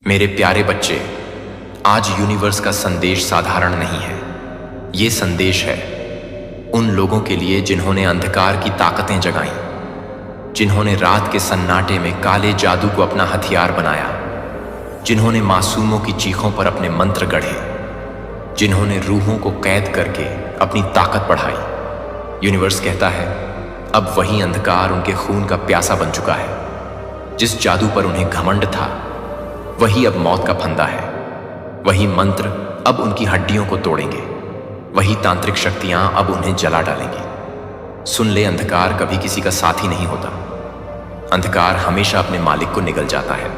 मेरे प्यारे बच्चे, आज यूनिवर्स का संदेश साधारण नहीं है। ये संदेश है उन लोगों के लिए जिन्होंने अंधकार की ताकतें जगाईं, जिन्होंने रात के सन्नाटे में काले जादू को अपना हथियार बनाया, जिन्होंने मासूमों की चीखों पर अपने मंत्र गढ़े, जिन्होंने रूहों को कैद करके अपनी ताकत बढ़ाई। यूनिवर्स कहता है अब वही अंधकार उनके खून का प्यासा बन चुका है। जिस जादू पर उन्हें घमंड था वही अब मौत का फंदा है। वही मंत्र अब उनकी हड्डियों को तोड़ेंगे, वही तांत्रिक शक्तियां अब उन्हें जला डालेंगी। सुन ले, अंधकार कभी किसी का साथी नहीं होता। अंधकार हमेशा अपने मालिक को निगल जाता है।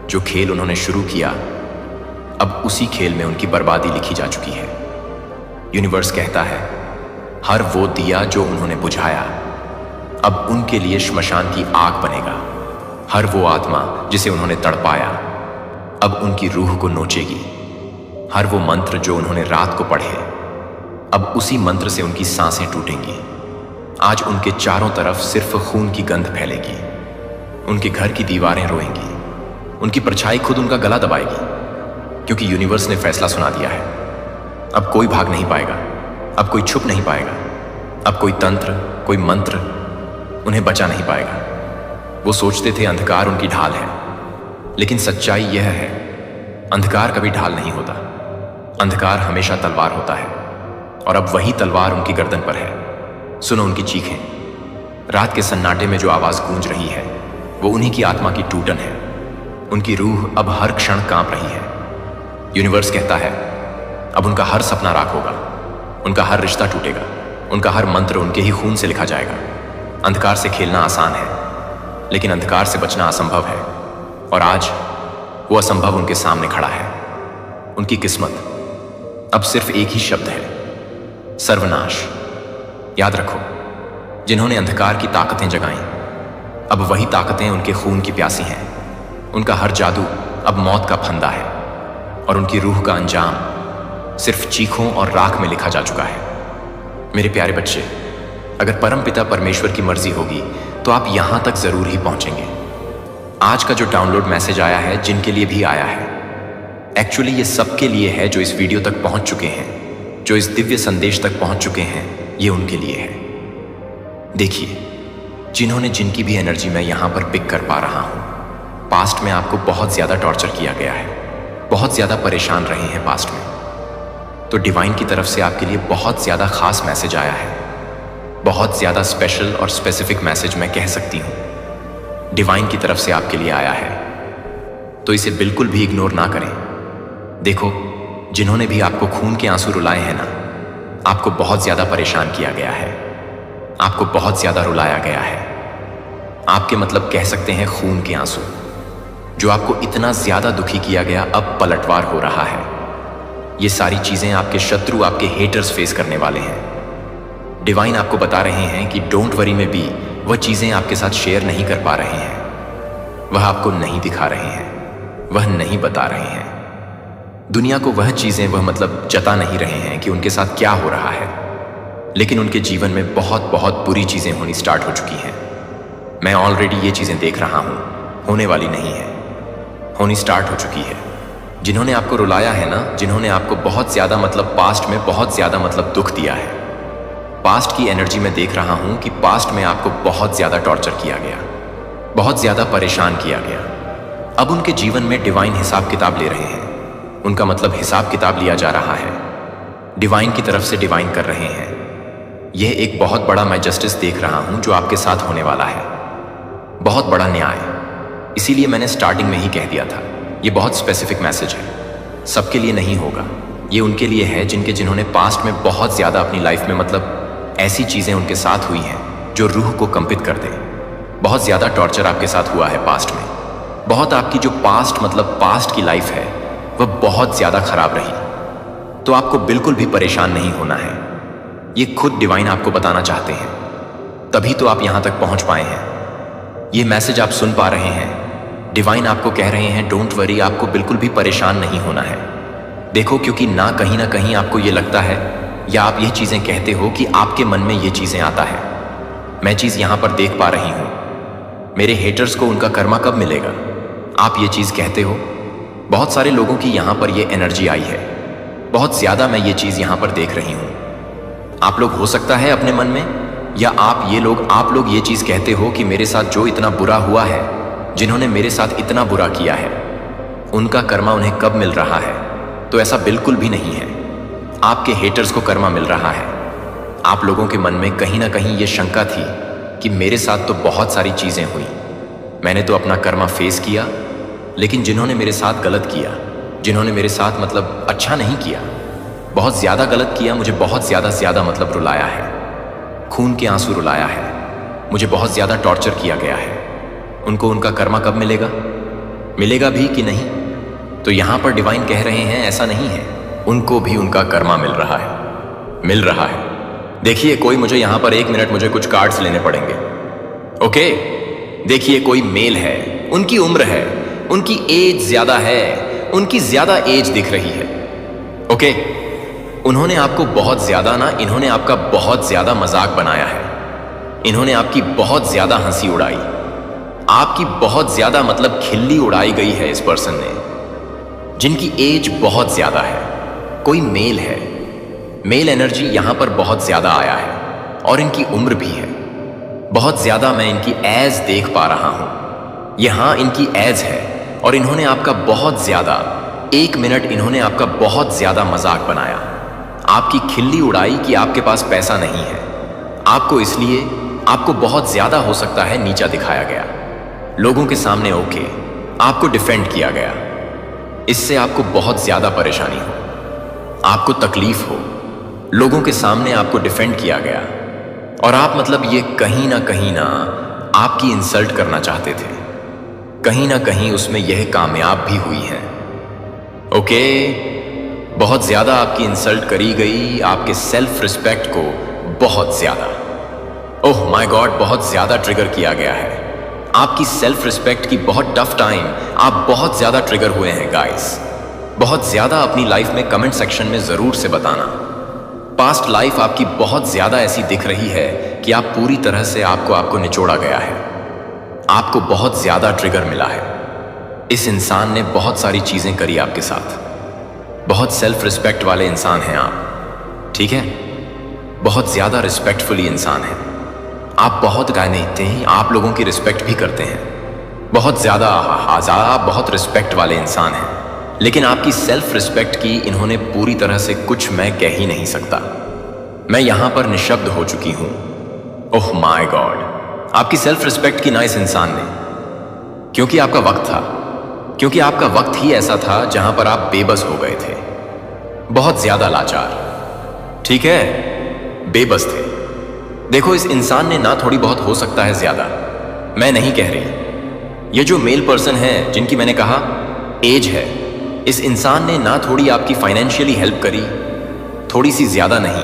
जो खेल उन्होंने शुरू किया, अब उसी खेल में उनकी बर्बादी लिखी जा चुकी है। यूनिवर्स कहता है हर वो दिया जो उन्होंने बुझाया अब उनके लिए श्मशान की आग बनेगा। हर वो आत्मा जिसे उन्होंने तड़पाया अब उनकी रूह को नोचेगी। हर वो मंत्र जो उन्होंने रात को पढ़े अब उसी मंत्र से उनकी सांसें टूटेंगी। आज उनके चारों तरफ सिर्फ खून की गंध फैलेगी। उनके घर की दीवारें रोएंगी, उनकी परछाई खुद उनका गला दबाएगी, क्योंकि यूनिवर्स ने फैसला सुना दिया है। अब कोई भाग नहीं पाएगा, अब कोई छुप नहीं पाएगा, अब कोई तंत्र, कोई मंत्र उन्हें बचा नहीं पाएगा। वो सोचते थे अंधकार उनकी ढाल है, लेकिन सच्चाई यह है अंधकार कभी ढाल नहीं होता। अंधकार हमेशा तलवार होता है, और अब वही तलवार उनकी गर्दन पर है। सुनो उनकी चीखें। रात के सन्नाटे में जो आवाज गूंज रही है वो उन्हीं की आत्मा की टूटन है। उनकी रूह अब हर क्षण कांप रही है। यूनिवर्स कहता है अब उनका हर सपना राख होगा, उनका हर रिश्ता टूटेगा, उनका हर मंत्र उनके ही खून से लिखा जाएगा। अंधकार से खेलना आसान है, लेकिन अंधकार से बचना असंभव है। और आज वो असंभव उनके सामने खड़ा है। उनकी किस्मत अब सिर्फ एक ही शब्द है, सर्वनाश। याद रखो, जिन्होंने अंधकार की ताकतें जगाईं अब वही ताकतें उनके खून की प्यासी हैं। उनका हर जादू अब मौत का फंदा है, और उनकी रूह का अंजाम सिर्फ चीखों और राख में लिखा जा चुका है। मेरे प्यारे बच्चे, अगर परमपिता परमेश्वर की मर्जी होगी तो आप यहां तक जरूर ही पहुंचेंगे। आज का जो डाउनलोड मैसेज आया है, जिनके लिए भी आया है, एक्चुअली ये सबके लिए है जो इस वीडियो तक पहुंच चुके हैं, जो इस दिव्य संदेश तक पहुंच चुके हैं। ये उनके लिए है। देखिए, जिनकी भी एनर्जी मैं यहां पर पिक कर पा रहा हूं, पास्ट में आपको बहुत ज्यादा टॉर्चर किया गया है, बहुत ज्यादा परेशान रहे हैं पास्ट में, तो डिवाइन की तरफ से आपके लिए बहुत ज्यादा खास मैसेज आया है। बहुत ज्यादा स्पेशल और स्पेसिफिक मैसेज मैं कह सकती हूं, डिवाइन की तरफ से आपके लिए आया है। तो इसे बिल्कुल भी इग्नोर ना करें। देखो, जिन्होंने भी आपको खून के आंसू रुलाए हैं ना, आपको बहुत ज्यादा परेशान किया गया है, आपको बहुत ज्यादा रुलाया गया है। आपके मतलब कह सकते हैं खून के आंसू। जो आपको इतना ज्यादा दुखी किया गया अब पलटवार हो रहा है। ये सारी चीजें आपके शत्रु, आपके हेटर्स फेस करने वाले हैं। डिवाइन आपको बता रहे हैं कि डोंट वरी में भी वह चीजें आपके साथ शेयर नहीं कर पा रहे हैं, वह आपको नहीं दिखा रहे हैं, वह नहीं बता रहे हैं। दुनिया को वह चीजें वह मतलब जता नहीं रहे हैं कि उनके साथ क्या हो रहा है, लेकिन उनके जीवन में बहुत बहुत बुरी चीजें होनी स्टार्ट हो चुकी हैं। मैं ऑलरेडी ये चीजें देख रहा हूं, होने वाली नहीं है, होनी स्टार्ट हो चुकी है। जिन्होंने आपको रुलाया है ना, जिन्होंने आपको बहुत ज्यादा मतलब पास्ट में बहुत ज्यादा मतलब दुख दिया है, पास्ट की एनर्जी में देख रहा हूं कि पास्ट में आपको बहुत ज्यादा टॉर्चर किया गया, बहुत ज्यादा परेशान किया गया। अब उनके जीवन में डिवाइन हिसाब किताब ले रहे हैं। उनका मतलब हिसाब किताब लिया जा रहा है, डिवाइन की तरफ से डिवाइन कर रहे हैं। यह एक बहुत बड़ा मैं जस्टिस देख रहा हूं जो आपके साथ होने वाला है, बहुत बड़ा न्याय। इसीलिए मैंने स्टार्टिंग में ही कह दिया था, यह बहुत स्पेसिफिक मैसेज है, सबके लिए नहीं होगा। ये उनके लिए है जिन्होंने पास्ट में बहुत ज्यादा अपनी लाइफ में मतलब ऐसी चीजें उनके साथ हुई हैं जो रूह को कंपित कर दें। बहुत ज्यादा टॉर्चर आपके साथ हुआ है पास्ट में, बहुत आपकी जो पास्ट मतलब पास्ट की लाइफ है वह बहुत ज्यादा खराब रही। तो आपको बिल्कुल भी परेशान नहीं होना है, ये खुद डिवाइन आपको बताना चाहते हैं, तभी तो आप यहां तक पहुंच पाए हैं। ये मैसेज आप सुन पा रहे हैं, डिवाइन आपको कह रहे हैं डोंट वरी, आपको बिल्कुल भी परेशान नहीं होना है। देखो, क्योंकि ना कहीं आपको ये लगता है या आप ये चीजें कहते हो कि आपके मन में ये चीजें आता है। मैं चीज यहां पर देख पा रही हूं, मेरे हेटर्स को उनका कर्मा कब मिलेगा, आप ये चीज कहते हो। बहुत सारे लोगों की यहाँ पर ये एनर्जी आई है, बहुत ज़्यादा मैं ये चीज़ यहाँ पर देख रही हूँ। आप लोग हो सकता है अपने मन में, या आप लोग ये चीज़ कहते हो कि मेरे साथ जो इतना बुरा हुआ है, जिन्होंने मेरे साथ इतना बुरा किया है, उनका कर्मा उन्हें कब मिल रहा है? तो ऐसा बिल्कुल भी नहीं है। आपके हेटर्स को कर्मा मिल रहा है। आप लोगों के मन में कहीं ना कहीं ये शंका थी कि मेरे साथ तो बहुत सारी चीज़ें हुई, मैंने तो अपना कर्मा फेस किया, लेकिन जिन्होंने मेरे साथ गलत किया, जिन्होंने मेरे साथ मतलब अच्छा नहीं किया, बहुत ज़्यादा गलत किया, मुझे बहुत ज़्यादा मतलब रुलाया है, खून के आंसू रुलाया है, मुझे बहुत ज़्यादा टॉर्चर किया गया है, उनको उनका कर्मा कब मिलेगा? मिलेगा भी कि नहीं? तो यहाँ पर डिवाइन कह रहे हैं ऐसा नहीं है, उनको भी उनका कर्मा मिल रहा है, मिल रहा है। देखिए, कोई मुझे यहाँ पर 1 मिनट मुझे कुछ कार्ड्स लेने पड़ेंगे। ओके, देखिए कोई मेल है, उनकी उम्र है, उनकी एज ज़्यादा है, उनकी ज़्यादा एज दिख रही है। ओके, उन्होंने आपको बहुत ज़्यादा इन्होंने आपका बहुत ज़्यादा मजाक बनाया है, इन्होंने आपकी बहुत ज़्यादा हंसी उड़ाई, आपकी बहुत ज़्यादा मतलब खिल्ली उड़ाई गई है इस पर्सन ने, जिनकी एज बहुत ज़्यादा है। कोई मेल है, मेल एनर्जी यहाँ पर बहुत ज़्यादा आया है, और इनकी उम्र भी है बहुत ज़्यादा। मैं इनकी एज देख पा रहा हूँ, यहाँ इनकी एज है, और इन्होंने आपका बहुत ज़्यादा 1 मिनट इन्होंने आपका बहुत ज़्यादा मजाक बनाया, आपकी खिल्ली उड़ाई कि आपके पास पैसा नहीं है, आपको इसलिए आपको बहुत ज़्यादा हो सकता है नीचा दिखाया गया लोगों के सामने। ओके, आपको डिफेंड किया गया, इससे आपको बहुत ज़्यादा परेशानी हो, आपको तकलीफ हो, लोगों के सामने आपको डिफेंड किया गया, और आप मतलब ये कहीं ना आपकी इंसल्ट करना चाहते थे, कहीं ना कहीं उसमें यह कामयाब भी हुई है। ओके, बहुत ज़्यादा आपकी इंसल्ट करी गई, आपके सेल्फ रिस्पेक्ट को बहुत ज़्यादा, ओह माय गॉड, बहुत ज़्यादा ट्रिगर किया गया है। आपकी सेल्फ रिस्पेक्ट की बहुत टफ टाइम, आप बहुत ज़्यादा ट्रिगर हुए हैं गाइस, बहुत ज़्यादा। अपनी लाइफ में कमेंट सेक्शन में ज़रूर से बताना, पास्ट लाइफ आपकी बहुत ज़्यादा ऐसी दिख रही है कि आप पूरी तरह से आपको निचोड़ा गया है, आपको बहुत ज़्यादा ट्रिगर मिला है। इस इंसान ने बहुत सारी चीज़ें करी आपके साथ, बहुत सेल्फ रिस्पेक्ट वाले इंसान हैं आप, ठीक है, बहुत ज़्यादा रिस्पेक्टफुली इंसान हैं आप, बहुत गायनीते हैं, आप लोगों की रिस्पेक्ट भी करते हैं, बहुत ज़्यादा आप बहुत रिस्पेक्ट वाले इंसान हैं, लेकिन आपकी सेल्फ रिस्पेक्ट की इन्होंने पूरी तरह से कुछ मैं कह ही नहीं सकता, मैं यहाँ पर निशब्द हो चुकी हूँ। ओह माय गॉड, आपकी सेल्फ रिस्पेक्ट की ना इस इंसान ने, क्योंकि आपका वक्त था, क्योंकि आपका वक्त ही ऐसा था जहाँ पर आप बेबस हो गए थे, बहुत ज़्यादा लाचार, ठीक है, बेबस थे। देखो, इस इंसान ने ना थोड़ी बहुत हो सकता है ज़्यादा, मैं नहीं कह रही, ये जो मेल पर्सन है जिनकी मैंने कहा एज है, इस इंसान ने ना थोड़ी आपकी फाइनेंशियली हेल्प करी, थोड़ी सी ज़्यादा नहीं,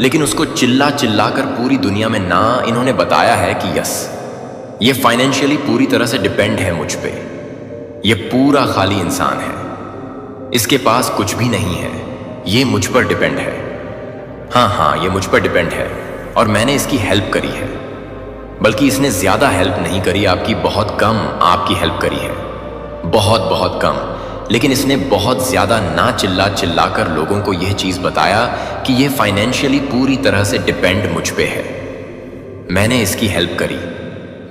लेकिन उसको चिल्ला कर पूरी दुनिया में ना इन्होंने बताया है कि यस, ये फाइनेंशियली पूरी तरह से डिपेंड है मुझ पे, ये पूरा खाली इंसान है, इसके पास कुछ भी नहीं है, ये मुझ पर डिपेंड है, हाँ, ये मुझ पर डिपेंड है, और मैंने इसकी हेल्प करी है, बल्कि इसने ज़्यादा हेल्प नहीं करी आपकी, बहुत कम आपकी हेल्प करी है, बहुत कम, लेकिन इसने बहुत ज़्यादा ना चिल्ला कर लोगों को यह चीज़ बताया कि यह फाइनेंशियली पूरी तरह से डिपेंड मुझ पे है, मैंने इसकी हेल्प करी,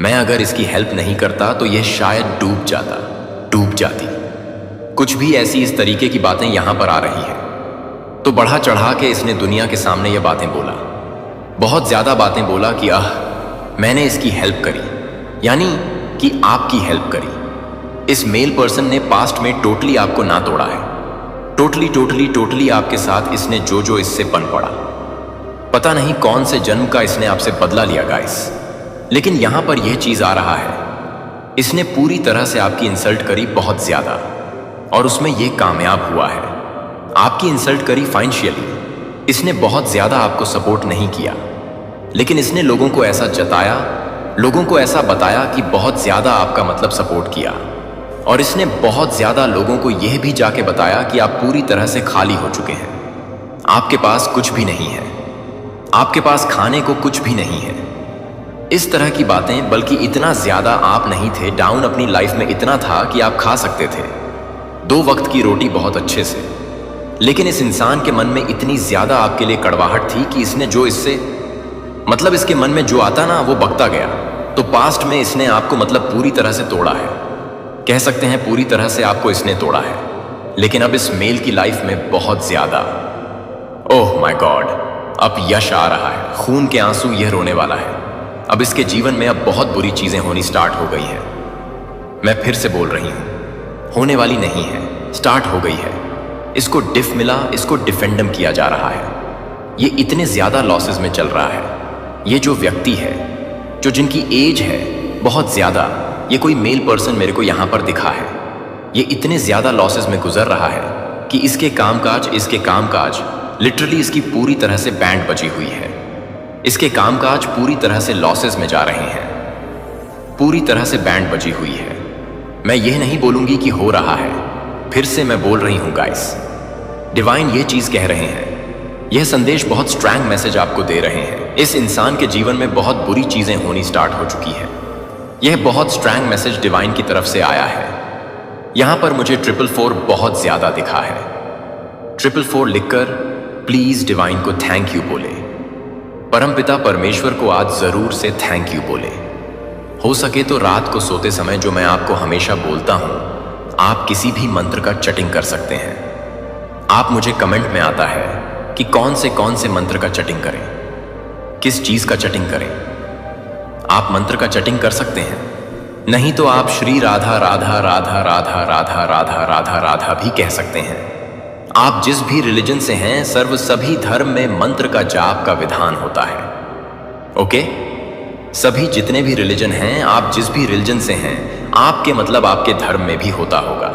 मैं अगर इसकी हेल्प नहीं करता तो यह शायद डूब जाती। कुछ भी ऐसी इस तरीके की बातें यहाँ पर आ रही है, तो बढ़ा चढ़ा के इसने दुनिया के सामने ये बातें बोला, बहुत ज़्यादा बातें बोला कि मैंने इसकी हेल्प करी, यानी कि आपकी हेल्प करी। इस मेल पर्सन ने पास्ट में टोटली आपको ना तोड़ा है, टोटली आपके साथ इसने जो इससे बन पड़ा, पता नहीं कौन से जन्म का इसने आपसे बदला लिया गाइस, लेकिन यहां पर यह चीज आ रहा है, इसने पूरी तरह से आपकी इंसल्ट करी बहुत ज्यादा, और उसमें यह कामयाब हुआ है। आपकी इंसल्ट करी फाइनेंशियली, इसने बहुत ज्यादा आपको सपोर्ट नहीं किया, लेकिन इसने लोगों को ऐसा जताया, लोगों को ऐसा बताया कि बहुत ज्यादा आपका मतलब सपोर्ट किया, और इसने बहुत ज्यादा लोगों को यह भी जाके बताया कि आप पूरी तरह से खाली हो चुके हैं, आपके पास कुछ भी नहीं है, आपके पास खाने को कुछ भी नहीं है, इस तरह की बातें। बल्कि इतना ज्यादा आप नहीं थे डाउन, अपनी लाइफ में इतना था कि आप खा सकते थे, 2 वक्त की रोटी बहुत अच्छे से। लेकिन इस इंसान के मन में इतनी ज्यादा आपके लिए कड़वाहट थी कि इसने जो इससे मतलब इसके मन में जो आता ना वो बकता गया। तो पास्ट में इसने आपको मतलब पूरी तरह से तोड़ा है, कह सकते हैं पूरी तरह से आपको इसने तोड़ा है। लेकिन अब इस मेल की लाइफ में बहुत ज्यादा, ओह माय गॉड, अब यश आ रहा है, खून के आंसू यह रोने वाला है। अब इसके जीवन में अब बहुत बुरी चीजें होनी स्टार्ट हो गई हैं। मैं फिर से बोल रही हूं, होने वाली नहीं है, स्टार्ट हो गई है। इसको डिफ मिला, इसको डिफेंडम किया जा रहा है। ये इतने ज्यादा लॉसेस में चल रहा है। ये जो व्यक्ति है, जो जिनकी एज है बहुत ज्यादा, ये कोई मेल पर्सन मेरे को यहां पर दिखा है, ये इतने ज्यादा लॉसेस में गुजर रहा है कि इसके कामकाज लिटरली इसकी पूरी तरह से बैंड बजी हुई है। इसके कामकाज पूरी तरह से लॉसेस में जा रहे हैं, पूरी तरह से बैंड बजी हुई है। मैं यह नहीं बोलूंगी कि हो रहा है, फिर से मैं बोल रही हूं गाइस, डिवाइन ये चीज कह रहे हैं, यह संदेश बहुत स्ट्रॉन्ग मैसेज आपको दे रहे हैं। इस इंसान के जीवन में बहुत बुरी चीजें होनी स्टार्ट हो चुकी है। यह बहुत स्ट्रॉन्ग मैसेज डिवाइन की तरफ से आया है। यहां पर मुझे 444 बहुत ज्यादा दिखा है। 444 लिखकर प्लीज डिवाइन को थैंक यू बोले, परमपिता परमेश्वर को आज जरूर से थैंक यू बोले। हो सके तो रात को सोते समय जो मैं आपको हमेशा बोलता हूं, आप किसी भी मंत्र का चटिंग कर सकते हैं। आप मुझे कमेंट में आता है कि कौन से मंत्र का चटिंग करें, किस चीज का चटिंग करें। आप मंत्र का चटिंग कर सकते हैं, नहीं तो आप श्री राधा राधा राधा राधा राधा राधा राधा राधा भी कह सकते हैं। आप जिस भी रिलीजन से हैं, सभी धर्म में मंत्र का जाप का विधान होता है। ओके, सभी जितने भी रिलीजन हैं, आप जिस भी रिलीजन से हैं, आपके मतलब आपके धर्म में भी होता होगा।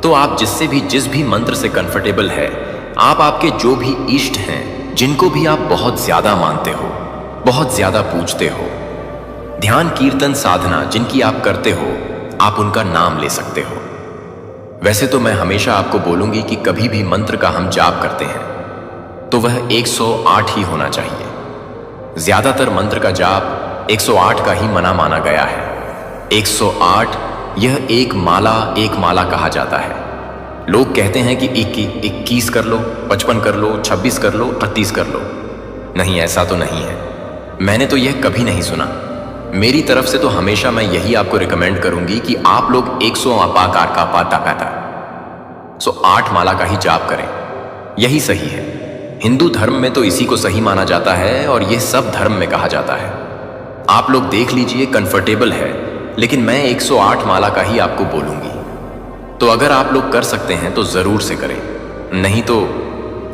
तो आप जिससे भी जिस भी मंत्र से कंफर्टेबल है, आप आपके जो भी इष्ट हैं, जिनको भी आप बहुत ज्यादा मानते हो, बहुत ज्यादा पूजते हो, ध्यान कीर्तन साधना जिनकी आप करते हो, आप उनका नाम ले सकते हो। वैसे तो मैं हमेशा आपको बोलूंगी कि कभी भी मंत्र का हम जाप करते हैं तो वह 108 ही होना चाहिए। ज्यादातर मंत्र का जाप 108 का ही मना माना गया है। 108 यह एक माला कहा जाता है। लोग कहते हैं कि 21 कर लो, 55 कर लो, 26 कर लो, 38 कर लो। नहीं, ऐसा तो नहीं है। मैंने तो यह कभी नहीं सुना। मेरी तरफ से तो हमेशा मैं यही आपको रिकमेंड करूंगी कि आप लोग 108 माला का ही जाप करें, यही सही है। हिंदू धर्म में तो इसी को सही माना जाता है और यह सब धर्म में कहा जाता है। आप लोग देख लीजिए, कंफर्टेबल है, लेकिन मैं 108 माला का ही आपको बोलूंगी। तो अगर आप लोग कर सकते हैं तो जरूर से करें, नहीं तो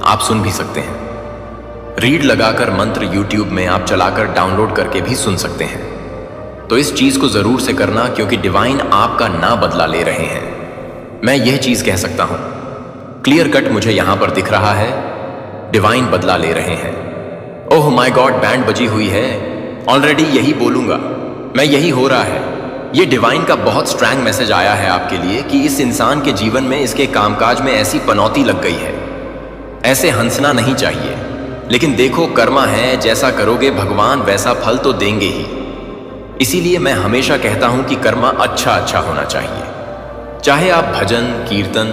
आप सुन भी सकते हैं। रीड लगाकर मंत्र YouTube में आप चलाकर डाउनलोड करके भी सुन सकते हैं। तो इस चीज को जरूर से करना, क्योंकि डिवाइन आपका ना बदला ले रहे हैं। मैं यह चीज कह सकता हूं, क्लियर कट मुझे यहां पर दिख रहा है, डिवाइन बदला ले रहे हैं। ओह माय गॉड, बैंड बजी हुई है। ऑलरेडी यही बोलूंगा मैं, यही हो रहा है। ये डिवाइन का बहुत स्ट्रॉन्ग मैसेज आया है आपके लिए कि इस इंसान के जीवन में, इसके कामकाज में ऐसी पनौती लग गई है। ऐसे हंसना नहीं चाहिए, लेकिन देखो कर्मा है, जैसा करोगे भगवान वैसा फल तो देंगे ही। इसीलिए मैं हमेशा कहता हूं कि कर्मा अच्छा होना चाहिए। चाहे आप भजन कीर्तन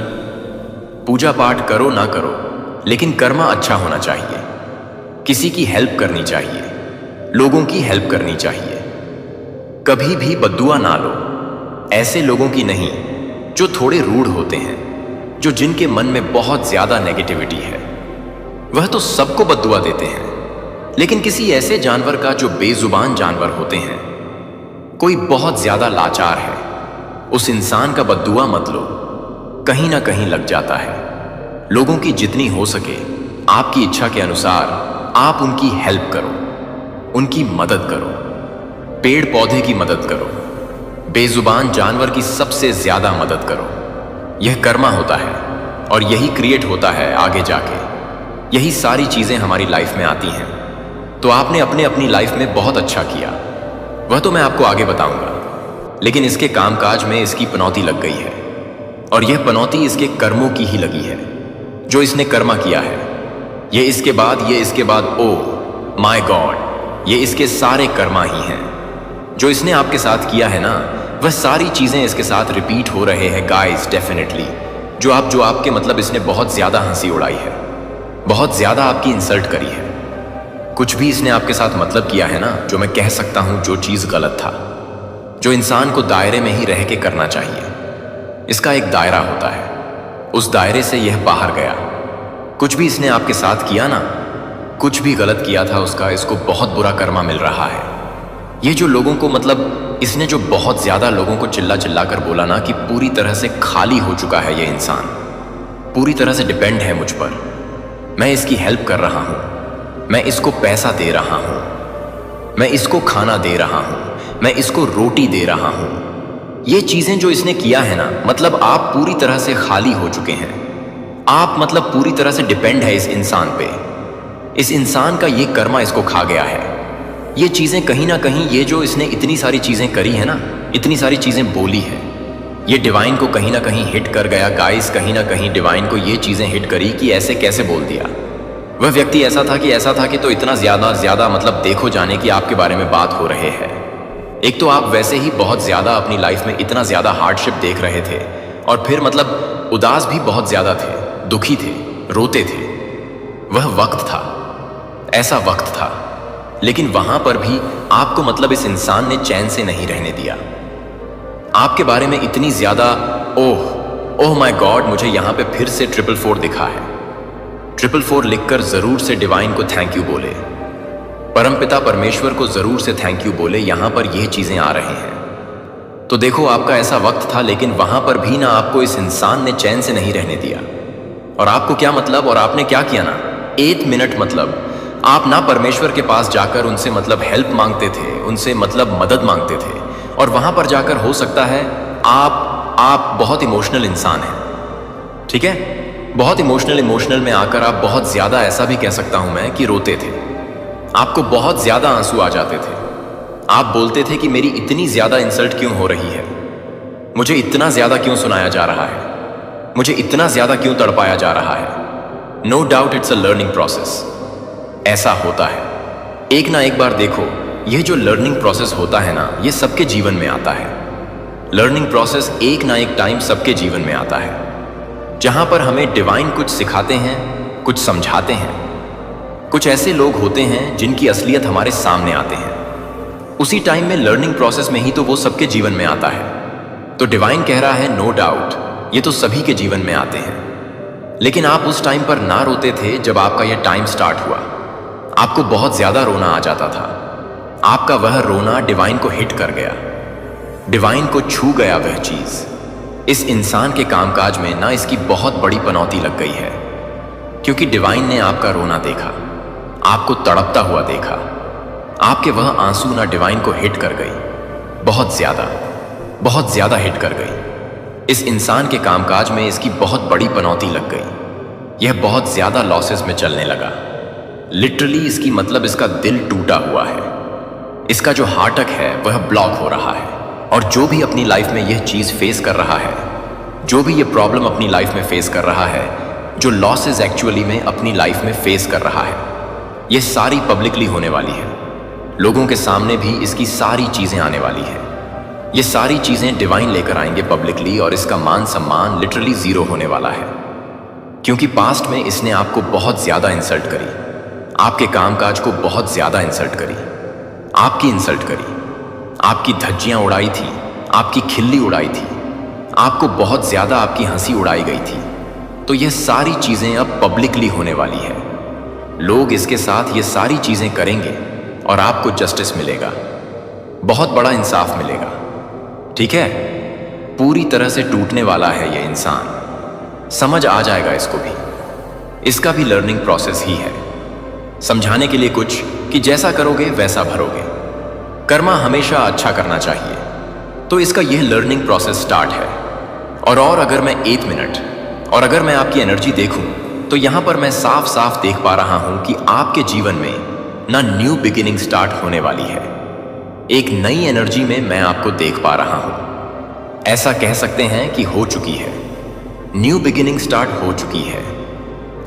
पूजा पाठ करो ना करो, लेकिन कर्मा अच्छा होना चाहिए। किसी की हेल्प करनी चाहिए, लोगों की हेल्प करनी चाहिए। कभी भी बद्दुआ ना लो, ऐसे लोगों की नहीं जो थोड़े रूड होते हैं, जो जिनके मन में बहुत ज्यादा नेगेटिविटी है। वह तो सबको बद्दुआ देते हैं, लेकिन किसी ऐसे जानवर का जो बेजुबान जानवर होते हैं, कोई बहुत ज्यादा लाचार है, उस इंसान का बद्दुआ मत लो, कहीं ना कहीं लग जाता है। लोगों की जितनी हो सके आपकी इच्छा के अनुसार आप उनकी हेल्प करो, उनकी मदद करो, पेड़ पौधे की मदद करो, बेजुबान जानवर की सबसे ज्यादा मदद करो। यह कर्मा होता है और यही क्रिएट होता है आगे जाके। यही सारी चीजें हमारी लाइफ में आती हैं। तो आपने अपने अपनी लाइफ में बहुत अच्छा किया, वह तो मैं आपको आगे बताऊंगा, लेकिन इसके कामकाज में इसकी पनौती लग गई है, और यह पनौती इसके कर्मों की ही लगी है, जो इसने कर्मा किया है। ये इसके बाद ओ माय गॉड, ये इसके सारे कर्मा ही हैं। जो इसने आपके साथ किया है ना, वह सारी चीजें इसके साथ रिपीट हो रहे हैं गाइस, डेफिनेटली। जो आपके मतलब इसने बहुत ज्यादा हंसी उड़ाई है, बहुत ज्यादा आपकी इंसल्ट करी है। कुछ भी इसने आपके साथ मतलब किया है ना, जो मैं कह सकता हूं जो चीज गलत था, जो इंसान को दायरे में ही रह के करना चाहिए। इसका एक दायरा होता है, उस दायरे से यह बाहर गया। कुछ भी इसने आपके साथ किया ना, कुछ भी गलत किया था उसका, इसको बहुत बुरा कर्मा मिल रहा है। ये जो लोगों को मतलब इसने जो बहुत ज्यादा लोगों को चिल्ला चिल्ला कर बोला ना कि पूरी तरह से खाली हो चुका है ये इंसान, पूरी तरह से डिपेंड है मुझ पर, मैं इसकी हेल्प कर रहा हूं, मैं इसको पैसा दे रहा हूं, मैं इसको खाना दे रहा हूं, मैं इसको रोटी दे रहा हूं। ये चीजें जो इसने किया है ना, मतलब आप पूरी तरह से खाली हो चुके हैं। आप मतलब पूरी तरह से डिपेंड है इस इंसान पे। इस इंसान का ये कर्मा इसको खा गया है। ये चीजें कहीं ना कहीं, ये जो इसने इतनी सारी चीजें करी है ना, इतनी सारी चीजें बोली है, ये डिवाइन को कहीं ना कहीं हिट कर गया गाइस। कहीं ना कहीं डिवाइन को ये चीजें हिट करी कि ऐसे कैसे बोल दिया। वह व्यक्ति ऐसा था कि तो इतना ज्यादा मतलब देखो जाने की आपके बारे में बात हो रहे हैं। एक तो आप वैसे ही बहुत ज्यादा अपनी लाइफ में इतना ज्यादा हार्डशिप देख रहे थे, और फिर मतलब उदास भी बहुत ज्यादा थे, दुखी थे, रोते थे। वह वक्त था, ऐसा वक्त था, लेकिन वहां पर भी आपको मतलब इस इंसान ने चैन से नहीं रहने दिया। आपके बारे में इतनी ज्यादा ओह माय गॉड, मुझे यहां पे फिर से 444 दिखा है। 444 लिखकर जरूर से डिवाइन को थैंक यू बोले, परमपिता परमेश्वर को जरूर से थैंक यू बोले। यहां पर ये चीजें आ रही हैं तो देखो, आपका ऐसा वक्त था, लेकिन वहां पर भी ना आपको इस इंसान ने चैन से नहीं रहने दिया। और आपको क्या मतलब, और आपने क्या किया ना, 1 मिनट मतलब आप ना परमेश्वर के पास जाकर उनसे मतलब हेल्प मांगते थे, उनसे मतलब मदद मांगते थे, और वहां पर जाकर हो सकता है आप बहुत इमोशनल इंसान हैं, ठीक है, बहुत इमोशनल में आकर आप बहुत ज्यादा, ऐसा भी कह सकता हूं मैं कि रोते थे। आपको बहुत ज्यादा आंसू आ जाते थे। आप बोलते थे कि मेरी इतनी ज्यादा इंसल्ट क्यों हो रही है, मुझे इतना ज्यादा क्यों सुनाया जा रहा है, मुझे इतना ज्यादा क्यों तड़पाया जा रहा है। No doubt it's a learning process, ऐसा होता है। एक ना एक बार देखो, यह जो लर्निंग प्रोसेस होता है ना, यह सबके जीवन में आता है। लर्निंग प्रोसेस एक ना एक टाइम सबके जीवन में आता है, जहां पर हमें डिवाइन कुछ सिखाते हैं, कुछ समझाते हैं। कुछ ऐसे लोग होते हैं जिनकी असलियत हमारे सामने आते हैं। उसी टाइम में लर्निंग प्रोसेस में ही तो वो सबके जीवन में आता है। तो डिवाइन कह रहा है नो डाउट ये तो सभी के जीवन में आते हैं, लेकिन आप उस टाइम पर ना रोते थे जब आपका ये टाइम स्टार्ट हुआ। आपको बहुत ज्यादा रोना आ जाता था। आपका वह रोना डिवाइन को हिट कर गया, डिवाइन को छू गया वह चीज। इस इंसान के कामकाज में ना इसकी बहुत बड़ी पनौती लग गई है, क्योंकि डिवाइन ने आपका रोना देखा, आपको तड़पता हुआ देखा। आपके वह आंसू ना डिवाइन को हिट कर गई, बहुत ज्यादा हिट कर गई। इस इंसान के कामकाज में इसकी बहुत बड़ी पनौती लग गई। यह बहुत ज्यादा लॉसेस में चलने लगा। लिटरली इसकी मतलब इसका दिल टूटा हुआ है। इसका जो हार्टक है वह ब्लॉक हो रहा है। और जो भी अपनी लाइफ में यह चीज फेस कर रहा है, जो भी ये प्रॉब्लम अपनी लाइफ में फेस कर रहा है, जो लॉसेस एक्चुअली में अपनी लाइफ में फेस कर रहा है, ये सारी पब्लिकली होने वाली है। लोगों के सामने भी इसकी सारी चीजें आने वाली है। ये सारी चीजें डिवाइन लेकर आएंगे पब्लिकली, और इसका मान सम्मान लिटरली जीरो होने वाला है। क्योंकि पास्ट में इसने आपको बहुत ज्यादा इंसल्ट करी, आपके कामकाज को बहुत ज्यादा इंसल्ट करी, आपकी इंसल्ट करी, आपकी धज्जियां उड़ाई थी, आपकी खिल्ली उड़ाई थी, आपको बहुत ज्यादा आपकी हंसी उड़ाई गई थी। तो ये सारी चीजें अब पब्लिकली होने वाली है। लोग इसके साथ ये सारी चीजें करेंगे और आपको जस्टिस मिलेगा, बहुत बड़ा इंसाफ मिलेगा, ठीक है। पूरी तरह से टूटने वाला है ये इंसान, समझ आ जाएगा इसको भी। इसका भी लर्निंग प्रोसेस ही है। समझाने के लिए कुछ कि जैसा करोगे वैसा भरोगे, कर्मा हमेशा अच्छा करना चाहिए। तो इसका यह लर्निंग प्रोसेस स्टार्ट है। और अगर मैं 1 मिनट और अगर मैं आपकी एनर्जी देखूं, तो यहां पर मैं साफ साफ देख पा रहा हूं कि आपके जीवन में ना न्यू बिगिनिंग स्टार्ट होने वाली है। एक नई एनर्जी में मैं आपको देख पा रहा हूं। ऐसा कह सकते हैं कि हो चुकी है, न्यू बिगिनिंग स्टार्ट हो चुकी है।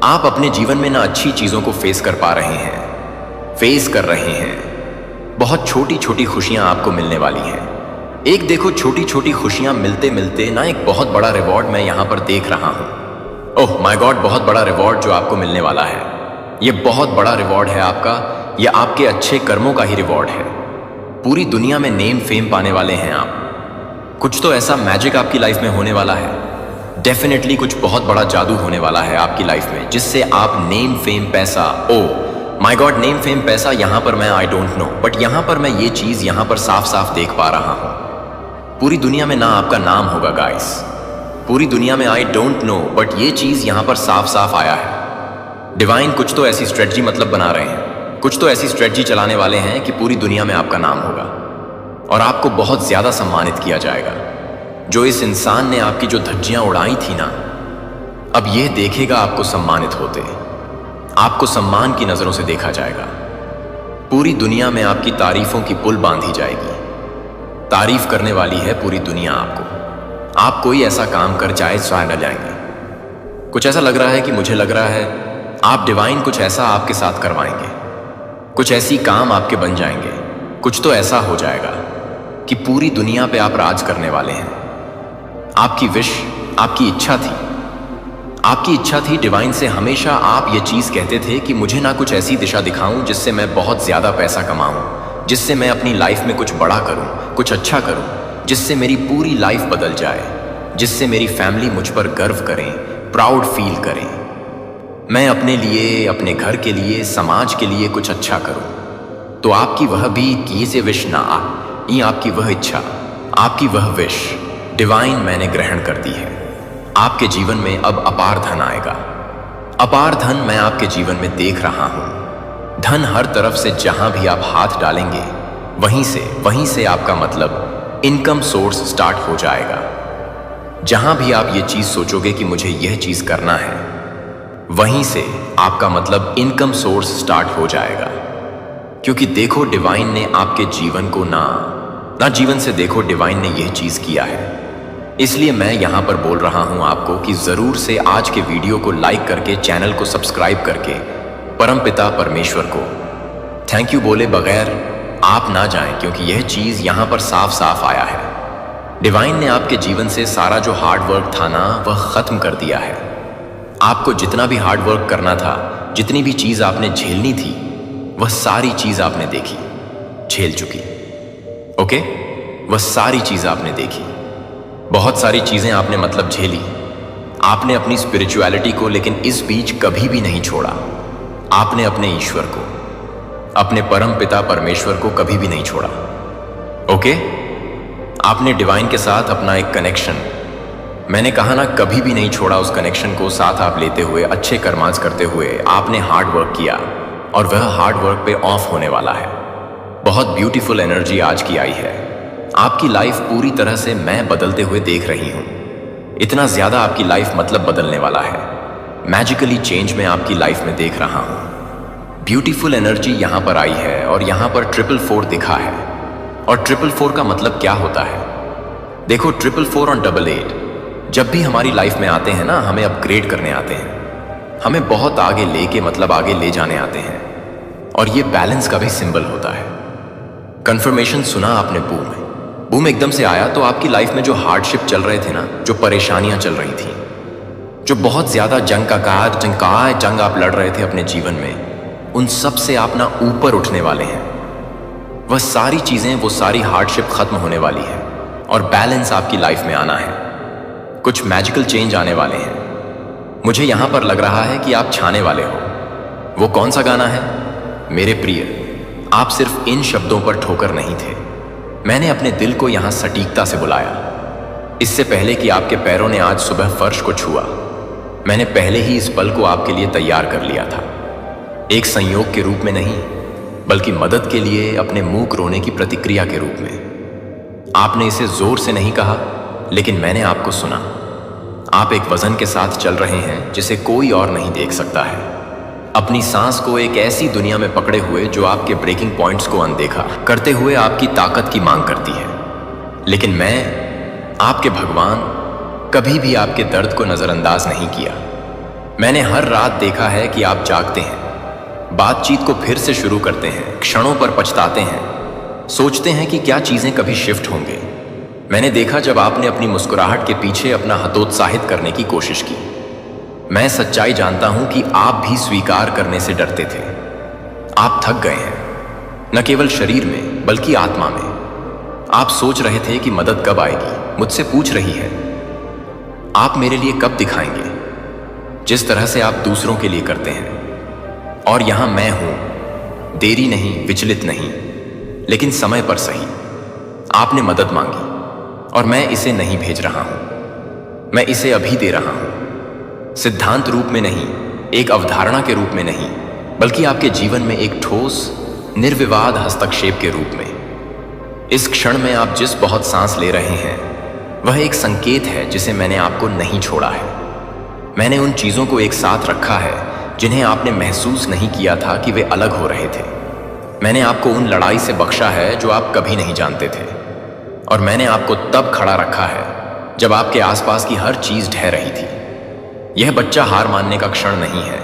आप अपने जीवन में ना अच्छी चीजों को फेस कर पा रहे हैं, फेस कर रहे हैं। बहुत छोटी छोटी खुशियां आपको मिलने वाली हैं। एक देखो छोटी छोटी खुशियां मिलते मिलते ना एक बहुत बड़ा रिवॉर्ड मैं यहां पर देख रहा हूं। ओह माय गॉड, बहुत बड़ा रिवॉर्ड जो आपको मिलने वाला है। ये बहुत बड़ा रिवॉर्ड है आपका, ये आपके अच्छे कर्मों का ही रिवॉर्ड है। पूरी दुनिया में नेम फेम पाने वाले हैं आप। कुछ तो ऐसा मैजिक आपकी लाइफ में होने वाला है। डेफिनेटली कुछ बहुत बड़ा जादू होने वाला है आपकी लाइफ में, जिससे आप नेम फेम पैसा, oh my God, name fame पैसा, यहां पर मैं आई डोंट नो, बट यहां पर मैं ये चीज यहां पर साफ साफ देख पा रहा हूं। पूरी दुनिया में ना आपका नाम होगा गाइस, पूरी दुनिया में आई डोंट नो, बट ये चीज यहां पर साफ साफ आया है। डिवाइन कुछ तो ऐसी स्ट्रेटजी मतलब बना रहे हैं, कुछ तो ऐसी स्ट्रेटजी चलाने वाले हैं कि पूरी दुनिया में आपका नाम होगा और आपको बहुत ज्यादा सम्मानित किया जाएगा। जो इस इंसान ने आपकी जो धज्जियां उड़ाई थी ना, अब यह देखेगा आपको सम्मानित होते, आपको सम्मान की नजरों से देखा जाएगा। पूरी दुनिया में आपकी तारीफों की पुल बांधी जाएगी। तारीफ करने वाली है पूरी दुनिया आपको। आप कोई ऐसा काम कर जाए न जाएंगे। कुछ ऐसा लग रहा है कि मुझे लग रहा है आप डिवाइन कुछ ऐसा आपके साथ करवाएंगे, कुछ ऐसी काम आपके बन जाएंगे, कुछ तो ऐसा हो जाएगा कि पूरी दुनिया पे आप राज करने वाले हैं। आपकी विश, आपकी इच्छा थी, आपकी इच्छा थी डिवाइन से। हमेशा आप ये चीज कहते थे कि मुझे ना कुछ ऐसी दिशा दिखाऊं जिससे मैं बहुत ज्यादा पैसा कमाऊं, जिससे मैं अपनी लाइफ में कुछ बड़ा करूं, कुछ अच्छा करूं, जिससे मेरी पूरी लाइफ बदल जाए, जिससे मेरी फैमिली मुझ पर गर्व करें, प्राउड फील करें। मैं अपने लिए, अपने घर के लिए, समाज के लिए कुछ अच्छा करूं। तो आपकी वह भी की से विश ना आ, ये आपकी वह इच्छा, आपकी वह विश डिवाइन मैंने ग्रहण कर दी है। आपके जीवन में अब अपार धन आएगा। अपार धन मैं आपके जीवन में देख रहा हूं। धन हर तरफ से, जहां भी आप हाथ डालेंगे वहीं से आपका मतलब इनकम सोर्स स्टार्ट हो जाएगा। जहां भी आप ये चीज सोचोगे कि मुझे यह चीज करना है, वहीं से आपका मतलब इनकम सोर्स स्टार्ट हो जाएगा। क्योंकि देखो डिवाइन ने आपके जीवन को ना जीवन से देखो, डिवाइन ने यह चीज किया है। इसलिए मैं यहां पर बोल रहा हूं आपको कि जरूर से आज के वीडियो को लाइक करके, चैनल को सब्सक्राइब करके परमपिता परमेश्वर को थैंक यू बोले बगैर आप ना जाएं, क्योंकि यह चीज यहां पर साफ साफ आया है। डिवाइन ने आपके जीवन से सारा जो हार्ड वर्क था ना, वह खत्म कर दिया है। आपको जितना भी हार्ड वर्क करना था, जितनी भी चीज आपने झेलनी थी, वह सारी चीज आपने देखी, झेल चुकी। ओके, वह सारी चीज आपने देखी। बहुत सारी चीजें आपने मतलब झेली। आपने अपनी स्पिरिचुअलिटी को लेकिन इस बीच कभी भी नहीं छोड़ा। आपने अपने ईश्वर को, अपने परम पिता परमेश्वर को कभी भी नहीं छोड़ा। ओके, आपने डिवाइन के साथ अपना एक कनेक्शन, मैंने कहा ना, कभी भी नहीं छोड़ा। उस कनेक्शन को साथ आप लेते हुए, अच्छे कर्मांश करते हुए आपने हार्ड वर्क किया और वह हार्ड वर्क पे ऑफ होने वाला है। बहुत ब्यूटीफुल एनर्जी आज की आई है। आपकी लाइफ पूरी तरह से मैं बदलते हुए देख रही हूं। इतना ज्यादा आपकी लाइफ मतलब बदलने वाला है। मैजिकली चेंज मैं आपकी लाइफ में देख रहा हूं। ब्यूटीफुल एनर्जी यहां पर आई है और यहां पर 444 दिखा है। और 444 का मतलब क्या होता है? देखो 444 और 88 जब भी हमारी लाइफ में आते हैं ना, हमें अपग्रेड करने आते हैं, हमें बहुत आगे लेके मतलब आगे ले जाने आते हैं। और ये बैलेंस का भी सिंबल होता है। कंफर्मेशन सुना आपने बूम एकदम से आया तो आपकी लाइफ में जो हार्डशिप चल रहे थे ना, जो परेशानियां चल रही थी, जो बहुत ज्यादा जंग आप लड़ रहे थे अपने जीवन में, उन सब से आप ना ऊपर उठने वाले हैं। वह सारी चीजें, वो सारी हार्डशिप खत्म होने वाली है और बैलेंस आपकी लाइफ में आना है। कुछ मैजिकल चेंज आने वाले हैं। मुझे यहां पर लग रहा है कि आप छाने वाले हो। वो कौन सा गाना है? मेरे प्रिय, आप सिर्फ इन शब्दों पर ठोकर नहीं थे। मैंने अपने दिल को यहां सटीकता से बुलाया। इससे पहले कि आपके पैरों ने आज सुबह फर्श को छुआ, मैंने पहले ही इस पल को आपके लिए तैयार कर लिया था। एक संयोग के रूप में नहीं, बल्कि मदद के लिए, अपने मूक रोने की प्रतिक्रिया के रूप में। आपने इसे जोर से नहीं कहा, लेकिन मैंने आपको सुना। आप एक वजन के साथ चल रहे हैं जिसे कोई और नहीं देख सकता है। अपनी सांस को एक ऐसी दुनिया में पकड़े हुए जो आपके ब्रेकिंग पॉइंट्स को अनदेखा करते हुए आपकी ताकत की मांग करती है। लेकिन मैं, आपके भगवान, कभी भी आपके दर्द को नजरअंदाज नहीं किया। मैंने हर रात देखा है कि आप जागते हैं, बातचीत को फिर से शुरू करते हैं, क्षणों पर पछताते हैं, सोचते हैं कि क्या चीजें कभी शिफ्ट होंगे, मैंने देखा जब आपने अपनी मुस्कुराहट के पीछे अपना हतोत्साहित करने की कोशिश की। मैं सच्चाई जानता हूं कि आप भी स्वीकार करने से डरते थे। आप थक गए हैं, न केवल शरीर में बल्कि आत्मा में। आप सोच रहे थे कि मदद कब आएगी, मुझसे पूछ रही है, आप मेरे लिए कब दिखाएंगे, जिस तरह से आप दूसरों के लिए करते हैं। और यहां मैं हूं, देरी नहीं, विचलित नहीं, लेकिन समय पर सही। आपने मदद मांगी और मैं इसे नहीं भेज रहा हूं, मैं इसे अभी दे रहा हूं। सिद्धांत रूप में नहीं, एक अवधारणा के रूप में नहीं, बल्कि आपके जीवन में एक ठोस निर्विवाद हस्तक्षेप के रूप में। इस क्षण में आप जिस बहुत सांस ले रहे हैं वह एक संकेत है जिसे मैंने आपको नहीं छोड़ा है। मैंने उन चीजों को एक साथ रखा है जिन्हें आपने महसूस नहीं किया था कि वे अलग हो रहे थे। मैंने आपको उन लड़ाई से बख्शा है जो आप कभी नहीं जानते थे, और मैंने आपको तब खड़ा रखा है जब आपके आसपास की हर चीज ढह रही थी। यह बच्चा हार मानने का क्षण नहीं है,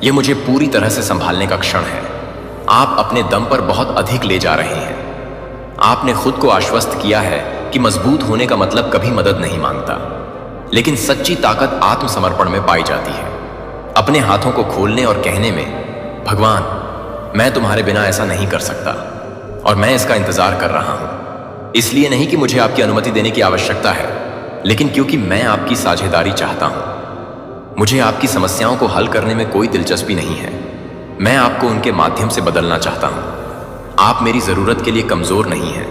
यह मुझे पूरी तरह से संभालने का क्षण है। आप अपने दम पर बहुत अधिक ले जा रहे हैं। आपने खुद को आश्वस्त किया है कि मजबूत होने का मतलब कभी मदद नहीं मांगता, लेकिन सच्ची ताकत आत्मसमर्पण में पाई जाती है। अपने हाथों को खोलने और कहने में, भगवान, मैं तुम्हारे बिना ऐसा नहीं कर सकता और मैं इसका इंतजार कर रहा हूं। इसलिए नहीं कि मुझे आपकी अनुमति देने की आवश्यकता है, लेकिन क्योंकि मैं आपकी साझेदारी चाहता हूं। मुझे आपकी समस्याओं को हल करने में कोई दिलचस्पी नहीं है, मैं आपको उनके माध्यम से बदलना चाहता हूं। आप मेरी जरूरत के लिए कमजोर नहीं हैं,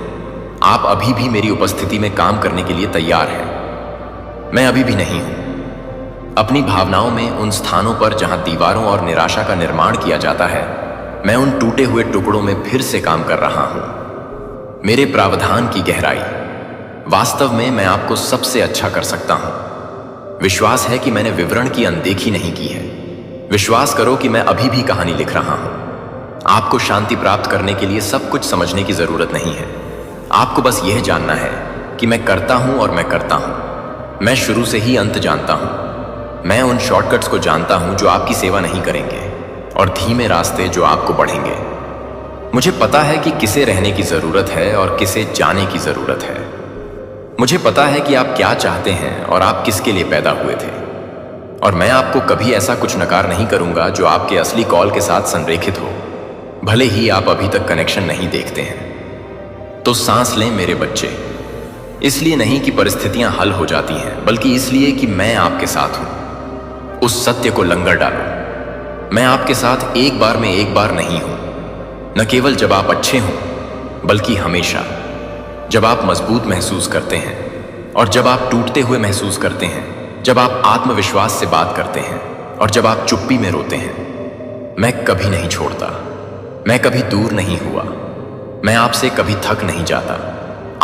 आप अभी भी मेरी उपस्थिति में काम करने के लिए तैयार हैं। मैं अभी भी नहीं हूं। अपनी भावनाओं में उन स्थानों पर जहां दीवारों और निराशा का निर्माण किया जाता है, मैं उन टूटे हुए टुकड़ों में फिर से काम कर रहा हूं। मेरे प्रावधान की गहराई, वास्तव में मैं आपको सबसे अच्छा कर सकता हूं। विश्वास है कि मैंने विवरण की अनदेखी नहीं की है। विश्वास करो कि मैं अभी भी कहानी लिख रहा हूं। आपको शांति प्राप्त करने के लिए सब कुछ समझने की जरूरत नहीं है। आपको बस यह जानना है कि मैं करता हूं और मैं करता हूं। मैं शुरू से ही अंत जानता हूं। मैं उन शॉर्टकट्स को जानता हूं जो आपकी सेवा नहीं करेंगे, और धीमे रास्ते जो आपको बढ़ेंगे। मुझे पता है कि किसे रहने की जरूरत है और किसे जाने की जरूरत है। मुझे पता है कि आप क्या चाहते हैं और आप किसके लिए पैदा हुए थे। और मैं आपको कभी ऐसा कुछ नकार नहीं करूंगा जो आपके असली कॉल के साथ संरेखित हो, भले ही आप अभी तक कनेक्शन नहीं देखते हैं। तो सांस लें मेरे बच्चे, इसलिए नहीं कि परिस्थितियां हल हो जाती हैं, बल्कि इसलिए कि मैं आपके साथ हूं। उस सत्य को लंगर डालो, मैं आपके साथ एक बार में एक बार नहीं हूं। न केवल जब आप अच्छे हों, बल्कि हमेशा। जब आप मजबूत महसूस करते हैं और जब आप टूटते हुए महसूस करते हैं, जब आप आत्मविश्वास से बात करते हैं और जब आप चुप्पी में रोते हैं। मैं कभी नहीं छोड़ता, मैं कभी दूर नहीं हुआ, मैं आपसे कभी थक नहीं जाता।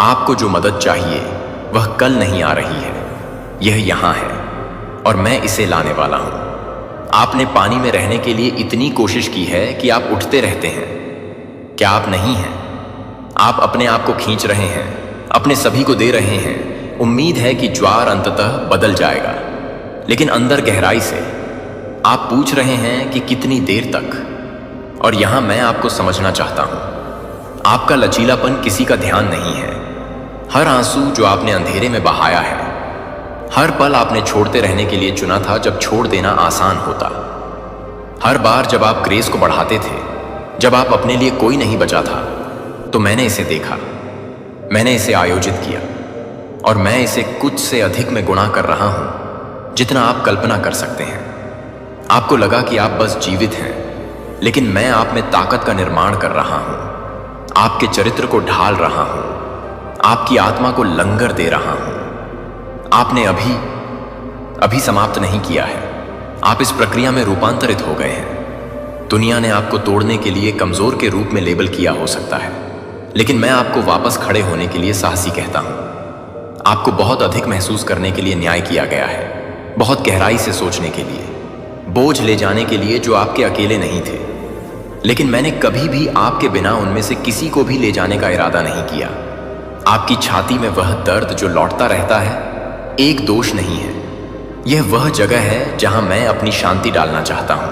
आपको जो मदद चाहिए वह कल नहीं आ रही है, यह यहां है और मैं इसे लाने वाला हूं। आपने पानी में रहने के लिए इतनी कोशिश की है कि आप उठते रहते हैं। क्या आप नहीं हैं? आप अपने आप को खींच रहे हैं, अपने सभी को दे रहे हैं। उम्मीद है कि ज्वार अंततः बदल जाएगा, लेकिन अंदर गहराई से आप पूछ रहे हैं कि कितनी देर तक। और यहां मैं आपको समझना चाहता हूं। आपका लचीलापन किसी का ध्यान नहीं है। हर आंसू जो आपने अंधेरे में बहाया है, हर पल आपने छोड़ते रहने के लिए चुना था जब छोड़ देना आसान होता। हर बार जब आप ग्रेस को बढ़ाते थे, जब आप अपने लिए कोई नहीं बचा था, तो मैंने इसे देखा, मैंने इसे आयोजित किया, और मैं इसे कुछ से अधिक में गुणा कर रहा हूं जितना आप कल्पना कर सकते हैं। आपको लगा कि आप बस जीवित हैं, लेकिन मैं आप में ताकत का निर्माण कर रहा हूं, आपके चरित्र को ढाल रहा हूं, आपकी आत्मा को लंगर दे रहा हूं। आपने अभी समाप्त नहीं किया है। आप इस प्रक्रिया में रूपांतरित हो गए हैं। दुनिया ने आपको तोड़ने के लिए कमजोर के रूप में लेबल किया हो सकता है, लेकिन मैं आपको वापस खड़े होने के लिए साहसी कहता हूं। आपको बहुत अधिक महसूस करने के लिए न्याय किया गया है, बहुत गहराई से सोचने के लिए, बोझ ले जाने के लिए जो आपके अकेले नहीं थे। लेकिन मैंने कभी भी आपके बिना उनमें से किसी को भी ले जाने का इरादा नहीं किया। आपकी छाती में वह दर्द जो लौटता रहता है एक दोष नहीं है। यह वह जगह है जहां मैं अपनी शांति डालना चाहता हूं।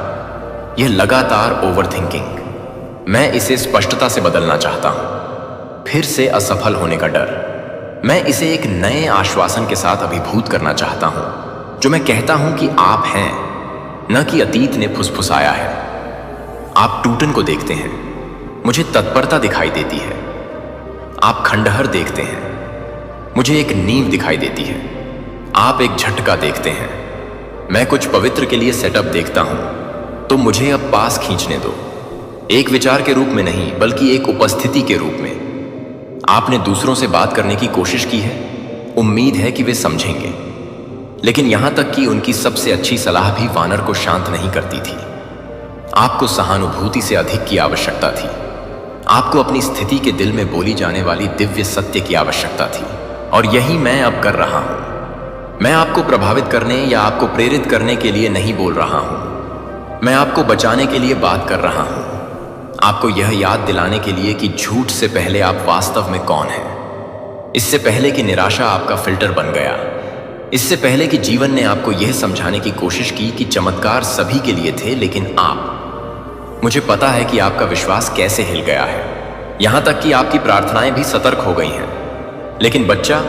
यह लगातार ओवरथिंकिंग, मैं इसे स्पष्टता से बदलना चाहता हूं। फिर से असफल होने का डर, मैं इसे एक नए आश्वासन के साथ अभिभूत करना चाहता हूं, जो मैं कहता हूं कि आप हैं, न कि अतीत ने फुसफुसाया है। आप टूटन को देखते हैं, मुझे तत्परता दिखाई देती है। आप खंडहर देखते हैं, मुझे एक नींव दिखाई देती है। आप एक झटका देखते हैं, मैं कुछ पवित्र के लिए सेटअप देखता हूं, तो मुझे अब पास खींचने दो। एक विचार के रूप में नहीं, बल्कि एक उपस्थिति के रूप में। आपने दूसरों से बात करने की कोशिश की है, उम्मीद है कि वे समझेंगे, लेकिन यहां तक कि उनकी सबसे अच्छी सलाह भी वानर को शांत नहीं करती थी। आपको सहानुभूति से अधिक की आवश्यकता थी। आपको अपनी स्थिति के दिल में बोली जाने वाली दिव्य सत्य की आवश्यकता थी, और यही मैं अब कर रहा हूं। मैं आपको प्रभावित करने या आपको प्रेरित करने के लिए नहीं बोल रहा हूं, मैं आपको बचाने के लिए बात कर रहा हूं। आपको यह याद दिलाने के लिए कि झूठ से पहले आप वास्तव में कौन हैं। इससे पहले कि निराशा आपका फिल्टर बन गया, इससे पहले कि जीवन ने आपको यह समझाने की कोशिश की कि चमत्कार सभी के लिए थे, लेकिन आप। मुझे पता है कि आपका विश्वास कैसे हिल गया है, यहां तक कि आपकी प्रार्थनाएं भी सतर्क हो गई हैं। लेकिन बच्चा,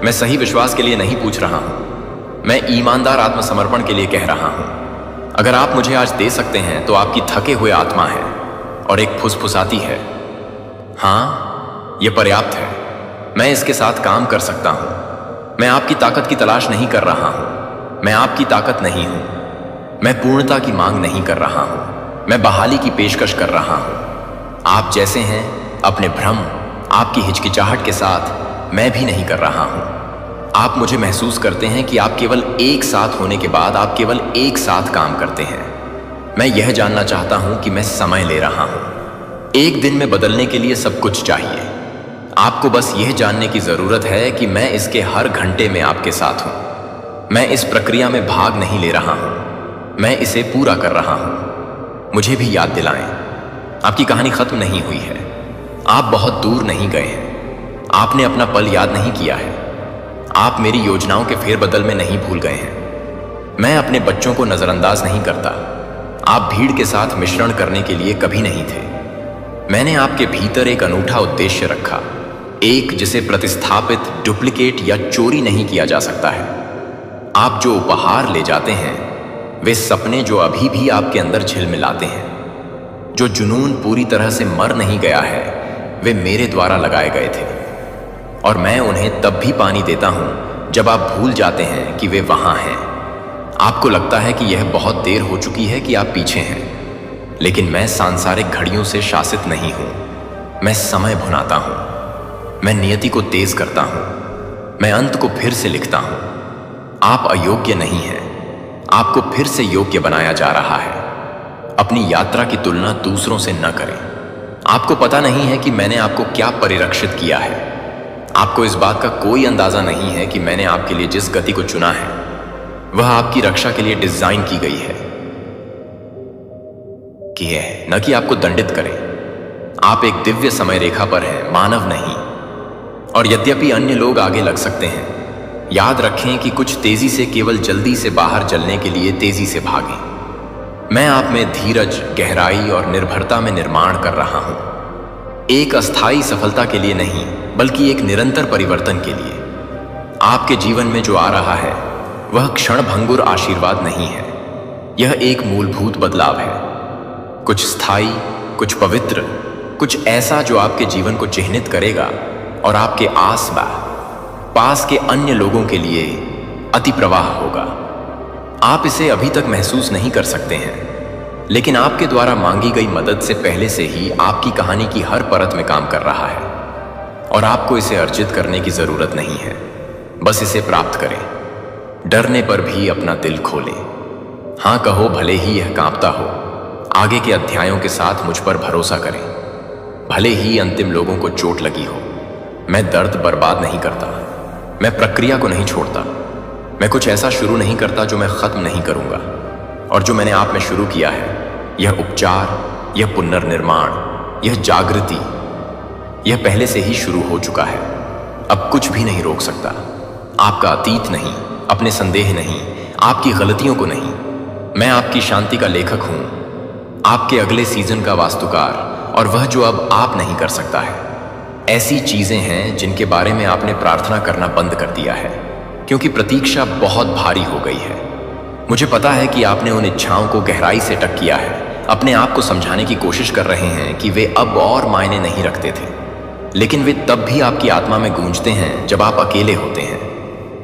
मैं सही विश्वास के लिए नहीं पूछ रहा हूं, मैं ईमानदार आत्मसमर्पण के लिए कह रहा हूं। अगर आप मुझे आज दे सकते हैं तो आपकी थके हुए आत्मा है और एक फुसफुसाती है, हां, यह पर्याप्त है, मैं इसके साथ काम कर सकता हूं। मैं आपकी ताकत की तलाश नहीं कर रहा हूं, मैं आपकी ताकत नहीं हूं। मैं पूर्णता की मांग नहीं कर रहा हूं, मैं बहाली की पेशकश कर रहा हूं। आप जैसे हैं, अपने भ्रम, आपकी हिचकिचाहट के साथ मैं भी नहीं कर रहा हूं। आप मुझे महसूस करते हैं कि आप केवल एक साथ होने के बाद आप केवल एक साथ काम करते हैं। मैं यह जानना चाहता हूं कि मैं समय ले रहा हूं। एक दिन में बदलने के लिए सब कुछ चाहिए। आपको बस यह जानने की जरूरत है कि मैं इसके हर घंटे में आपके साथ हूं। मैं इस प्रक्रिया में भाग नहीं ले रहा हूं, मैं इसे पूरा कर रहा हूं। मुझे भी याद दिलाएं, आपकी कहानी खत्म नहीं हुई है। आप बहुत दूर नहीं गए हैं, आपने अपना पल याद नहीं किया है, आप मेरी योजनाओं के फेरबदल में नहीं भूल गए हैं। मैं अपने बच्चों को नजरअंदाज नहीं करता। आप भीड़ के साथ मिश्रण करने के लिए कभी नहीं थे। मैंने आपके भीतर एक अनूठा उद्देश्य रखा, एक जिसे प्रतिस्थापित, डुप्लीकेट या चोरी नहीं किया जा सकता है। आप जो उपहार ले जाते हैं, वे सपने जो अभी भी आपके अंदर झिलमिलाते हैं, जो जुनून पूरी तरह से मर नहीं गया है, वे मेरे द्वारा लगाए गए थे। और मैं उन्हें तब भी पानी देता हूं जब आप भूल जाते हैं कि वे वहां हैं। आपको लगता है कि यह बहुत देर हो चुकी है कि आप पीछे हैं, लेकिन मैं सांसारिक घड़ियों से शासित नहीं हूं। मैं समय भुनाता हूं, मैं नियति को तेज करता हूं, मैं अंत को फिर से लिखता हूं। आप अयोग्य नहीं हैं, आपको फिर से योग्य बनाया जा रहा है। अपनी यात्रा की तुलना दूसरों से न करें। आपको पता नहीं है कि मैंने आपको क्या परिरक्षित किया है। आपको इस बात का कोई अंदाजा नहीं है कि मैंने आपके लिए जिस गति को चुना है, वह आपकी रक्षा के लिए डिजाइन की गई है, न कि आपको दंडित करें। आप एक दिव्य समय रेखा पर हैं, मानव नहीं। और यद्यपि अन्य लोग आगे लग सकते हैं, याद रखें कि कुछ तेजी से केवल जल्दी से बाहर जलने के लिए तेजी से भागें। मैं आप में धीरज, गहराई और निर्भरता में निर्माण कर रहा हूं, एक अस्थायी सफलता के लिए नहीं, बल्कि एक निरंतर परिवर्तन के लिए। आपके जीवन में जो आ रहा है वह क्षणभंगुर आशीर्वाद नहीं है, यह एक मूलभूत बदलाव है। कुछ स्थायी, कुछ पवित्र, कुछ ऐसा जो आपके जीवन को चिह्नित करेगा और आपके पास के अन्य लोगों के लिए अति प्रवाह होगा। आप इसे अभी तक महसूस नहीं कर सकते हैं, लेकिन आपके द्वारा मांगी गई मदद से पहले से ही आपकी कहानी की हर परत में काम कर रहा है, और आपको इसे अर्जित करने की जरूरत नहीं है। बस इसे प्राप्त करें। डरने पर भी अपना दिल खोलें। हां कहो, भले ही यह कांपता हो। आगे के अध्यायों के साथ मुझ पर भरोसा करें, भले ही अंतिम लोगों को चोट लगी हो। मैं दर्द बर्बाद नहीं करता, मैं प्रक्रिया को नहीं छोड़ता। मैं कुछ ऐसा शुरू नहीं करता जो मैं खत्म नहीं करूंगा। और जो मैंने आप में शुरू किया है, यह उपचार, यह पुनर्निर्माण, यह जागृति, यह पहले से ही शुरू हो चुका है। अब कुछ भी नहीं रोक सकता। आपका अतीत नहीं, अपने संदेह नहीं, आपकी गलतियों को नहीं। मैं आपकी शांति का लेखक हूं, आपके अगले सीजन का वास्तुकार, और वह जो अब आप नहीं कर सकता है। ऐसी चीजें हैं जिनके बारे में आपने प्रार्थना करना बंद कर दिया है, क्योंकि प्रतीक्षा बहुत भारी हो गई है। मुझे पता है कि आपने उन इच्छाओं को गहराई से टक किया है, अपने आप को समझाने की कोशिश कर रहे हैं कि वे अब और मायने नहीं रखते थे, लेकिन वे तब भी आपकी आत्मा में गूंजते हैं जब आप अकेले होते हैं।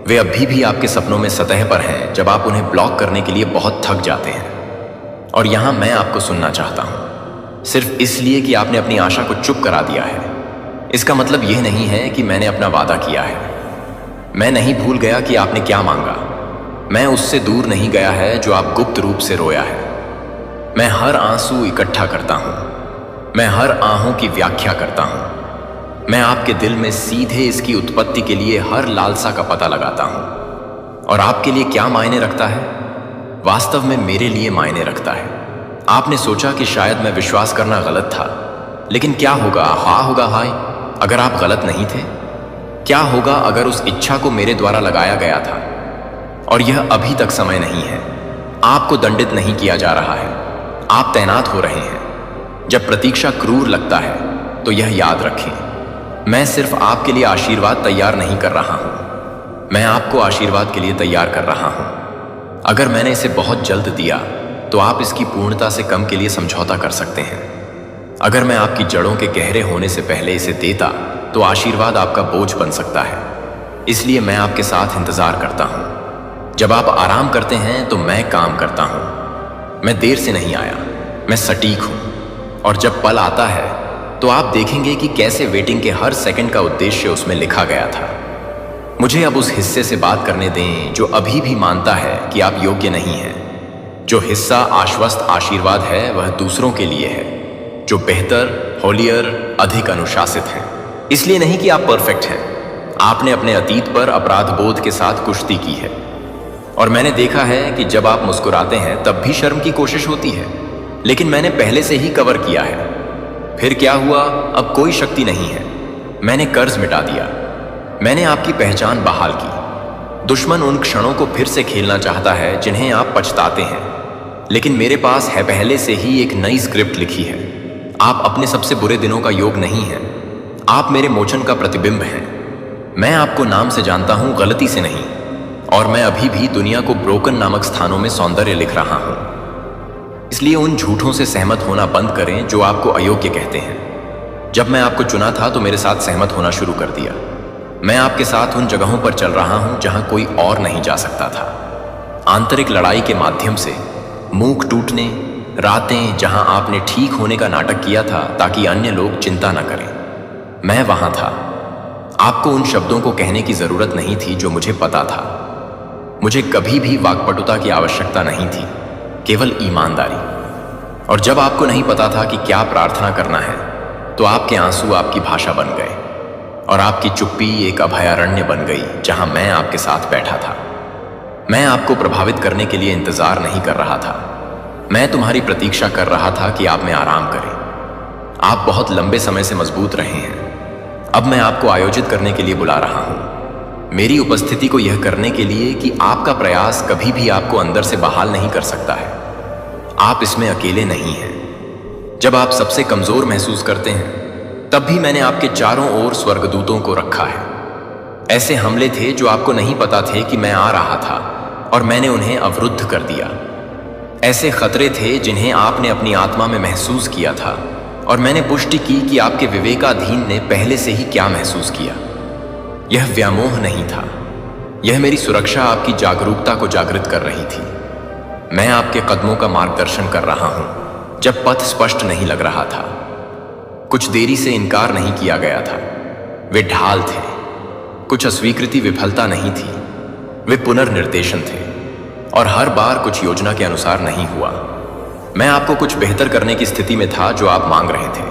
वे अभी भी आपके सपनों में सतह पर हैं जब आप उन्हें ब्लॉक करने के लिए बहुत थक जाते हैं। और यहां मैं आपको सुनना चाहता हूं, सिर्फ इसलिए कि आपने अपनी आशा को चुप करा दिया है। इसका मतलब यह नहीं है कि मैंने अपना वादा किया है। मैं नहीं भूल गया कि आपने क्या मांगा। मैं उससे दूर नहीं गया है जो आप गुप्त रूप से रोया है। मैं हर आंसू इकट्ठा करता हूं, मैं हर आहों की व्याख्या करता हूं। मैं आपके दिल में सीधे इसकी उत्पत्ति के लिए हर लालसा का पता लगाता हूं। और आपके लिए क्या मायने रखता है? वास्तव में मेरे लिए मायने रखता है। आपने सोचा कि शायद मैं विश्वास करना गलत था, लेकिन क्या होगा, हाँ होगा हाय, अगर आप गलत नहीं थे? क्या होगा अगर उस इच्छा को मेरे द्वारा लगाया गया था? और यह अभी तक समय नहीं है। आपको दंडित नहीं किया जा रहा है, आप तैनात हो रहे हैं। जब प्रतीक्षा क्रूर लगता है तो यह याद रखें, मैं सिर्फ आपके लिए आशीर्वाद तैयार नहीं कर रहा हूं, मैं आपको आशीर्वाद के लिए तैयार कर रहा हूं। अगर मैंने इसे बहुत जल्द दिया तो आप इसकी पूर्णता से कम के लिए समझौता कर सकते हैं। अगर मैं आपकी जड़ों के गहरे होने से पहले इसे देता तो आशीर्वाद आपका बोझ बन सकता है। इसलिए मैं आपके साथ इंतजार करता हूं। जब आप आराम करते हैं तो मैं काम करता हूं। मैं देर से नहीं आया, मैं सटीक हूं। और जब पल आता है तो आप देखेंगे कि कैसे वेटिंग के हर सेकंड का उद्देश्य उसमें लिखा गया था। मुझे अब उस हिस्से से बात करने दें जो अभी भी मानता है कि आप योग्य नहीं हैं। जो हिस्सा आश्वस्त आशीर्वाद है वह दूसरों के लिए है, जो बेहतर, होलियर, अधिक अनुशासित हैं। इसलिए नहीं कि आप परफेक्ट हैं, आपने अपने अतीत पर अपराध बोध के साथ कुश्ती की है। और मैंने देखा है कि जब आप मुस्कुराते हैं तब भी शर्म की कोशिश होती है, लेकिन मैंने पहले से ही कवर किया है। फिर क्या हुआ? अब कोई शक्ति नहीं है। मैंने कर्ज मिटा दिया, मैंने आपकी पहचान बहाल की। दुश्मन उन क्षणों को फिर से खेलना चाहता है जिन्हें आप पछताते हैं, लेकिन मेरे पास है पहले से ही एक नई स्क्रिप्ट लिखी है। आप अपने सबसे बुरे दिनों का योग नहीं हैं, आप मेरे मोचन का प्रतिबिंब हैं। मैं आपको नाम से जानता हूं, गलती से नहीं। और मैं अभी भी दुनिया को ब्रोकन नामक स्थानों में सौंदर्य लिख रहा हूं। इसलिए उन झूठों से सहमत होना बंद करें जो आपको अयोग्य कहते हैं। जब मैं आपको चुना था तो मेरे साथ सहमत होना शुरू कर दिया। मैं आपके साथ उन जगहों पर चल रहा हूं जहां कोई और नहीं जा सकता था। आंतरिक लड़ाई के माध्यम से, मूक टूटने, रातें जहां आपने ठीक होने का नाटक किया था ताकि अन्य लोग चिंता न करें। मैं वहां था। आपको उन शब्दों को कहने की जरूरत नहीं थी जो मुझे पता था। मुझे कभी भी वाक्पटुता की आवश्यकता नहीं थी, केवल ईमानदारी। और जब आपको नहीं पता था कि क्या प्रार्थना करना है तो आपके आंसू आपकी भाषा बन गए और आपकी चुप्पी एक अभयारण्य बन गई जहां मैं आपके साथ बैठा था। मैं आपको प्रभावित करने के लिए इंतजार नहीं कर रहा था, मैं तुम्हारी प्रतीक्षा कर रहा था कि आप में आराम करें। आप बहुत लंबे समय से मजबूत रहे हैं, अब मैं आपको आयोजित करने के लिए बुला रहा हूं। मेरी उपस्थिति को यह करने के लिए कि आपका प्रयास कभी भी आपको अंदर से बहाल नहीं कर सकता है। आप इसमें अकेले नहीं हैं। जब आप सबसे कमजोर महसूस करते हैं तब भी मैंने आपके चारों ओर स्वर्गदूतों को रखा है। ऐसे हमले थे जो आपको नहीं पता थे कि मैं आ रहा था और मैंने उन्हें अवरुद्ध कर दिया। ऐसे खतरे थे जिन्हें आपने अपनी आत्मा में महसूस किया था और मैंने पुष्टि की कि आपके विवेकाधीन ने पहले से ही क्या महसूस किया। यह व्यामोह नहीं था, यह मेरी सुरक्षा आपकी जागरूकता को जागृत कर रही थी। मैं आपके कदमों का मार्गदर्शन कर रहा हूं जब पथ स्पष्ट नहीं लग रहा था। कुछ देरी से इनकार नहीं किया गया था, वे ढाल थे। कुछ अस्वीकृति विफलता नहीं थी, वे पुनर्निर्देशन थे। और हर बार कुछ योजना के अनुसार नहीं हुआ। मैं आपको कुछ बेहतर करने की स्थिति में था जो आप मांग रहे थे।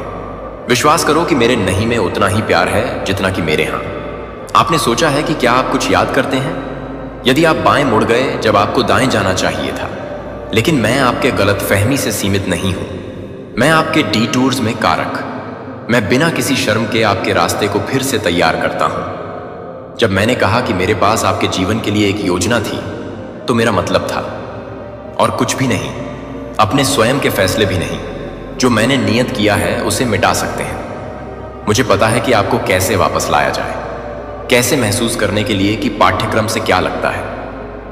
विश्वास करो कि मेरे नहीं में उतना ही प्यार है जितना कि मेरे हां। आपने सोचा है कि क्या आप कुछ याद करते हैं? यदि आप बाएं मुड़ गए जब आपको दाएं जाना चाहिए था, लेकिन मैं आपके गलतफहमी से सीमित नहीं हूं। मैं आपके डिटूर्स में कारक, मैं बिना किसी शर्म के आपके रास्ते को फिर से तैयार करता हूं। जब मैंने कहा कि मेरे पास आपके जीवन के लिए एक योजना थी तो मेरा मतलब था, और कुछ भी नहीं, अपने स्वयं के फैसले भी नहीं। जो मैंने नियत किया है उसे मिटा सकते हैं। मुझे पता है कि आपको कैसे वापस लाया जाए, कैसे महसूस करने के लिए कि पाठ्यक्रम से क्या लगता है,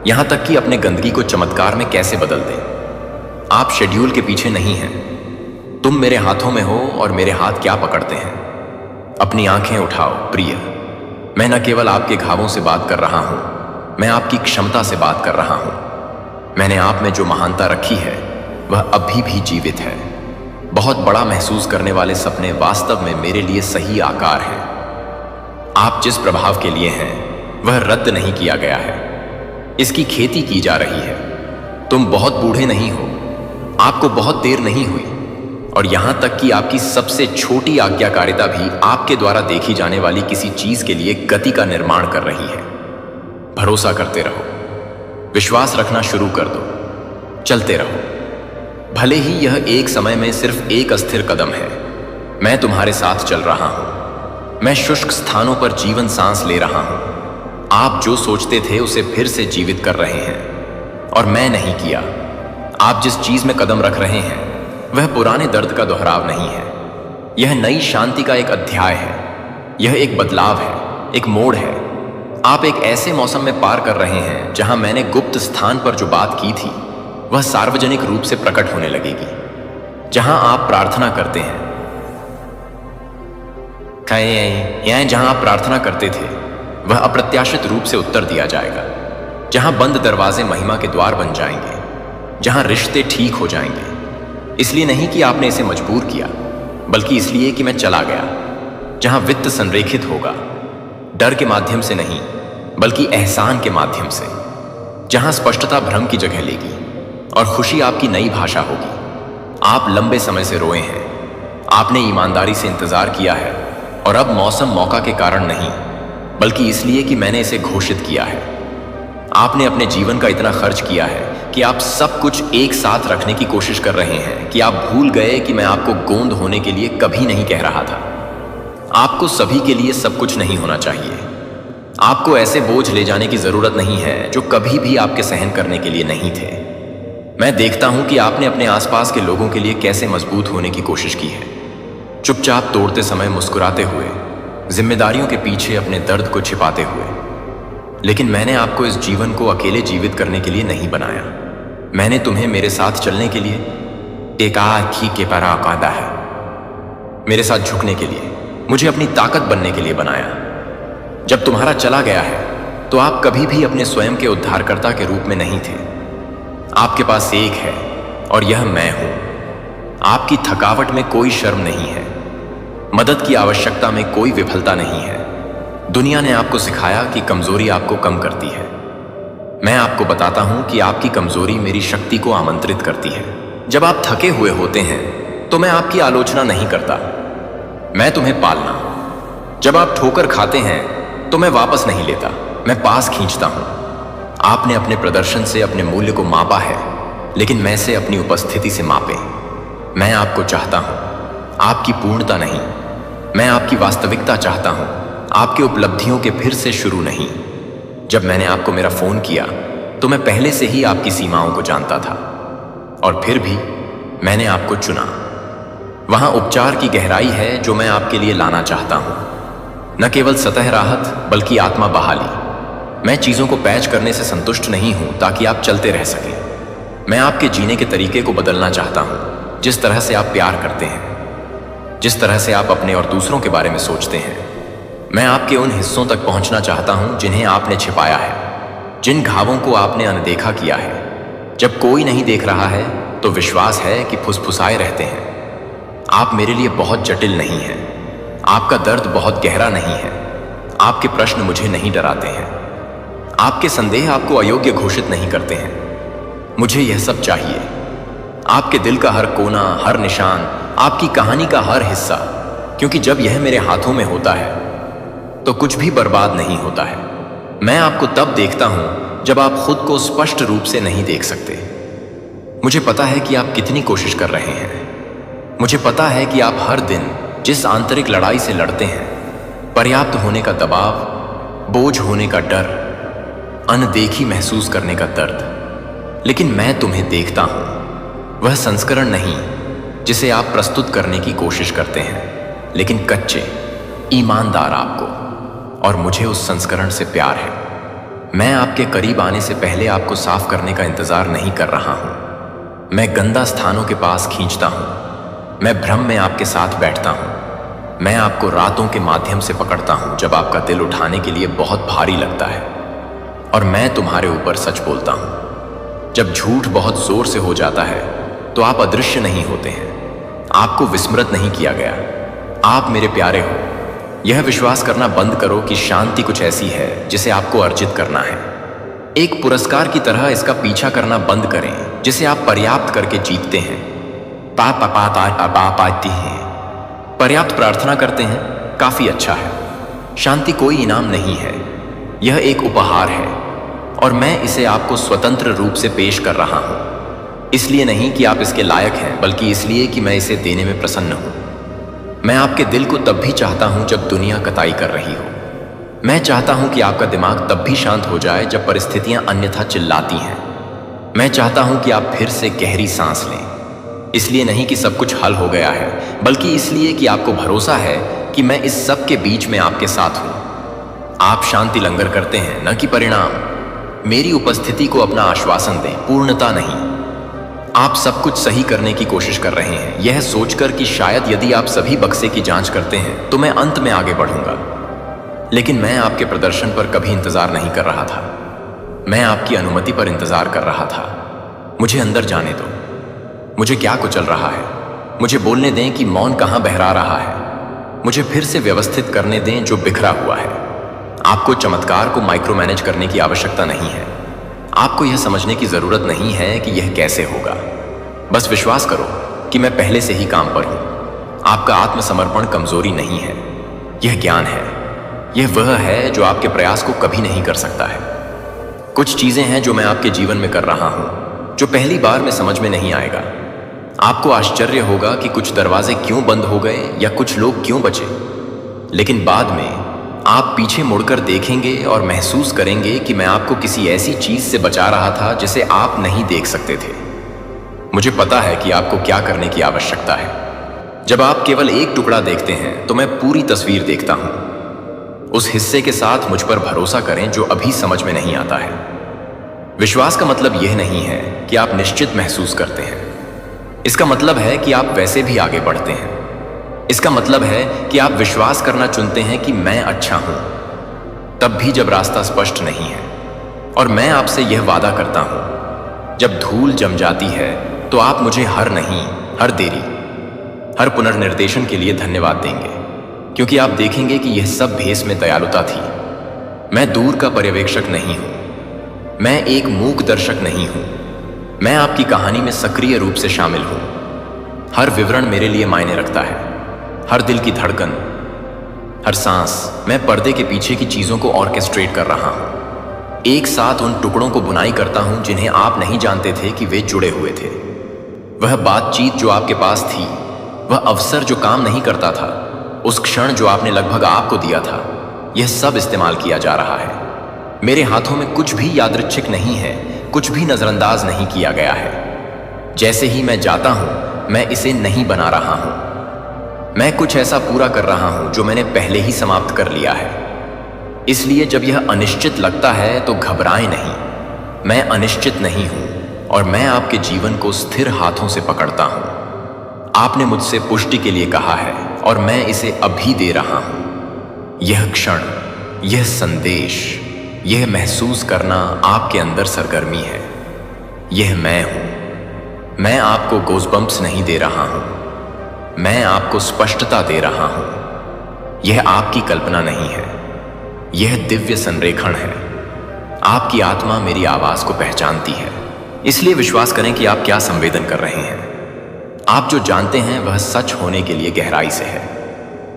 यहां तक कि अपने गंदगी को चमत्कार में कैसे बदल दें। आप शेड्यूल के पीछे नहीं हैं, तुम मेरे हाथों में हो और मेरे हाथ क्या पकड़ते हैं। अपनी आंखें उठाओ प्रिय, मैं न केवल आपके घावों से बात कर रहा हूं, मैं आपकी क्षमता से बात कर रहा हूं। मैंने आप में जो महानता रखी है वह अभी भी जीवित है। बहुत बड़ा महसूस करने वाले सपने वास्तव में मेरे लिए सही आकार हैं। आप जिस प्रभाव के लिए हैं वह रद्द नहीं किया गया है, इसकी खेती की जा रही है। तुम बहुत बूढ़े नहीं हो, आपको बहुत देर नहीं हुई, और यहां तक कि आपकी सबसे छोटी आज्ञाकारिता भी आपके द्वारा देखी जाने वाली किसी चीज के लिए गति का निर्माण कर रही है। भरोसा करते रहो, विश्वास रखना शुरू कर दो, चलते रहो। भले ही यह एक समय में सिर्फ एक अस्थिर कदम है, मैं तुम्हारे साथ चल रहा हूं। मैं शुष्क स्थानों पर जीवन सांस ले रहा हूं। आप जो सोचते थे उसे फिर से जीवित कर रहे हैं, और मैं नहीं किया। आप जिस चीज में कदम रख रहे हैं वह पुराने दर्द का दोहराव नहीं है। यह नई शांति का एक अध्याय है। यह एक बदलाव है, एक मोड़ है। आप एक ऐसे मौसम में पार कर रहे हैं जहां मैंने गुप्त स्थान पर जो बात की थी वह सार्वजनिक रूप से प्रकट होने लगेगी। जहां आप प्रार्थना करते हैं, जहां आप प्रार्थना करते थे वह अप्रत्याशित रूप से उत्तर दिया जाएगा। जहां बंद दरवाजे महिमा के द्वार बन जाएंगे, जहां रिश्ते ठीक हो जाएंगे। इसलिए नहीं कि आपने इसे मजबूर किया, बल्कि इसलिए कि मैं चला गया। जहां वित्त संरेखित होगा, डर के माध्यम से नहीं बल्कि एहसान के माध्यम से। जहां स्पष्टता भ्रम की जगह लेगी और खुशी आपकी नई भाषा होगी। आप लंबे समय से रोए हैं, आपने ईमानदारी से इंतजार किया है, और अब मौसम मौका के कारण नहीं बल्कि इसलिए कि मैंने इसे घोषित किया है। आपने अपने जीवन का इतना खर्च किया है कि आप सब कुछ एक साथ रखने की कोशिश कर रहे हैं कि आप भूल गए कि मैं आपको गोंद होने के लिए कभी नहीं कह रहा था। आपको सभी के लिए सब कुछ नहीं होना चाहिए। आपको ऐसे बोझ ले जाने की जरूरत नहीं है जो कभी भी आपके सहन करने के लिए नहीं थे। मैं देखता हूं कि आपने अपने आसपास के लोगों के लिए कैसे मजबूत होने की कोशिश की है, चुपचाप तोड़ते समय मुस्कुराते हुए, जिम्मेदारियों के पीछे अपने दर्द को छिपाते हुए। लेकिन मैंने आपको इस जीवन को अकेले जीवित करने के लिए नहीं बनाया। मैंने तुम्हें मेरे साथ चलने के लिए, एकाकी के पराकादा है, मेरे साथ झुकने के लिए, मुझे अपनी ताकत बनने के लिए बनाया। जब तुम्हारा चला गया है तो आप कभी भी अपने स्वयं के उद्धारकर्ता के रूप में नहीं थे। आपके पास एक है और यह मैं हूं। आपकी थकावट में कोई शर्म नहीं है, मदद की आवश्यकता में कोई विफलता नहीं है। दुनिया ने आपको सिखाया कि कमजोरी आपको कम करती है। मैं आपको बताता हूं कि आपकी कमजोरी मेरी शक्ति को आमंत्रित करती है। जब आप थके हुए होते हैं तो मैं आपकी आलोचना नहीं करता, मैं तुम्हें पालना। जब आप ठोकर खाते हैं तो मैं वापस नहीं लेता, मैं पास खींचता हूं। आपने अपने प्रदर्शन से अपने मूल्य को मापा है, लेकिन मैं से अपनी उपस्थिति से मापे। मैं आपको चाहता हूं, आपकी पूर्णता नहीं। मैं आपकी वास्तविकता चाहता हूं, आपके उपलब्धियों के फिर से शुरू नहीं। जब मैंने आपको मेरा फोन किया तो मैं पहले से ही आपकी सीमाओं को जानता था, और फिर भी मैंने आपको चुना। वहां उपचार की गहराई है जो मैं आपके लिए लाना चाहता हूं, न केवल सतह राहत बल्कि आत्मा बहाली। मैं चीजों को पैच करने से संतुष्ट नहीं हूं ताकि आप चलते रह सकें। मैं आपके जीने के तरीके को बदलना चाहता हूं, जिस तरह से आप प्यार करते हैं, जिस तरह से आप अपने और दूसरों के बारे में सोचते हैं। मैं आपके उन हिस्सों तक पहुंचना चाहता हूं जिन्हें आपने छिपाया है, जिन घावों को आपने अनदेखा किया है। जब कोई नहीं देख रहा है तो विश्वास है कि फुसफुसाए रहते हैं। आप मेरे लिए बहुत जटिल नहीं हैं, आपका दर्द बहुत गहरा नहीं है, आपके प्रश्न मुझे नहीं डराते हैं, आपके संदेह आपको अयोग्य घोषित नहीं करते हैं। मुझे यह सब चाहिए, आपके दिल का हर कोना, हर निशान, आपकी कहानी का हर हिस्सा, क्योंकि जब यह मेरे हाथों में होता है तो कुछ भी बर्बाद नहीं होता है। मैं आपको तब देखता हूं जब आप खुद को स्पष्ट रूप से नहीं देख सकते। मुझे पता है कि आप कितनी कोशिश कर रहे हैं। मुझे पता है कि आप हर दिन जिस आंतरिक लड़ाई से लड़ते हैं, पर्याप्त होने का दबाव, बोझ होने का डर, अनदेखी महसूस करने का दर्द। लेकिन मैं तुम्हें देखता हूं, वह संस्करण नहीं जिसे आप प्रस्तुत करने की कोशिश करते हैं, लेकिन कच्चे, ईमानदार आपको, और मुझे उस संस्करण से प्यार है। मैं आपके करीब आने से पहले आपको साफ करने का इंतजार नहीं कर रहा हूं। मैं गंदा स्थानों के पास खींचता हूं। मैं भ्रम में आपके साथ बैठता हूं। मैं आपको रातों के माध्यम से पकड़ता हूं जब आपका दिल उठाने के लिए बहुत भारी लगता है, और मैं तुम्हारे ऊपर सच बोलता हूं। जब झूठ बहुत जोर से हो जाता है तो आप अदृश्य नहीं होते हैं। आपको विस्मृत नहीं किया गया। आप मेरे प्यारे हो। यह विश्वास करना बंद करो कि शांति कुछ ऐसी है जिसे आपको अर्जित करना है। एक पुरस्कार की तरह इसका पीछा करना बंद करें जिसे आप पर्याप्त करके जीतते हैं। पाती हैं, पर्याप्त प्रार्थना करते हैं, काफी अच्छा है। शांति कोई इनाम नहीं है, यह एक उपहार है, और मैं इसे आपको स्वतंत्र रूप से पेश कर रहा हूं। इसलिए नहीं कि आप इसके लायक हैं, बल्कि इसलिए कि मैं इसे देने में प्रसन्न हूं। मैं आपके दिल को तब भी चाहता हूं जब दुनिया कताई कर रही हो। मैं चाहता हूं कि आपका दिमाग तब भी शांत हो जाए जब परिस्थितियां अन्यथा चिल्लाती हैं। मैं चाहता हूं कि आप फिर से गहरी सांस लें, इसलिए नहीं कि सब कुछ हल हो गया है, बल्कि इसलिए कि आपको भरोसा है कि मैं इस सब के बीच में आपके साथ हूं। आप शांति लंगर करते हैं, न कि परिणाम। मेरी उपस्थिति को अपना आश्वासन दें, पूर्णता नहीं। आप सब कुछ सही करने की कोशिश कर रहे हैं, यह सोचकर कि शायद यदि आप सभी बक्से की जांच करते हैं तो मैं अंत में आगे बढ़ूंगा। लेकिन मैं आपके प्रदर्शन पर कभी इंतजार नहीं कर रहा था। मैं आपकी अनुमति पर इंतजार कर रहा था। मुझे अंदर जाने दो। मुझे क्या कुचल रहा है? मुझे बोलने दें कि मौन कहां बहरा रहा है। मुझे फिर से व्यवस्थित करने दें जो बिखरा हुआ है। आपको चमत्कार को माइक्रो मैनेज करने की आवश्यकता नहीं है। आपको यह समझने की जरूरत नहीं है कि यह कैसे होगा। बस विश्वास करो कि मैं पहले से ही काम पर हूं। आपका आत्मसमर्पण कमजोरी नहीं है, यह ज्ञान है। यह वह है जो आपके प्रयास को कभी नहीं कर सकता है। कुछ चीजें हैं जो मैं आपके जीवन में कर रहा हूं जो पहली बार में समझ में नहीं आएगा। आपको आश्चर्य होगा कि कुछ दरवाजे क्यों बंद हो गए या कुछ लोग क्यों बचे, लेकिन बाद में आप पीछे मुड़कर देखेंगे और महसूस करेंगे कि मैं आपको किसी ऐसी चीज से बचा रहा था जिसे आप नहीं देख सकते थे। मुझे पता है कि आपको क्या करने की आवश्यकता है। जब आप केवल एक टुकड़ा देखते हैं तो मैं पूरी तस्वीर देखता हूं। उस हिस्से के साथ मुझ पर भरोसा करें जो अभी समझ में नहीं आता है। विश्वास का मतलब यह नहीं है कि आप निश्चित महसूस करते हैं। इसका मतलब है कि आप वैसे भी आगे बढ़ते हैं। इसका मतलब है कि आप विश्वास करना चुनते हैं कि मैं अच्छा हूं, तब भी जब रास्ता स्पष्ट नहीं है। और मैं आपसे यह वादा करता हूं, जब धूल जम जाती है तो आप मुझे हर नहीं, हर देरी, हर पुनर्निर्देशन के लिए धन्यवाद देंगे, क्योंकि आप देखेंगे कि यह सब भेष में दयालुता थी। मैं दूर का पर्यवेक्षक नहीं हूं, मैं एक मूक दर्शक नहीं हूं। मैं आपकी कहानी में सक्रिय रूप से शामिल हूं। हर विवरण मेरे लिए मायने रखता है, हर दिल की धड़कन, हर सांस। मैं पर्दे के पीछे की चीजों को ऑर्केस्ट्रेट कर रहा हूं, एक साथ उन टुकड़ों को बुनाई करता हूं जिन्हें आप नहीं जानते थे कि वे जुड़े हुए थे। वह बातचीत जो आपके पास थी, वह अवसर जो काम नहीं करता था, उस क्षण जो आपने लगभग आपको दिया था, यह सब इस्तेमाल किया जा रहा है। मेरे हाथों में कुछ भी यादृच्छिक नहीं है, कुछ भी नजरअंदाज नहीं किया गया है। जैसे ही मैं जाता हूं, मैं इसे नहीं बना रहा हूं। मैं कुछ ऐसा पूरा कर रहा हूं जो मैंने पहले ही समाप्त कर लिया है। इसलिए जब यह अनिश्चित लगता है तो घबराएं नहीं। मैं अनिश्चित नहीं हूं और मैं आपके जीवन को स्थिर हाथों से पकड़ता हूं। आपने मुझसे पुष्टि के लिए कहा है और मैं इसे अभी दे रहा हूं। यह क्षण, यह संदेश, यह महसूस करना आपके अंदर सरगर्मी है। यह मैं हूं। मैं आपको गोज़बम्प्स नहीं दे रहा हूं, मैं आपको स्पष्टता दे रहा हूं। यह आपकी कल्पना नहीं है, यह दिव्य संरेखण है। आपकी आत्मा मेरी आवाज को पहचानती है। इसलिए विश्वास करें कि आप क्या संवेदन कर रहे हैं। आप जो जानते हैं वह सच होने के लिए गहराई से है।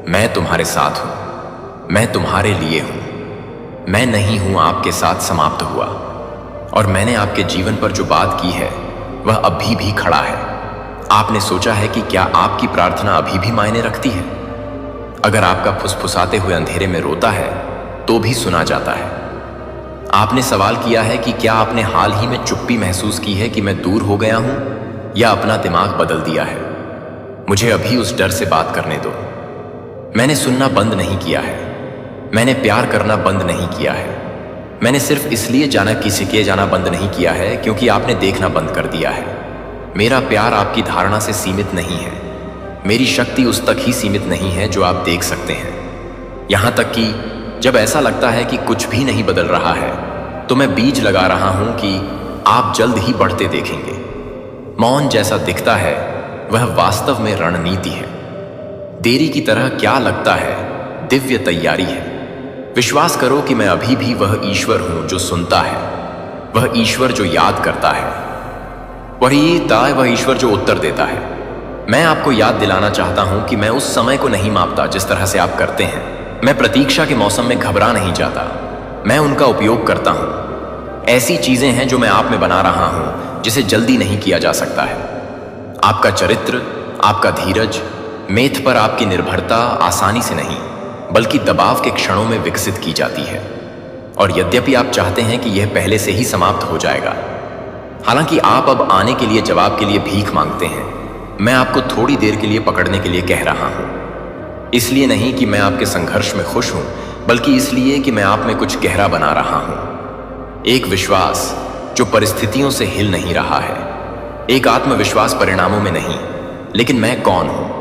मैं तुम्हारे साथ हूं, मैं तुम्हारे लिए हूं। मैं नहीं हूं आपके साथ समाप्त हुआ, और मैंने आपके जीवन पर जो बात की है वह अभी भी खड़ा है। आपने सोचा है कि क्या आपकी प्रार्थना अभी भी मायने रखती है? अगर आपका फुसफुसाते हुए अंधेरे में रोता है तो भी सुना जाता है। आपने सवाल किया है कि क्या आपने हाल ही में चुप्पी महसूस की है कि मैं दूर हो गया हूं या अपना दिमाग बदल दिया है? मुझे अभी उस डर से बात करने दो। मैंने सुनना बंद नहीं किया है, मैंने प्यार करना बंद नहीं किया है। मैंने सिर्फ इसलिए जाना किसी के जाना बंद नहीं किया है क्योंकि आपने देखना बंद कर दिया है। मेरा प्यार आपकी धारणा से सीमित नहीं है, मेरी शक्ति उस तक ही सीमित नहीं है जो आप देख सकते हैं। यहां तक कि जब ऐसा लगता है कि कुछ भी नहीं बदल रहा है, तो मैं बीज लगा रहा हूं कि आप जल्द ही बढ़ते देखेंगे। मौन जैसा दिखता है वह वास्तव में रणनीति है। देरी की तरह क्या लगता है, दिव्य तैयारी है। विश्वास करो कि मैं अभी भी वह ईश्वर हूं जो सुनता है, वह ईश्वर जो याद करता है, वह ईश्वर जो उत्तर देता है। मैं आपको याद दिलाना चाहता हूं कि मैं उस समय को नहीं मापता जिस तरह से आप करते हैं। मैं प्रतीक्षा के मौसम में घबरा नहीं जाता, मैं उनका उपयोग करता हूं। ऐसी चीजें हैं जो मैं आप में बना रहा हूं जिसे जल्दी नहीं किया जा सकता है। आपका चरित्र, आपका धीरज, मेथ पर आपकी निर्भरता आसानी से नहीं बल्कि दबाव के क्षणों में विकसित की जाती है। और यद्यपि आप चाहते हैं कि यह पहले से ही समाप्त हो जाएगा, हालांकि आप अब आने के लिए जवाब के लिए भीख मांगते हैं, मैं आपको थोड़ी देर के लिए पकड़ने के लिए कह रहा हूं। इसलिए नहीं कि मैं आपके संघर्ष में खुश हूं, बल्कि इसलिए कि मैं आप में कुछ गहरा बना रहा हूं। एक विश्वास जो परिस्थितियों से हिल नहीं रहा है, एक आत्मविश्वास परिणामों में नहीं, लेकिन मैं कौन हूं।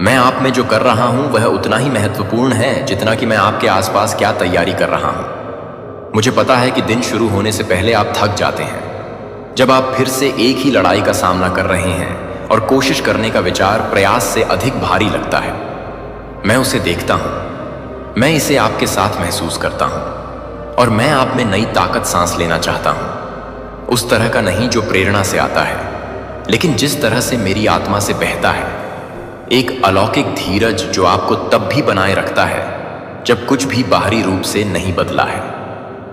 मैं आप में जो कर रहा हूं वह उतना ही महत्वपूर्ण है जितना कि मैं आपके आसपास क्या तैयारी कर रहा हूं। मुझे पता है कि दिन शुरू होने से पहले आप थक जाते हैं, जब आप फिर से एक ही लड़ाई का सामना कर रहे हैं और कोशिश करने का विचार प्रयास से अधिक भारी लगता है। मैं उसे देखता हूं, मैं इसे आपके साथ महसूस करता हूं, और मैं आप में नई ताकत सांस लेना चाहता हूं। उस तरह का नहीं जो प्रेरणा से आता है, लेकिन जिस तरह से मेरी आत्मा से बहता है। एक अलौकिक धीरज जो आपको तब भी बनाए रखता है जब कुछ भी बाहरी रूप से नहीं बदला है।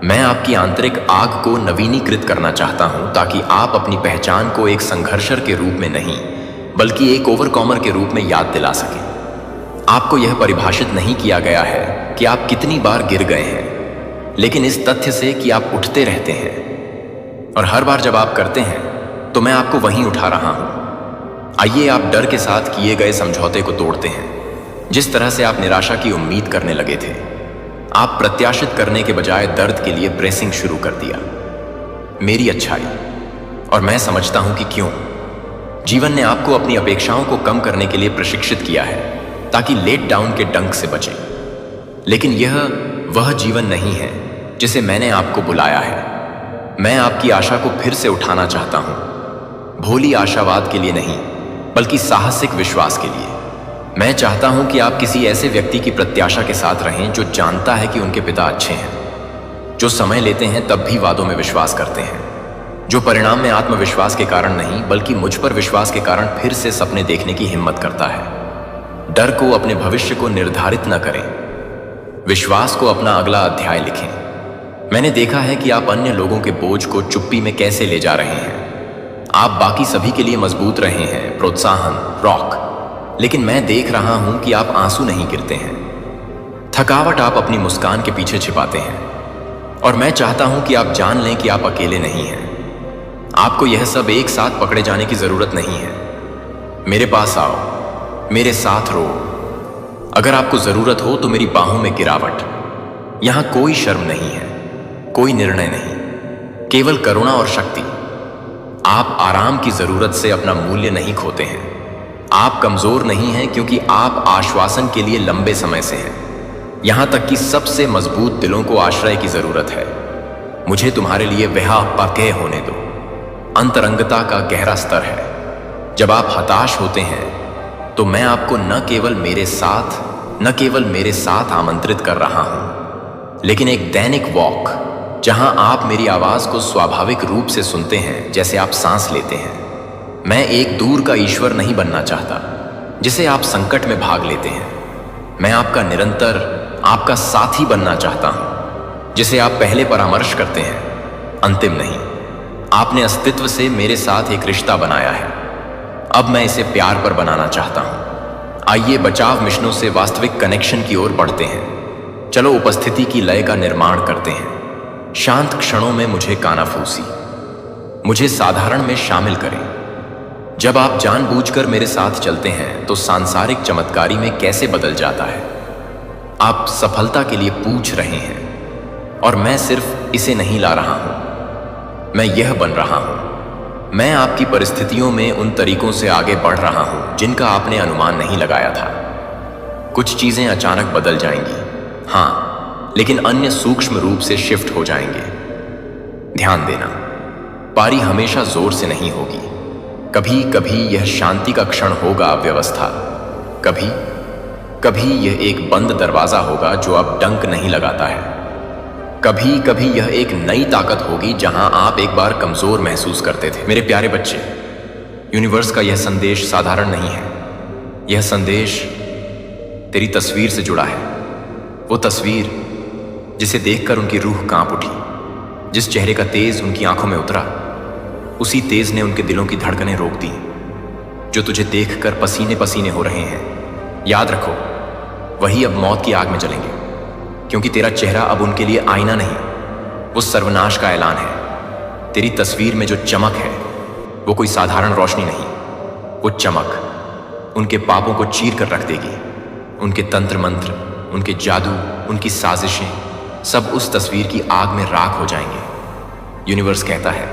मैं आपकी आंतरिक आग को नवीनीकृत करना चाहता हूं ताकि आप अपनी पहचान को एक संघर्षर के रूप में नहीं बल्कि एक ओवरकॉमर के रूप में याद दिला सकें। आपको यह परिभाषित नहीं किया गया है कि आप कितनी बार गिर गए हैं, लेकिन इस तथ्य से कि आप उठते रहते हैं, और हर बार जब आप करते हैं तो मैं आपको वहीं उठा रहा हूं। आइए आप डर के साथ किए गए समझौते को तोड़ते हैं। जिस तरह से आप निराशा की उम्मीद करने लगे थे, आप प्रत्याशित करने के बजाय दर्द के लिए ब्रेसिंग शुरू कर दिया। मेरी अच्छाई, और मैं समझता हूं कि क्यों। जीवन ने आपको अपनी अपेक्षाओं को कम करने के लिए प्रशिक्षित किया है ताकि लेट डाउन के डंक से बचें। लेकिन यह वह जीवन नहीं है जिसे मैंने आपको बुलाया है। मैं आपकी आशा को फिर से उठाना चाहता हूं, भोली आशावाद के लिए नहीं बल्कि साहसिक विश्वास के लिए। मैं चाहता हूं कि आप किसी ऐसे व्यक्ति की प्रत्याशा के साथ रहें जो जानता है कि उनके पिता अच्छे हैं, जो समय लेते हैं तब भी वादों में विश्वास करते हैं, जो परिणाम में आत्मविश्वास के कारण नहीं बल्कि मुझ पर विश्वास के कारण फिर से सपने देखने की हिम्मत करता है। डर को अपने भविष्य को निर्धारित न करें, विश्वास को अपना अगला अध्याय लिखें। मैंने देखा है कि आप अन्य लोगों के बोझ को चुप्पी में कैसे ले जा रहे हैं। आप बाकी सभी के लिए मजबूत रहे हैं, प्रोत्साहन, रॉक, लेकिन मैं देख रहा हूं कि आप आंसू नहीं गिरते हैं। थकावट आप अपनी मुस्कान के पीछे छिपाते हैं, और मैं चाहता हूं कि आप जान लें कि आप अकेले नहीं हैं। आपको यह सब एक साथ पकड़े जाने की जरूरत नहीं है। मेरे पास आओ, मेरे साथ रो। अगर आपको जरूरत हो तो मेरी बाहों में गिरावट। यहां कोई शर्म नहीं है, कोई निर्णय नहीं, केवल करुणा और शक्ति। आप आराम की जरूरत से अपना मूल्य नहीं खोते हैं। आप कमजोर नहीं हैं क्योंकि आप आश्वासन के लिए लंबे समय से हैं। यहां तक कि सबसे मजबूत दिलों को आश्रय की जरूरत है। मुझे तुम्हारे लिए वह पक्के होने दो। अंतरंगता का गहरा स्तर है। जब आप हताश होते हैं तो मैं आपको न केवल मेरे साथ आमंत्रित कर रहा हूं, लेकिन एक दैनिक वॉक जहां आप मेरी आवाज को स्वाभाविक रूप से सुनते हैं जैसे आप सांस लेते हैं। मैं एक दूर का ईश्वर नहीं बनना चाहता जिसे आप संकट में भाग लेते हैं। मैं आपका निरंतर, आपका साथी बनना चाहता हूं जिसे आप पहले परामर्श करते हैं, अंतिम नहीं। आपने अस्तित्व से मेरे साथ एक रिश्ता बनाया है, अब मैं इसे प्यार पर बनाना चाहता हूं। आइए बचाव मिशनों से वास्तविक कनेक्शन की ओर बढ़ते हैं। चलो उपस्थिति की लय का निर्माण करते हैं। शांत क्षणों में मुझे कानाफूसी, मुझे साधारण में शामिल करें। जब आप जानबूझकर मेरे साथ चलते हैं तो सांसारिक चमत्कारी में कैसे बदल जाता है। आप सफलता के लिए पूछ रहे हैं और मैं सिर्फ इसे नहीं ला रहा हूं, मैं यह बन रहा हूं। मैं आपकी परिस्थितियों में उन तरीकों से आगे बढ़ रहा हूं जिनका आपने अनुमान नहीं लगाया था। कुछ चीजें अचानक बदल जाएंगी, हां, लेकिन अन्य सूक्ष्म रूप से शिफ्ट हो जाएंगे। ध्यान देना, पारी हमेशा जोर से नहीं होगी। कभी कभी यह शांति का क्षण होगा, व्यवस्था। कभी कभी यह एक बंद दरवाजा होगा जो अब डंक नहीं लगाता है। कभी कभी यह एक नई ताकत होगी जहां आप एक बार कमजोर महसूस करते थे। मेरे प्यारे बच्चे, यूनिवर्स का यह संदेश साधारण नहीं है। यह संदेश तेरी तस्वीर से जुड़ा है। वो तस्वीर जिसे देखकर उनकी रूह कांप उठी, जिस चेहरे का तेज उनकी आंखों में उतरा, उसी तेज ने उनके दिलों की धड़कनें रोक दी, जो तुझे देखकर पसीने पसीने हो रहे हैं। याद रखो, वही अब मौत की आग में जलेंगे, क्योंकि तेरा चेहरा अब उनके लिए आईना नहीं, वो सर्वनाश का ऐलान है। तेरी तस्वीर में जो चमक है वो कोई साधारण रोशनी नहीं, वो चमक उनके पापों को चीर कर रख देगी। उनके तंत्र मंत्र, उनके जादू, उनकी साजिशें सब उस तस्वीर की आग में राख हो जाएंगे। यूनिवर्स कहता है,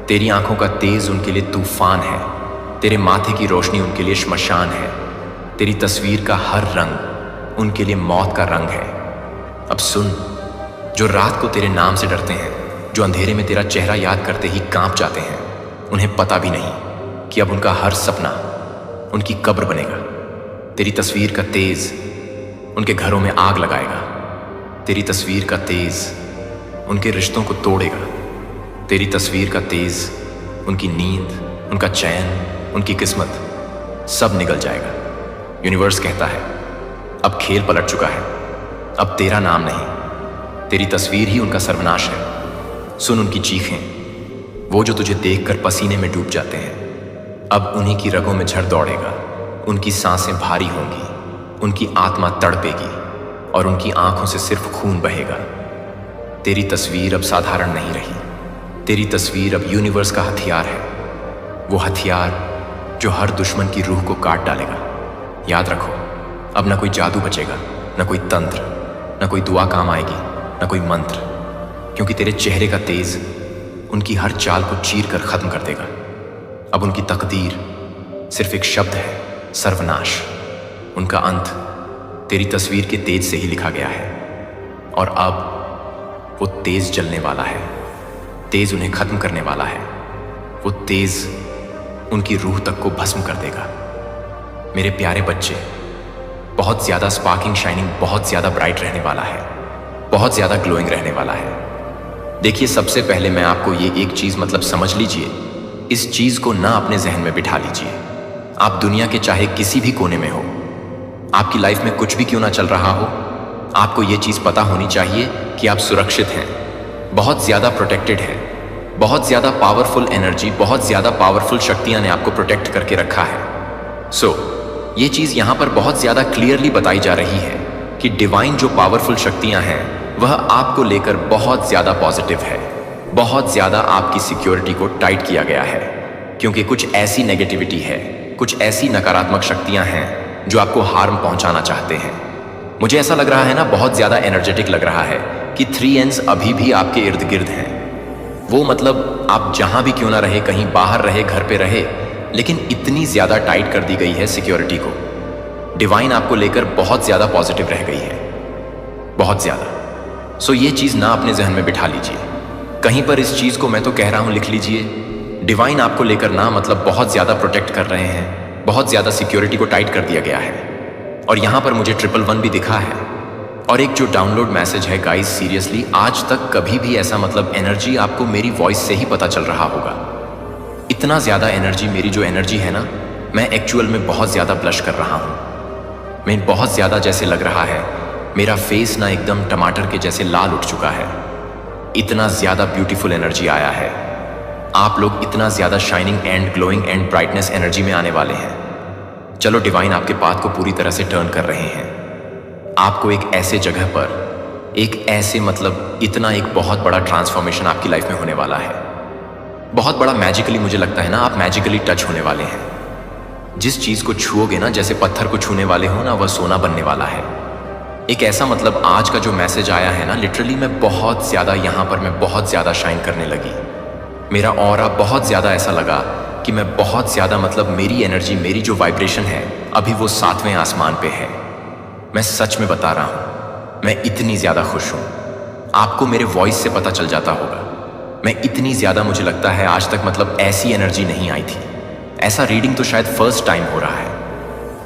तेरी आंखों का तेज उनके लिए तूफान है, तेरे माथे की रोशनी उनके लिए श्मशान है, तेरी तस्वीर का हर रंग उनके लिए मौत का रंग है। अब सुन, जो रात को तेरे नाम से डरते हैं, जो अंधेरे में तेरा चेहरा याद करते ही कांप जाते हैं, उन्हें पता भी नहीं कि अब उनका हर सपना उनकी कब्र बनेगा। तेरी तस्वीर का तेज उनके घरों में आग लगाएगा। तेरी तस्वीर का तेज उनके रिश्तों को तोड़ेगा। तेरी तस्वीर का तेज उनकी नींद, उनका चैन, उनकी किस्मत सब निगल जाएगा। यूनिवर्स कहता है, अब खेल पलट चुका है। अब तेरा नाम नहीं, तेरी तस्वीर ही उनका सर्वनाश है। सुन उनकी चीखें, वो जो तुझे देखकर पसीने में डूब जाते हैं, अब उन्हीं की रगों में झड़ दौड़ेगा। उनकी सांसें भारी होंगी, उनकी आत्मा तड़पेगी और उनकी आंखों से सिर्फ खून बहेगा। तेरी तस्वीर अब साधारण नहीं रही। तेरी तस्वीर अब यूनिवर्स का हथियार है, वो हथियार जो हर दुश्मन की रूह को काट डालेगा। याद रखो, अब न कोई जादू बचेगा, न कोई तंत्र, न कोई दुआ काम आएगी, न कोई मंत्र, क्योंकि तेरे चेहरे का तेज उनकी हर चाल को चीर कर खत्म कर देगा। अब उनकी तकदीर सिर्फ एक शब्द है, सर्वनाश। उनका अंत तेरी तस्वीर के तेज से ही लिखा गया है और अब वो तेज जलने वाला है। तेज उन्हें खत्म करने वाला है। वो तेज उनकी रूह तक को भस्म कर देगा। मेरे प्यारे बच्चे, बहुत ज्यादा स्पार्किंग, शाइनिंग, बहुत ज्यादा ब्राइट रहने वाला है, बहुत ज्यादा ग्लोइंग रहने वाला है। देखिए, सबसे पहले मैं आपको ये एक चीज मतलब समझ लीजिए, इस चीज को ना अपने जहन में बिठा लीजिए। आप दुनिया के चाहे किसी भी कोने में हो, आपकी लाइफ में कुछ भी क्यों ना चल रहा हो, आपको ये चीज पता होनी चाहिए कि आप सुरक्षित हैं, बहुत ज्यादा प्रोटेक्टेड है। बहुत ज्यादा पावरफुल एनर्जी, बहुत ज्यादा पावरफुल शक्तियां ने आपको प्रोटेक्ट करके रखा है। ये चीज यहां पर बहुत ज्यादा क्लियरली बताई जा रही है कि डिवाइन जो पावरफुल शक्तियां हैं वह आपको लेकर बहुत ज्यादा पॉजिटिव है। बहुत ज्यादा आपकी सिक्योरिटी को टाइट किया गया है, क्योंकि कुछ ऐसी नेगेटिविटी है, कुछ ऐसी नकारात्मक शक्तियां हैं जो आपको हार्म पहुंचाना चाहते हैं। मुझे ऐसा लग रहा है ना, बहुत ज्यादा एनर्जेटिक लग रहा है कि 3Ns अभी भी आपके इर्द गिर्द हैं। वो मतलब आप जहां भी क्यों ना रहे, कहीं बाहर रहे, घर पे रहे, लेकिन इतनी ज्यादा टाइट कर दी गई है सिक्योरिटी को। डिवाइन आपको लेकर बहुत ज्यादा पॉजिटिव रह गई है, बहुत ज्यादा। ये चीज ना अपने जहन में बिठा लीजिए। कहीं पर इस चीज को मैं तो कह रहा हूं, लिख लीजिए। डिवाइन आपको लेकर ना मतलब बहुत ज्यादा प्रोटेक्ट कर रहे हैं, बहुत ज्यादा सिक्योरिटी को टाइट कर दिया गया है। और यहां पर मुझे 111 भी दिखा है। और एक जो डाउनलोड मैसेज है, गाइस सीरियसली आज तक कभी भी ऐसा मतलब एनर्जी आपको मेरी वॉइस से ही पता चल रहा होगा। इतना ज्यादा एनर्जी, मेरी जो एनर्जी है ना, मैं एक्चुअल में बहुत ज्यादा ब्लश कर रहा हूं। मैं बहुत ज्यादा जैसे लग रहा है मेरा फेस ना एकदम टमाटर के जैसे लाल उठ चुका है। इतना ज्यादा ब्यूटीफुल एनर्जी आया है। आप लोग इतना ज्यादा shining and glowing and brightness energy में आने वाले हैं। चलो, डिवाइन आपके पाथ को पूरी तरह से टर्न कर रहे हैं। आपको एक ऐसे जगह पर, एक ऐसे मतलब इतना एक बहुत बड़ा ट्रांसफॉर्मेशन आपकी लाइफ में होने वाला है। बहुत बड़ा मैजिकली मुझे लगता है ना, आप मैजिकली टच होने वाले हैं। जिस चीज को छुओगे ना, जैसे पत्थर को छूने वाले हो ना, वह सोना बनने वाला है। एक ऐसा मतलब आज का जो मैसेज आया है ना, लिटरली मैं बहुत ज्यादा यहाँ पर मैं बहुत ज्यादा शाइन करने लगी। मेरा ऑरा बहुत ज्यादा ऐसा लगा कि मैं बहुत ज्यादा मतलब मेरी एनर्जी, मेरी जो वाइब्रेशन है अभी वो 7वें आसमान पे है। मैं सच में बता रहा हूं, मैं इतनी ज्यादा खुश हूं। आपको मेरे वॉइस से पता चल जाता होगा। मैं इतनी ज्यादा, मुझे लगता है आज तक मतलब ऐसी एनर्जी नहीं आई थी। ऐसा रीडिंग तो शायद फर्स्ट टाइम हो रहा है।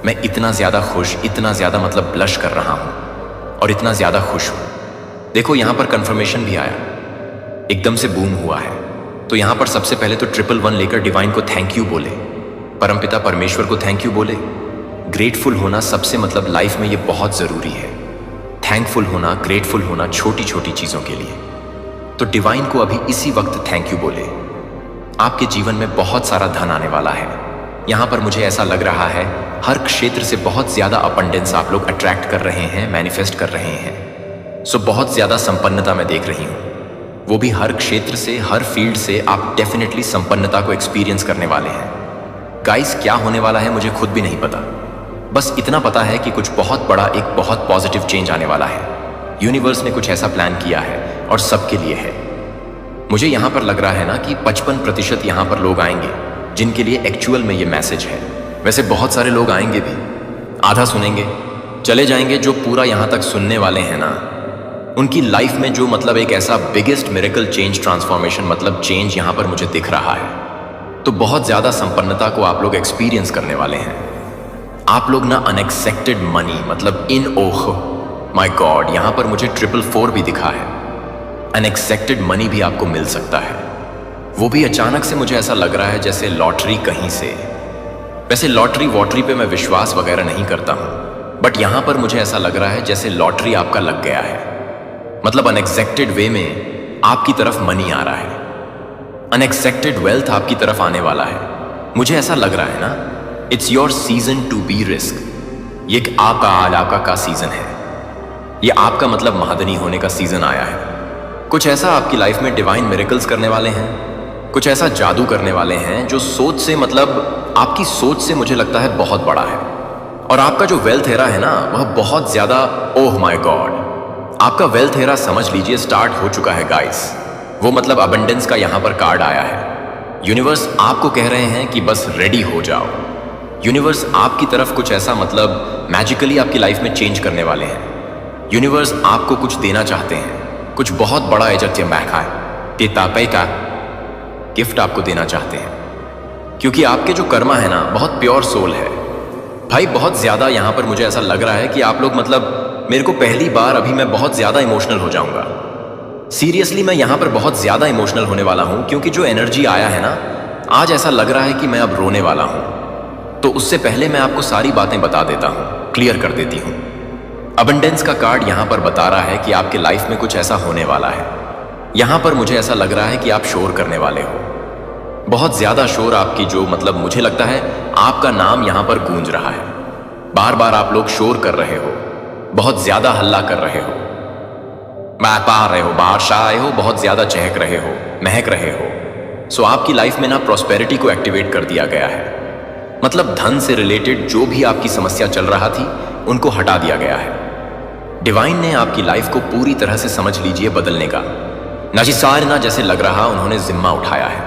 मैं इतना ज्यादा खुश, इतना ज्यादा मतलब ब्लश कर रहा हूं और इतना ज्यादा खुश हूं। देखो यहां पर कंफर्मेशन भी आया, एकदम से बूम हुआ है। तो यहां पर सबसे पहले तो 111 लेकर डिवाइन को थैंक यू बोले, परमपिता परमेश्वर को थैंक यू बोले। ग्रेटफुल होना सबसे मतलब लाइफ में ये बहुत जरूरी है। थैंकफुल होना, ग्रेटफुल होना छोटी छोटी चीजों के लिए। तो डिवाइन को अभी इसी वक्त थैंक यू बोले। आपके जीवन में बहुत सारा धन आने वाला है। यहां पर मुझे ऐसा लग रहा है हर क्षेत्र से बहुत ज्यादा अबंडेंस आप लोग अट्रैक्ट कर रहे हैं, मैनिफेस्ट कर रहे हैं। सो बहुत ज्यादा संपन्नता मैं देख रही हूं, वो भी हर क्षेत्र से, हर फील्ड से आप डेफिनेटली संपन्नता को एक्सपीरियंस करने वाले हैं। गाइस क्या होने वाला है मुझे खुद भी नहीं पता, बस इतना पता है कि कुछ बहुत बड़ा, एक बहुत पॉजिटिव चेंज आने वाला है। यूनिवर्स ने कुछ ऐसा प्लान किया है और सबके लिए है। मुझे यहां पर लग रहा है ना कि 55% यहां पर लोग आएंगे जिनके लिए एक्चुअल में ये मैसेज है। वैसे बहुत सारे लोग आएंगे भी, आधा सुनेंगे चले जाएंगे। जो पूरा यहां तक सुनने वाले हैं ना, उनकी लाइफ में जो मतलब एक ऐसा बिगेस्ट मिरेकल चेंज, ट्रांसफॉर्मेशन मतलब चेंज यहां पर मुझे दिख रहा है। तो बहुत ज्यादा संपन्नता को आप लोग एक्सपीरियंस करने वाले हैं। आप लोग ना अनएक्सपेक्टेड मनी मतलब इन ओह माय गॉड, यहां पर मुझे 444 भी दिखा है। अनएक्सपेक्टेड मनी भी आपको मिल सकता है, वो भी अचानक से। मुझे ऐसा लग रहा है जैसे लॉटरी कहीं से। वैसे लॉटरी वॉटरी पे मैं विश्वास वगैरह नहीं करता हूं, बट यहां पर मुझे ऐसा लग रहा है जैसे लॉटरी आपका लग गया है। मतलब अनएक्सपेक्टेड वे में आपकी तरफ मनी आ रहा है, अनएक्सपेक्टेड वेल्थ आपकी तरफ आने वाला है। मुझे ऐसा लग रहा है ना, it's your season to be risk. ये एक आपका का सीजन है। ये आपका मतलब महादनी होने का सीजन आया है। कुछ ऐसा आपकी लाइफ में डिवाइन मिरेकल्स करने वाले हैं, कुछ ऐसा जादू करने वाले हैं जो सोच से मतलब आपकी सोच से मुझे लगता है बहुत बड़ा है। और आपका जो वेल्थ एरा है ना, वह बहुत ज्यादा, ओह माय गॉड, आपका वेल्थ एरा समझ लीजिए स्टार्ट हो चुका है गाइस। वो मतलब अबंडेंस का यहां पर कार्ड आया है। यूनिवर्स आपको कह रहे हैं कि बस रेडी हो जाओ। यूनिवर्स आपकी तरफ कुछ ऐसा मतलब मैजिकली आपकी लाइफ में चेंज करने वाले हैं। यूनिवर्स आपको कुछ देना चाहते हैं, कुछ बहुत बड़ा एजत्य का गिफ्ट आपको देना चाहते हैं। क्योंकि आपके जो कर्मा है ना, बहुत प्योर सोल है भाई। बहुत ज्यादा यहां पर मुझे ऐसा लग रहा है कि आप लोग मतलब मेरे को पहली बार अभी मैं बहुत ज्यादा इमोशनल हो जाऊंगा। सीरियसली मैं यहां पर बहुत ज्यादा इमोशनल होने वाला हूं, क्योंकि जो एनर्जी आया है ना आज, ऐसा लग रहा है कि मैं अब रोने वाला हूं। तो उससे पहले मैं आपको सारी बातें बता देता हूं, क्लियर कर देती हूं। अबंडेंस का कार्ड यहां पर बता रहा है कि आपके लाइफ में कुछ ऐसा होने वाला है। यहां पर मुझे ऐसा लग रहा है कि आप शोर करने वाले हो, बहुत ज्यादा शोर। आपकी जो मतलब मुझे लगता है आपका नाम यहां पर गूंज रहा है। बार बार आप लोग शोर कर रहे हो, बहुत ज्यादा हल्ला कर रहे हो, पा रहे हो, बाहर शाह आए हो, बहुत ज्यादा चहक रहे हो, महक रहे हो। सो आपकी लाइफ में ना प्रॉस्पेरिटी को एक्टिवेट कर दिया गया है। मतलब धन से रिलेटेड जो भी आपकी समस्या चल रहा थी उनको हटा दिया गया है। डिवाइन ने आपकी लाइफ को पूरी तरह से समझ लीजिए बदलने का नाजिसार ना जैसे लग रहा उन्होंने जिम्मा उठाया है।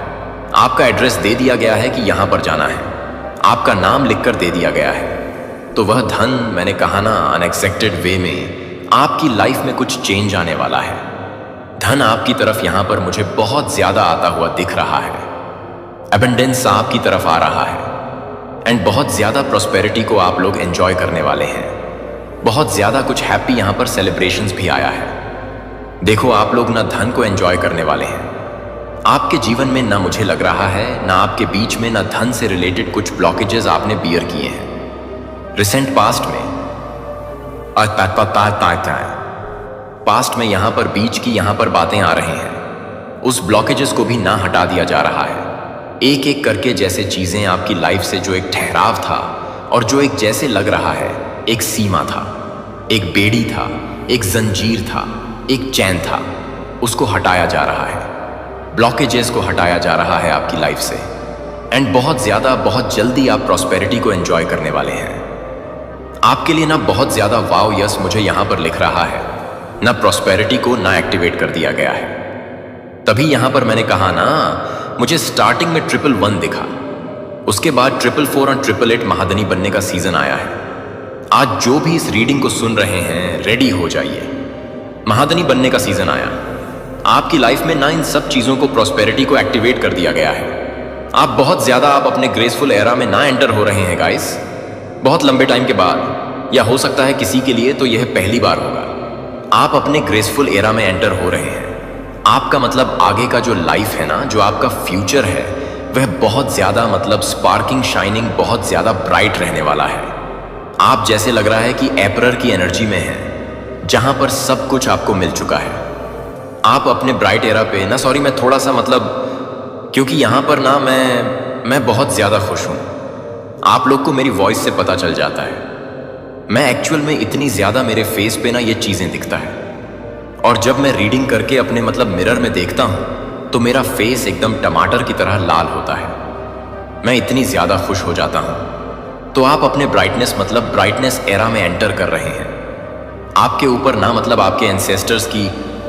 आपका एड्रेस दे दिया गया है कि यहां पर जाना है, आपका नाम लिखकर दे दिया गया है। तो वह धन, मैंने कहा ना अनएक्सपेक्टेड वे में आपकी लाइफ में कुछ चेंज आने वाला है। धन आपकी तरफ यहां पर मुझे बहुत ज्यादा आता हुआ दिख रहा है। अबंडेंस आपकी तरफ आ रहा है एंड बहुत ज्यादा प्रॉस्पेरिटी को आप लोग एंजॉय करने वाले हैं। बहुत ज्यादा कुछ हैप्पी यहां पर सेलिब्रेशंस भी आया है। देखो आप लोग ना धन को एंजॉय करने वाले हैं। आपके जीवन में ना मुझे लग रहा है ना आपके बीच में ना धन से रिलेटेड कुछ ब्लॉकेजेस आपने बियर किए हैं रिसेंट पास्ट में। पास्ट में यहां पर बीच की यहां पर बातें आ रही हैं, उस ब्लॉकेजेस को भी ना हटा दिया जा रहा है। एक एक करके जैसे चीजें आपकी लाइफ से जो एक ठहराव था और जो एक जैसे लग रहा है एक सीमा था, एक बेड़ी था, एक जंजीर था, एक चैन था, उसको हटाया जा रहा है। ब्लॉकेजेस को हटाया जा रहा है आपकी लाइफ से, एंड बहुत जल्दी आप प्रॉस्पेरिटी को एंजॉय करने वाले हैं। आपके लिए ना बहुत ज्यादा वाव यस मुझे यहां पर लिख रहा है, ना प्रॉस्पेरिटी को ना एक्टिवेट कर दिया गया है। तभी यहां पर मैंने कहा ना, मुझे स्टार्टिंग में 111 दिखा, उसके बाद 444 और 888 महादनी बनने का सीजन आया है। आज जो भी इस रीडिंग को सुन रहे हैं, रेडी हो जाइए, महादनी बनने का सीजन आया। आपकी लाइफ में ना इन सब चीजों को, प्रॉस्पेरिटी को एक्टिवेट कर दिया गया है। आप बहुत ज्यादा आप अपने ग्रेसफुल एरा में ना एंटर हो रहे हैं गाइस, बहुत लंबे टाइम के बाद, या हो सकता है किसी के लिए तो यह पहली बार होगा। आप अपने ग्रेसफुल एरा में एंटर हो रहे हैं। आपका मतलब आगे का जो लाइफ है ना, जो आपका फ्यूचर है, वह बहुत ज्यादा मतलब स्पार्किंग, शाइनिंग, बहुत ज्यादा ब्राइट रहने वाला है। आप जैसे लग रहा है कि एपरर की एनर्जी में है, जहां पर सब कुछ आपको मिल चुका है। आप अपने ब्राइट एरा पे ना, सॉरी मैं थोड़ा सा मतलब, क्योंकि यहां पर ना मैं बहुत ज्यादा खुश हूं। आप लोग को मेरी वॉइस से पता चल जाता है, मैं एक्चुअल में इतनी ज्यादा मेरे फेस पे ना ये चीजें दिखता है। और जब मैं रीडिंग करके अपने मतलब मिरर में देखता हूं तो मेरा फेस एकदम टमाटर की तरह लाल होता है। मैं इतनी ज्यादा खुश हो जाता हूं। तो आप अपने ब्राइटनेस मतलब ब्राइटनेस एरा में एंटर कर रहे हैं। आपके ऊपर ना मतलब आपके एंसेस्टर्स की,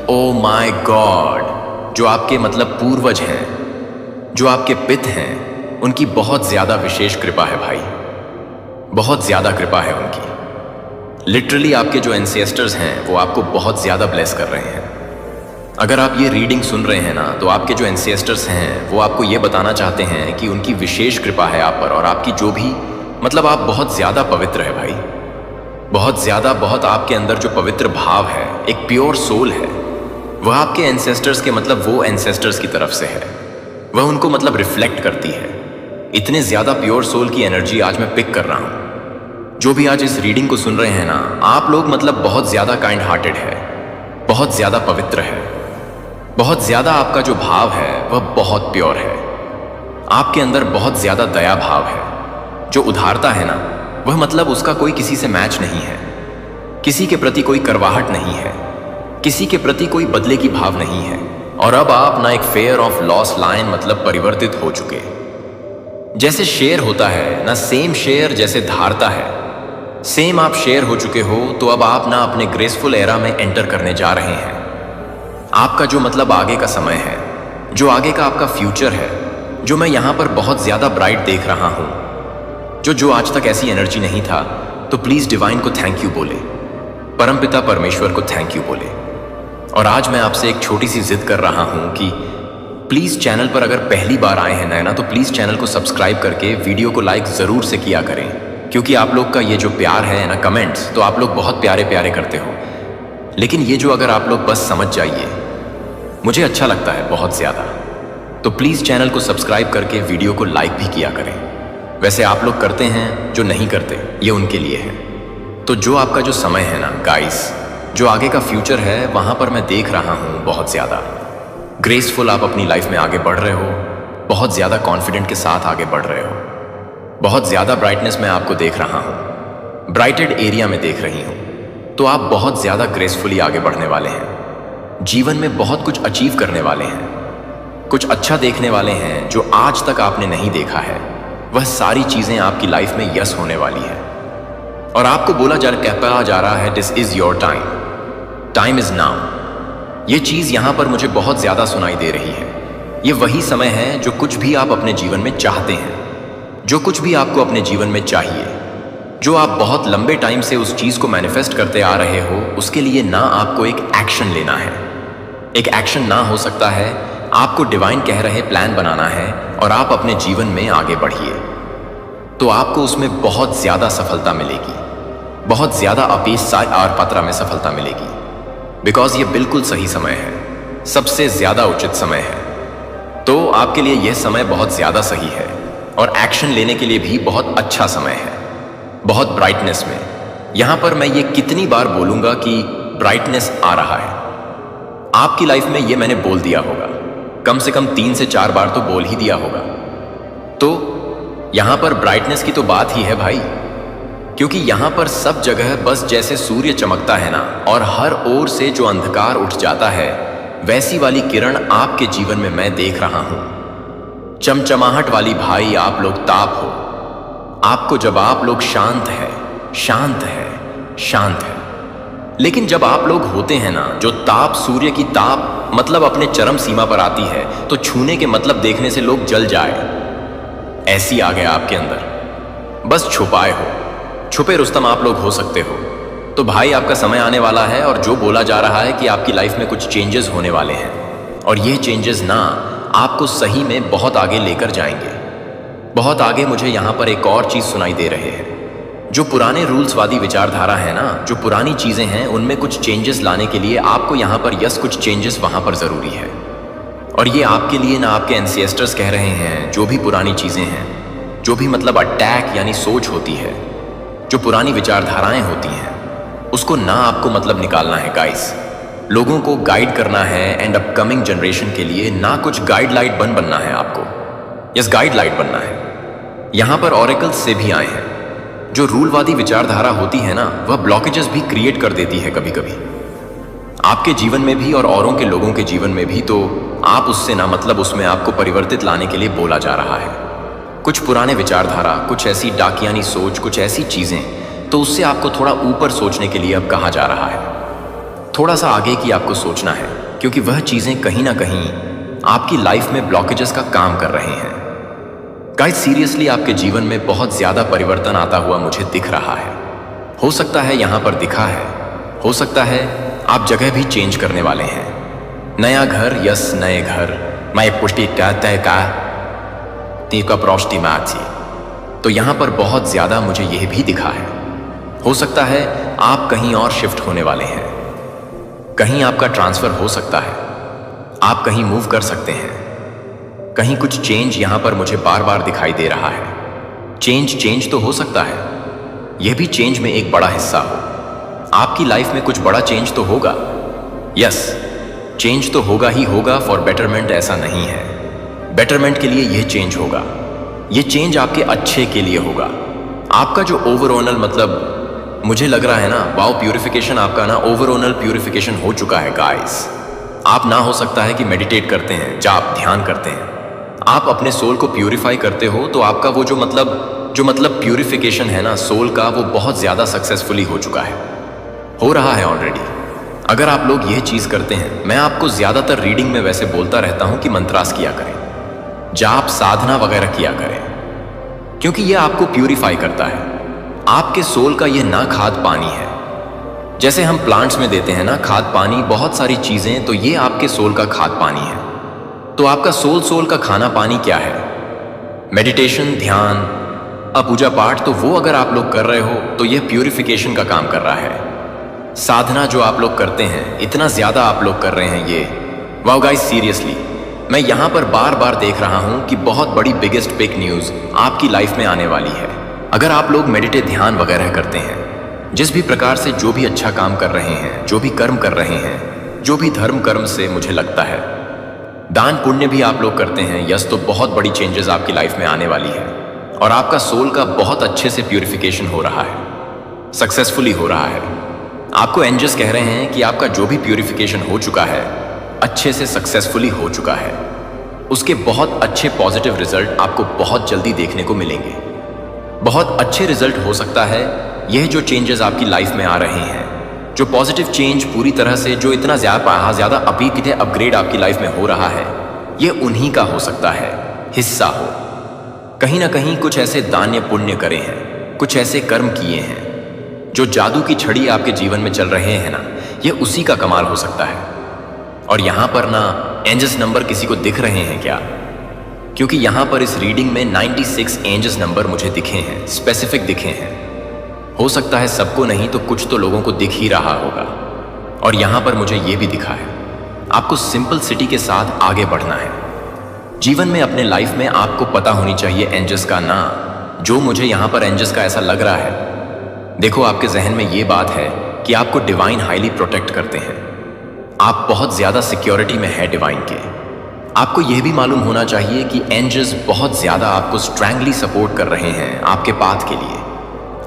ओ माय गॉड, जो आपके मतलब पूर्वज हैं, जो आपके पिता हैं, उनकी बहुत ज्यादा विशेष कृपा है भाई, बहुत ज्यादा कृपा है उनकी। लिटरली आपके जो एंसेस्टर्स हैं वो आपको बहुत ज्यादा ब्लेस कर रहे हैं। अगर आप ये रीडिंग सुन रहे हैं ना, तो आपके जो एंसेस्टर्स हैं वो आपको ये बताना चाहते हैं कि उनकी विशेष कृपा है आप पर, और आपकी जो भी मतलब आप बहुत ज्यादा पवित्र है भाई, बहुत ज्यादा, बहुत आपके अंदर जो पवित्र भाव है, एक प्योर सोल है, वह आपके एंसेस्टर्स के मतलब वो एंसेस्टर्स की तरफ से है, वह उनको मतलब रिफ्लेक्ट करती है। इतने ज्यादा प्योर सोल की एनर्जी आज मैं पिक कर रहा हूं। जो भी आज इस रीडिंग को सुन रहे हैं ना, आप लोग मतलब बहुत ज्यादा काइंड हार्टेड है, बहुत ज्यादा पवित्र है, बहुत ज्यादा आपका जो भाव है वह बहुत प्योर है। आपके अंदर बहुत ज्यादा दया भाव है, जो उदारता है ना, वह मतलब उसका कोई किसी से मैच नहीं है। किसी के प्रति कोई करवाहट नहीं है, किसी के प्रति कोई बदले की भाव नहीं है। और अब आप ना एक फेयर ऑफ लॉस लाइन मतलब परिवर्तित हो चुके। जैसे शेर होता है ना, सेम शेर जैसे धारता है, सेम आप शेर हो चुके हो। तो अब आप ना अपने ग्रेसफुल एरा में एंटर करने जा रहे हैं। आपका जो मतलब आगे का समय है, जो आगे का आपका फ्यूचर है, जो मैं यहां पर बहुत ज्यादा ब्राइट देख रहा हूं, जो आज तक ऐसी एनर्जी नहीं था, तो प्लीज डिवाइन को थैंक यू बोले, परमपिता परमेश्वर को थैंक यू बोले। और आज मैं आपसे एक छोटी सी जिद कर रहा हूं कि प्लीज चैनल पर अगर पहली बार आए हैं ना, तो प्लीज चैनल को सब्सक्राइब करके वीडियो को लाइक जरूर से किया करें, क्योंकि आप लोग का ये जो प्यार है ना, कमेंट्स, तो आप लोग बहुत प्यारे प्यारे करते हो। लेकिन ये जो अगर आप लोग बस समझ जाइए, मुझे अच्छा लगता है बहुत ज्यादा। तो प्लीज चैनल को सब्सक्राइब करके वीडियो को लाइक भी किया करें। वैसे आप लोग करते हैं, जो नहीं करते ये उनके लिए है। तो जो आपका जो समय है ना गाइस, जो आगे का फ्यूचर है, वहां पर मैं देख रहा हूं बहुत ज्यादा ग्रेसफुल आप अपनी लाइफ में आगे बढ़ रहे हो, बहुत ज्यादा कॉन्फिडेंट के साथ आगे बढ़ रहे हो। बहुत ज्यादा ब्राइटनेस मैं आपको देख रहा हूं, ब्राइटेड एरिया में देख रही हूं। तो आप बहुत ज्यादा ग्रेसफुली आगे बढ़ने वाले हैं, जीवन में बहुत कुछ अचीव करने वाले हैं, कुछ अच्छा देखने वाले हैं जो आज तक आपने नहीं देखा है। वह सारी चीजें आपकी लाइफ में यस होने वाली है। और आपको बोला जा रहा है, this is your time, time is now. ये चीज यहां पर मुझे बहुत ज्यादा सुनाई दे रही है। ये वही समय है जो कुछ भी आप अपने जीवन में चाहते हैं, जो कुछ भी आपको अपने जीवन में चाहिए, जो आप बहुत लंबे टाइम से उस चीज को मैनिफेस्ट करते आ रहे हो, उसके लिए ना आपको एक एक्शन लेना है। एक एक्शन ना हो सकता है, आपको डिवाइन कह रहे प्लान बनाना है और आप अपने जीवन में आगे बढ़िए। तो आपको उसमें बहुत ज्यादा सफलता मिलेगी, बहुत ज्यादा अपेक्षा और पत्रा में सफलता मिलेगी, बिकॉज ये बिल्कुल सही समय है, सबसे ज्यादा उचित समय है। तो आपके लिए यह समय बहुत ज्यादा सही है और एक्शन लेने के लिए भी बहुत अच्छा समय है, बहुत ब्राइटनेस में। यहां पर मैं ये कितनी बार बोलूंगा कि ब्राइटनेस आ रहा है आपकी लाइफ में, ये मैंने बोल दिया होगा, कम से कम 3 से 4 बार तो बोल ही दिया होगा। तो यहां पर ब्राइटनेस की तो बात ही है भाई, क्योंकि यहां पर सब जगह बस जैसे सूर्य चमकता है ना, और हर ओर से जो अंधकार उठ जाता है, वैसी वाली किरण आपके जीवन में मैं देख रहा हूं। चमचमाहट वाली भाई, आप लोग ताप हो। आपको जब आप लोग शांत है, शांत है, शांत है। लेकिन जब आप लोग होते हैं ना, जो ताप सूर्य की ताप मतलब अपने चरम सीमा पर आती है, तो छूने के मतलब देखने से लोग जल जाए, ऐसी आ गया आपके अंदर। बस छुपाए हो, छुपे रुस्तम आप लोग हो सकते हो। तो भाई आपका समय आने वाला है, और जो बोला जा रहा है कि आपकी लाइफ में कुछ चेंजेस होने वाले हैं, और ये चेंजेस ना आपको सही में बहुत आगे लेकर जाएंगे, बहुत आगे। मुझे यहाँ पर एक और चीज़ सुनाई दे रहे हैं। जो पुराने रूल्सवादी विचारधारा है ना, जो पुरानी चीज़ें हैं, उनमें कुछ चेंजेस लाने के लिए आपको यहाँ पर कुछ चेंजेस वहाँ पर ज़रूरी है। और ये आपके लिए ना आपके एंसेस्टर्स कह रहे हैं, जो भी पुरानी चीज़ें हैं, जो भी मतलब अटैक यानी सोच होती है, जो पुरानी विचारधाराएं होती हैं, उसको ना आपको मतलब निकालना है गाइस। लोगों को गाइड करना है एंड अपकमिंग जनरेशन के लिए ना कुछ गाइडलाइट बनना है आपको। यस, गाइडलाइट बनना है। यहाँ पर ऑरेकल्स से भी आए हैं। जो रूलवादी विचारधारा होती है ना, वह ब्लॉकेजेस भी क्रिएट कर देती है कभी कभी आपके जीवन में भी और औरों के लोगों के जीवन में भी। तो आप उससे ना मतलब उसमें आपको परिवर्तित लाने के लिए बोला जा रहा है। कुछ पुराने विचारधारा, कुछ ऐसी डाकियानी सोच, कुछ ऐसी चीज़ें, तो उससे आपको थोड़ा ऊपर सोचने के लिए अब कहा जा रहा है। थोड़ा सा आगे की आपको सोचना है, क्योंकि वह चीज़ें कहीं ना कहीं आपकी लाइफ में ब्लॉकेजेस का काम कर रहे हैं। गाइस, सीरियसली आपके जीवन में बहुत ज़्यादा परिवर्तन आता हुआ मुझे दिख रहा है। हो सकता है यहाँ पर दिखा है, हो सकता है आप जगह भी चेंज करने वाले हैं। नया घर, यस नए घर। मैं एक पुष्टि कहते का तीका प्रोष्टि मैथी। तो यहाँ पर बहुत ज़्यादा मुझे यह भी दिखा है। हो सकता है आप कहीं और शिफ्ट होने वाले हैं, कहीं आपका ट्रांसफ़र हो सकता है, आप कहीं मूव कर सकते हैं, कहीं कुछ चेंज यहाँ पर मुझे बार बार दिखाई दे रहा है। चेंज तो हो सकता है, यह भी चेंज में एक बड़ा हिस्सा हो। आपकी लाइफ में कुछ बड़ा चेंज तो होगा। यस, चेंज तो होगा ही होगा। फॉर बेटरमेंट ऐसा नहीं है। बेटरमेंट के लिए यह चेंज होगा। यह चेंज आपके अच्छे के लिए होगा। आपका जो ओवरऑल मतलब मुझे लग रहा है ना, वाओ, प्यूरिफिकेशन आपका ना ओवरऑल प्यूरिफिकेशन हो चुका है गाइस। आप ना हो सकता है कि मेडिटेट करते हैं, जाप ध्यान करते हैं, आप अपने सोल को प्यूरिफाई करते हो, तो आपका वो जो मतलब प्यूरिफिकेशन है ना सोल का, वो बहुत ज़्यादा सक्सेसफुली हो चुका है, हो रहा है ऑलरेडी। अगर आप लोग यह चीज़ करते हैं, मैं आपको ज़्यादातर रीडिंग में वैसे बोलता रहता हूँ कि मंत्रास किया करें, जाप साधना वगैरह किया करें, क्योंकि यह आपको प्यूरिफाई करता है। आपके सोल का यह ना खाद पानी है, जैसे हम प्लांट्स में देते हैं ना खाद पानी, बहुत सारी चीज़ें, तो ये आपके सोल का खाद पानी है। तो आपका सोल का खाना पानी क्या है? मेडिटेशन, ध्यान, पूजा पाठ। तो वो अगर आप लोग कर रहे हो तो यह प्यूरिफिकेशन का काम कर रहा है। साधना जो आप लोग करते हैं, इतना ज़्यादा आप लोग कर रहे हैं, ये वाओ गाइस, सीरियसली मैं यहाँ पर बार बार देख रहा हूँ कि बहुत बड़ी बिगेस्ट बिग न्यूज़ आपकी लाइफ में आने वाली है। अगर आप लोग मेडिटेट, ध्यान वगैरह करते हैं, जिस भी प्रकार से जो भी अच्छा काम कर रहे हैं, जो भी कर्म कर रहे हैं, जो भी धर्म कर्म से मुझे लगता है, दान पुण्य भी आप लोग करते हैं, यस, तो बहुत बड़ी चेंजेस आपकी लाइफ में आने वाली है। और आपका सोल का बहुत अच्छे से प्यूरिफिकेशन हो रहा है, सक्सेसफुली हो रहा है। आपको एंजल्स कह रहे हैं कि आपका जो भी प्यूरिफिकेशन हो चुका है, अच्छे से सक्सेसफुली हो चुका है। उसके बहुत अच्छे पॉजिटिव रिजल्ट आपको बहुत जल्दी देखने को मिलेंगे। बहुत अच्छे रिजल्ट हो सकता है यह जो चेंजेस आपकी लाइफ में आ रहे हैं, जो पॉजिटिव चेंज पूरी तरह से, जो इतना ज़्यादा अपग्रेड आपकी लाइफ में हो रहा है, यह उन्हीं का हो सकता है, हिस्सा हो। कहीं ना कहीं कुछ ऐसे दान्य पुण्य करे हैं, कुछ ऐसे कर्म किए हैं, जो जादू की छड़ी आपके जीवन में चल रहे हैं ना, यह उसी का कमाल हो सकता है। और यहाँ पर ना एंजल्स नंबर किसी को दिख रहे हैं क्या? क्योंकि यहाँ पर इस रीडिंग में 96 एंजल्स नंबर मुझे दिखे हैं, स्पेसिफिक दिखे हैं। हो सकता है सबको नहीं तो कुछ तो लोगों को दिख ही रहा होगा। और यहाँ पर मुझे ये भी दिखा है, आपको सिंपल सिटी के साथ आगे बढ़ना है। जीवन में, अपने लाइफ में आपको पता होनी चाहिए एंजल्स का ना, जो मुझे यहाँ पर एंजल्स का ऐसा लग रहा है। देखो, आपके जहन में ये बात है कि आपको डिवाइन हाईली प्रोटेक्ट करते हैं, आप बहुत ज़्यादा सिक्योरिटी में है डिवाइन के। आपको यह भी मालूम होना चाहिए कि एंजल्स बहुत ज़्यादा आपको स्ट्रैंगली सपोर्ट कर रहे हैं आपके पाथ के लिए।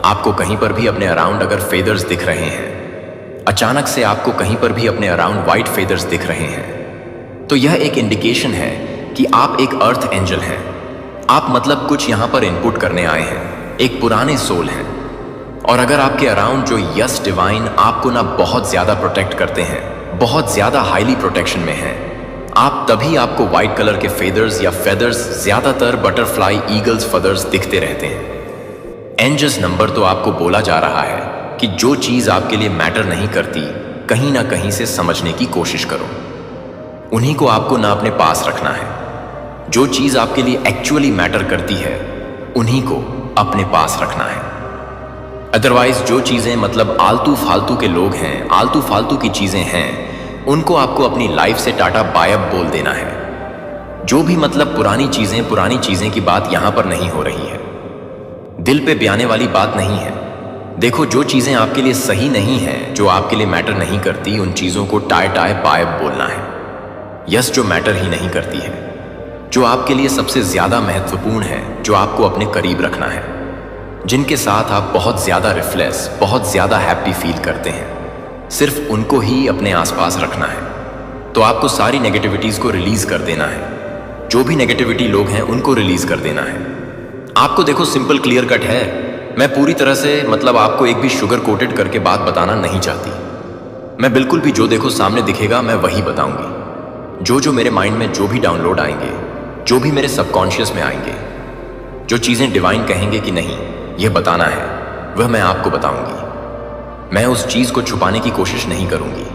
आपको कहीं पर भी अपने अराउंड अगर फेदर्स दिख रहे हैं, अचानक से आपको कहीं पर भी अपने अराउंड वाइट फेदर्स दिख रहे हैं, तो यह एक इंडिकेशन है कि आप एक अर्थ एंजल हैं। आप मतलब कुछ यहाँ पर इनपुट करने आए हैं, एक पुराने सोल हैं। और अगर आपके अराउंड जो यस डिवाइन आपको ना बहुत ज़्यादा प्रोटेक्ट करते हैं, बहुत ज़्यादा हाईली प्रोटेक्शन में हैं, आप तभी आपको वाइट कलर के फेदर्स या फेदर्स, ज़्यादातर बटरफ्लाई, ईगल्स फदर्स दिखते रहते हैं। एंजल्स नंबर तो आपको बोला जा रहा है कि जो चीज़ आपके लिए मैटर नहीं करती, कहीं ना कहीं से समझने की कोशिश करो। उन्हीं को आपको ना अपने पास रखना है। जो चीज़ आपके लिए एक्चुअली मैटर करती है, उन्हीं को अपने पास रखना है। अदरवाइज जो चीज़ें मतलब आलतू फालतू के लोग हैं, आलतू फालतू की चीज़ें हैं, उनको आपको अपनी लाइफ से टाटा बायब बोल देना है। जो भी मतलब पुरानी चीज़ें की बात यहाँ पर नहीं हो रही है, दिल पे बयाने वाली बात नहीं है। देखो, जो चीज़ें आपके लिए सही नहीं हैं, जो आपके लिए मैटर नहीं करती, उन चीज़ों को टाय टाय बायब बोलना है। यस, जो मैटर ही नहीं करती है, जो आपके लिए सबसे ज़्यादा महत्वपूर्ण है, जो आपको अपने करीब रखना है, जिनके साथ आप बहुत ज़्यादा रिफ्लेक्स, बहुत ज़्यादा हैप्पी फील करते हैं, सिर्फ उनको ही अपने आसपास रखना है। तो आपको सारी नेगेटिविटीज़ को रिलीज़ कर देना है। जो भी नेगेटिविटी लोग हैं, उनको रिलीज़ कर देना है। आपको देखो, सिंपल क्लियर कट है। मैं पूरी तरह से मतलब आपको एक भी शुगर कोटेड करके बात बताना नहीं चाहती। मैं बिल्कुल भी जो देखो सामने दिखेगा, मैं वही बताऊंगी। जो मेरे माइंड में जो भी डाउनलोड आएंगे, जो भी मेरे सबकॉन्शियस में आएंगे, जो चीज़ें डिवाइन कहेंगे कि नहीं यह बताना है, वह मैं आपको बताऊंगी। मैं उस चीज़ को छुपाने की कोशिश नहीं करूंगी।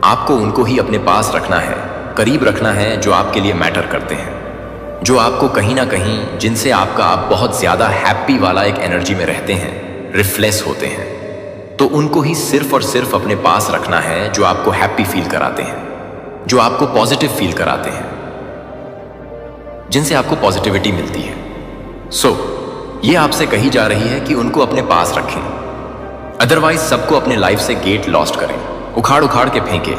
आपको उनको ही अपने पास रखना है, करीब रखना है, जो आपके लिए मैटर करते हैं, जो आपको कहीं ना कहीं, जिनसे आप बहुत ज़्यादा हैप्पी वाला एक एनर्जी में रहते हैं, रिफ्लेक्स होते हैं। तो उनको ही सिर्फ और सिर्फ अपने पास रखना है, जो आपको हैप्पी फील कराते हैं, जो आपको पॉजिटिव फील कराते हैं, जिनसे आपको पॉजिटिविटी मिलती है। ये आपसे कही जा रही है कि उनको अपने पास रखें। अदरवाइज सबको अपने लाइफ से गेट लॉस्ट करें, उखाड़ उखाड़ के फेंके।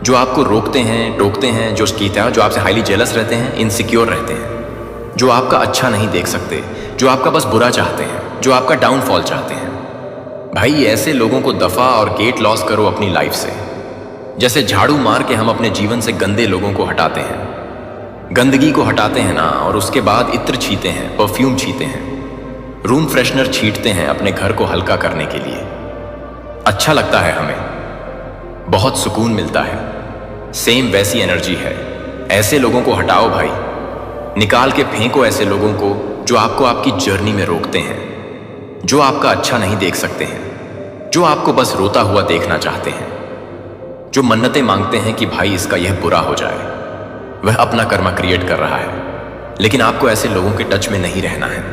जो आपको रोकते हैं, टोकते हैं, जो जो आपसे हाईली जेलस रहते हैं, इनसिक्योर रहते हैं, जो आपका अच्छा नहीं देख सकते, जो आपका बस बुरा चाहते हैं, जो आपका डाउनफॉल चाहते हैं, भाई ऐसे लोगों को दफा और गेट लॉस करो अपनी लाइफ से। जैसे झाड़ू मार के हम अपने जीवन से गंदे लोगों को हटाते हैं, गंदगी को हटाते हैं ना, और उसके बाद इत्र छीते हैं, परफ्यूम छीते हैं, रूम फ्रेशनर छींटते हैं अपने घर को हल्का करने के लिए। अच्छा लगता है हमें, बहुत सुकून मिलता है। सेम वैसी एनर्जी है। ऐसे लोगों को हटाओ भाई, निकाल के फेंको ऐसे लोगों को जो आपको आपकी जर्नी में रोकते हैं, जो आपका अच्छा नहीं देख सकते हैं, जो आपको बस रोता हुआ देखना चाहते हैं, जो मन्नतें मांगते हैं कि भाई इसका यह बुरा हो जाए। वह अपना कर्मा क्रिएट कर रहा है, लेकिन आपको ऐसे लोगों के टच में नहीं रहना है।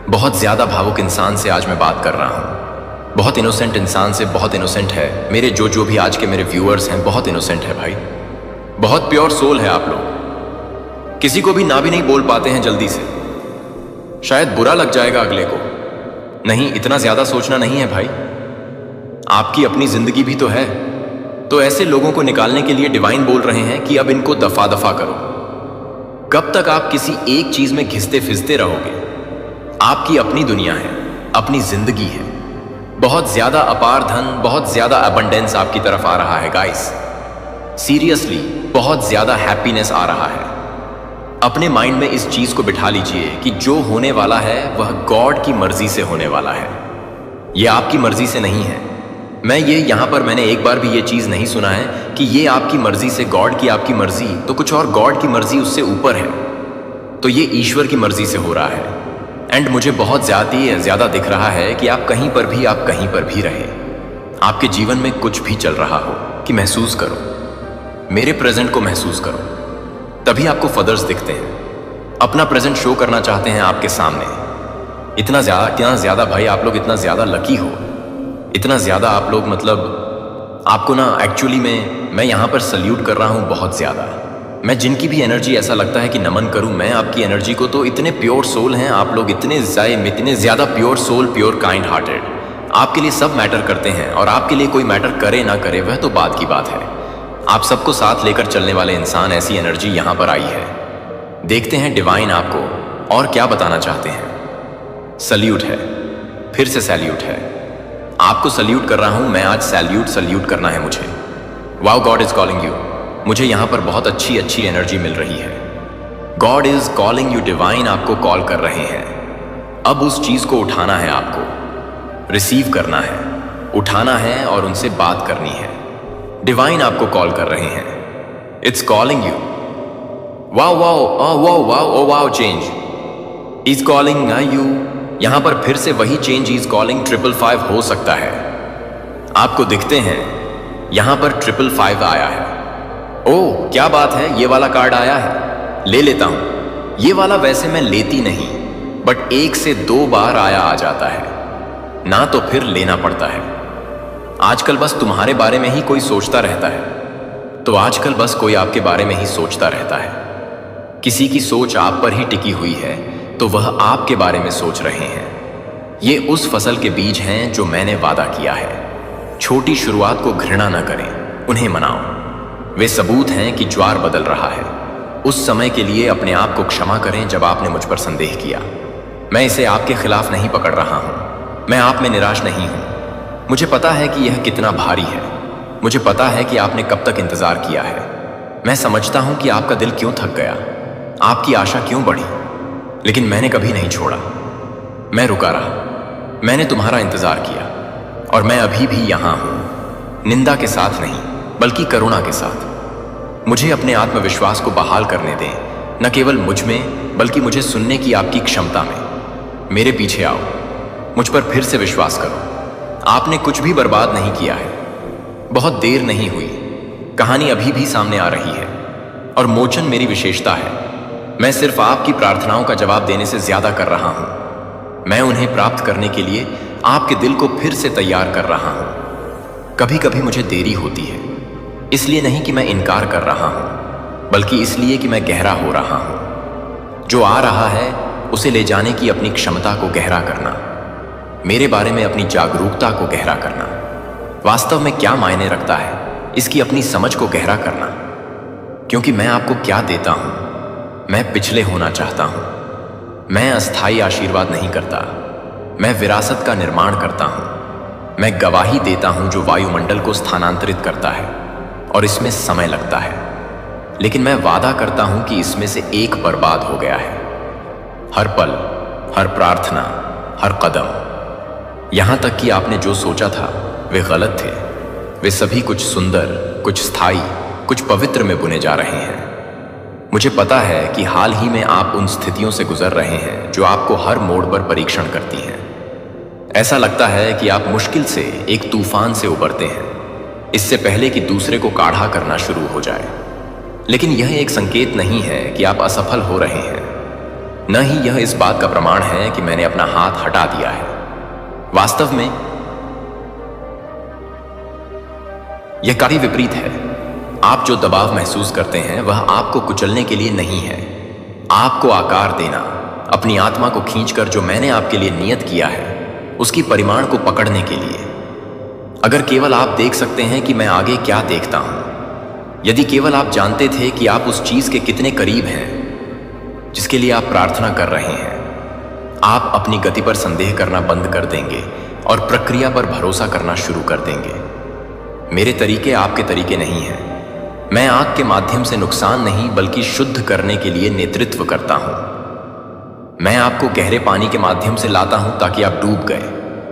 बहुत ज़्यादा भावुक इंसान से आज मैं बात कर रहा हूँ, बहुत इनोसेंट इंसान से, बहुत इनोसेंट है। मेरे जो भी आज के मेरे व्यूअर्स हैं, बहुत इनोसेंट है भाई, बहुत प्योर सोल है आप लोग। किसी को भी ना भी नहीं बोल पाते हैं जल्दी से, शायद बुरा लग जाएगा अगले को। नहीं, इतना ज़्यादा सोचना नहीं है भाई, आपकी अपनी ज़िंदगी भी तो है। तो ऐसे लोगों को निकालने के लिए डिवाइन बोल रहे हैं कि अब इनको दफा दफा करो। कब तक आप किसी एक चीज़ में घिसते फिसते रहोगे? आपकी अपनी दुनिया है, अपनी ज़िंदगी है। बहुत ज़्यादा अपार धन, बहुत ज़्यादा अबंडेंस आपकी तरफ आ रहा है गाइस। सीरियसली बहुत ज़्यादा हैप्पीनेस आ रहा है। अपने माइंड में इस चीज़ को बिठा लीजिए कि जो होने वाला है वह गॉड की मर्जी से होने वाला है, यह आपकी मर्जी से नहीं है। यहाँ पर मैंने एक बार भी ये चीज़ नहीं सुना है कि ये आपकी मर्जी से, गॉड की आपकी मर्जी तो कुछ और, गॉड की मर्जी उससे ऊपर है। तो ये ईश्वर की मर्जी से हो रहा है। एंड मुझे बहुत ज़्यादा दिख रहा है कि आप कहीं पर भी रहे, आपके जीवन में कुछ भी चल रहा हो, कि महसूस करो, मेरे प्रेजेंट को महसूस करो, तभी आपको फदर्स दिखते हैं। अपना प्रेजेंट शो करना चाहते हैं आपके सामने। इतना ज़्यादा भाई आप लोग इतना ज़्यादा लकी हो, इतना ज़्यादा आप लोग, मतलब आपको ना एक्चुअली में मैं यहाँ पर सल्यूट कर रहा हूँ बहुत ज़्यादा। मैं जिनकी भी एनर्जी ऐसा लगता है कि नमन करूं मैं आपकी एनर्जी को, तो इतने प्योर सोल हैं आप लोग, इतने ज़्यादा pure soul, pure kind hearted. आपके लिए सब मैटर करते हैं, और आपके लिए कोई मैटर करे ना करे वह तो बात की बात है। आप सबको साथ लेकर चलने वाले इंसान, ऐसी एनर्जी यहाँ पर आई है। देखते हैं डिवाइन आपको और क्या बताना चाहते हैं। सल्यूट है, फिर से सैल्यूट है, आपको सल्यूट कर रहा हूँ मैं आज। सैल्यूट करना है मुझे। Wow, God is calling you. मुझे यहाँ पर बहुत अच्छी अच्छी एनर्जी मिल रही है। God is calling you, divine आपको कॉल कर रहे हैं। अब उस चीज को उठाना है, आपको रिसीव करना है, उठाना है और उनसे बात करनी है। डिवाइन आपको कॉल कर रहे हैं। It's calling you. Wow wow wow wow oh wow, change is calling you. यहां पर फिर से वही चेंज इज कॉलिंग 555 हो सकता है। आपको दिखते हैं यहां पर 555 आया है। ओह क्या बात है, ये वाला कार्ड आया है, ले लेता हूं। ये वाला वैसे मैं लेती नहीं, बट 1 से 2 बार आया आ जाता है ना, तो फिर लेना पड़ता है। आजकल बस तुम्हारे बारे में ही कोई सोचता रहता है, तो आजकल बस कोई आपके बारे में ही सोचता रहता है। किसी की सोच आप पर ही टिकी हुई है, तो वह आपके बारे में सोच रहे हैं। ये उस फसल के बीज हैं जो मैंने वादा किया है। छोटी शुरुआत को घृणा न करें, उन्हें मनाओ। वे सबूत हैं कि ज्वार बदल रहा है। उस समय के लिए अपने आप को क्षमा करें जब आपने मुझ पर संदेह किया। मैं इसे आपके खिलाफ नहीं पकड़ रहा हूं। मैं आप में निराश नहीं हूं। मुझे पता है कि यह कितना भारी है। मुझे पता है कि आपने कब तक इंतजार किया है। मैं समझता हूं कि आपका दिल क्यों थक गया, आपकी आशा क्यों बढ़ी, लेकिन मैंने कभी नहीं छोड़ा। मैं रुका रहा। मैंने तुम्हारा इंतजार किया और मैं अभी भी यहां हूं। निंदा के साथ नहीं, बल्कि करुणा के साथ। मुझे अपने आत्मविश्वास को बहाल करने दें, न केवल मुझ में, बल्कि मुझे सुनने की आपकी क्षमता में। मेरे पीछे आओ, मुझ पर फिर से विश्वास करो। आपने कुछ भी बर्बाद नहीं किया है। बहुत देर नहीं हुई, कहानी अभी भी सामने आ रही है और मोचन मेरी विशेषता है। मैं सिर्फ आपकी प्रार्थनाओं का जवाब देने से ज्यादा कर रहा हूं। मैं उन्हें प्राप्त करने के लिए आपके दिल को फिर से तैयार कर रहा हूं। कभी कभी मुझे देरी होती है, इसलिए नहीं कि मैं इनकार कर रहा हूं, बल्कि इसलिए कि मैं गहरा हो रहा हूं। जो आ रहा है उसे ले जाने की अपनी क्षमता को गहरा करना, मेरे बारे में अपनी जागरूकता को गहरा करना, वास्तव में क्या मायने रखता है इसकी अपनी समझ को गहरा करना। क्योंकि मैं आपको क्या देता हूं, मैं पिछले होना चाहता हूं। मैं अस्थायी आशीर्वाद नहीं करता, मैं विरासत का निर्माण करता हूं। मैं गवाही देता हूं जो वायुमंडल को स्थानांतरित करता है, और इसमें समय लगता है, लेकिन मैं वादा करता हूं कि इसमें से एक बर्बाद हो गया है। हर पल, हर प्रार्थना, हर कदम, यहां तक कि आपने जो सोचा था वे गलत थे, वे सभी कुछ सुंदर, कुछ स्थायी, कुछ पवित्र में बुने जा रहे हैं। मुझे पता है कि हाल ही में आप उन स्थितियों से गुजर रहे हैं जो आपको हर मोड़ पर परीक्षण करती हैं। ऐसा लगता है कि आप मुश्किल से एक तूफान से उबरते हैं, इससे पहले कि दूसरे को काढ़ा करना शुरू हो जाए। लेकिन यह एक संकेत नहीं है कि आप असफल हो रहे हैं, न ही यह इस बात का प्रमाण है कि मैंने अपना हाथ हटा दिया है। वास्तव में यह काफी विपरीत है। आप जो दबाव महसूस करते हैं वह आपको कुचलने के लिए नहीं है, आपको आकार देना, अपनी आत्मा को खींचकर जो मैंने आपके लिए नियत किया है उसकी परिमाण को पकड़ने के लिए। अगर केवल आप देख सकते हैं कि मैं आगे क्या देखता हूं, यदि केवल आप जानते थे कि आप उस चीज के कितने करीब हैं जिसके लिए आप प्रार्थना कर रहे हैं, आप अपनी गति पर संदेह करना बंद कर देंगे और प्रक्रिया पर भरोसा करना शुरू कर देंगे। मेरे तरीके आपके तरीके नहीं हैं। मैं आग के माध्यम से नुकसान नहीं बल्कि शुद्ध करने के लिए नेतृत्व करता हूं। मैं आपको गहरे पानी के माध्यम से लाता हूं ताकि आप डूब गए,